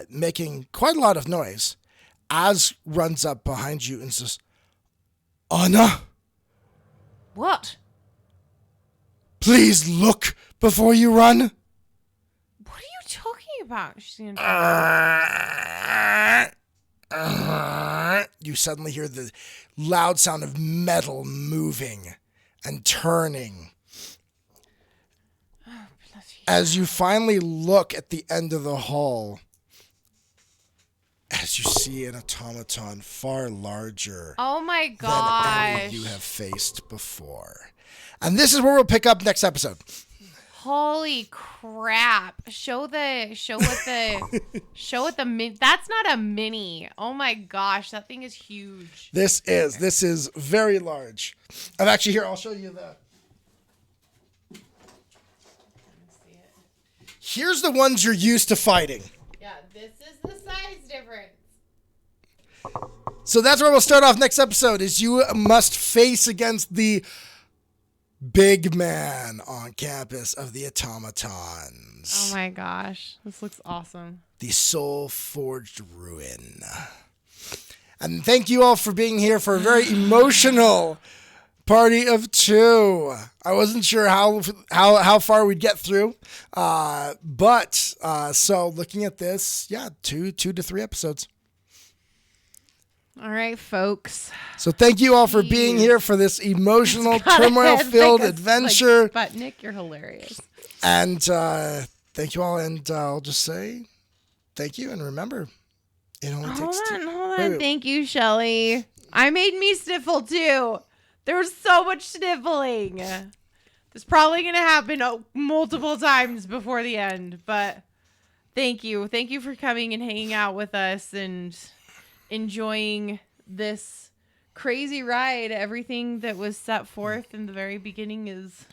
making quite a lot of noise, Az runs up behind you and says, Anna? What? Please look before you run. What are you talking about? You suddenly hear the loud sound of metal moving and turning. As you finally look at the end of the hall, as you see an automaton far larger than any you have faced before. And this is where we'll pick up next episode. Holy crap. Show what the mini. That's not a mini. Oh my gosh, that thing is huge. This is very large. I'm actually here. I'll show you that. Here's the ones you're used to fighting. Yeah, this is the size difference. So that's where we'll start off next episode, is you must face against the big man on campus of the automatons. Oh my gosh, this looks awesome. The soul-forged ruin. And thank you all for being here for a very emotional party of 2. I wasn't sure how far we'd get through, but so looking at this, 2 to 3 episodes. All right, folks. So thank you all for being here for this emotional, turmoil-filled adventure. But Nick, you're hilarious. And thank you all, and I'll just say thank you, and remember, it only takes two. Hold on. Thank you, Shelly. I made me sniffle too. There was so much sniffling. It's probably going to happen multiple times before the end, but thank you. Thank you for coming and hanging out with us and enjoying this crazy ride. Everything that was set forth in the very beginning is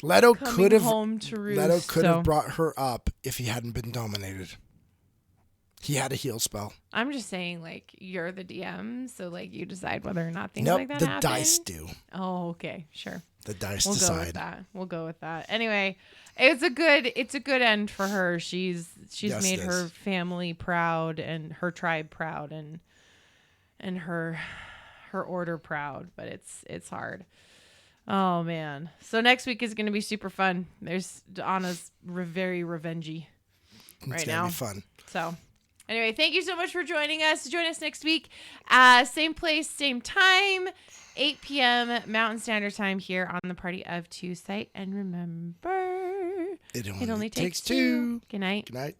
Leto could have brought her up if he hadn't been dominated. He had a heal spell. I'm just saying, like, you're the DM, so, like, you decide whether or not things like that happen. Nope, the dice do. Oh, okay, sure. The dice decide. We'll go with that. Anyway, it's a good end for her. She's made her family proud and her tribe proud and her order proud, but it's hard. Oh man. So next week is going to be super fun. Anna's very revengey right now. It's going to be fun. So anyway, thank you so much for joining us. Join us next week. Same place, same time, 8 p.m. Mountain Standard Time here on the Party of Two site. And remember, it only takes two. Good night. Good night.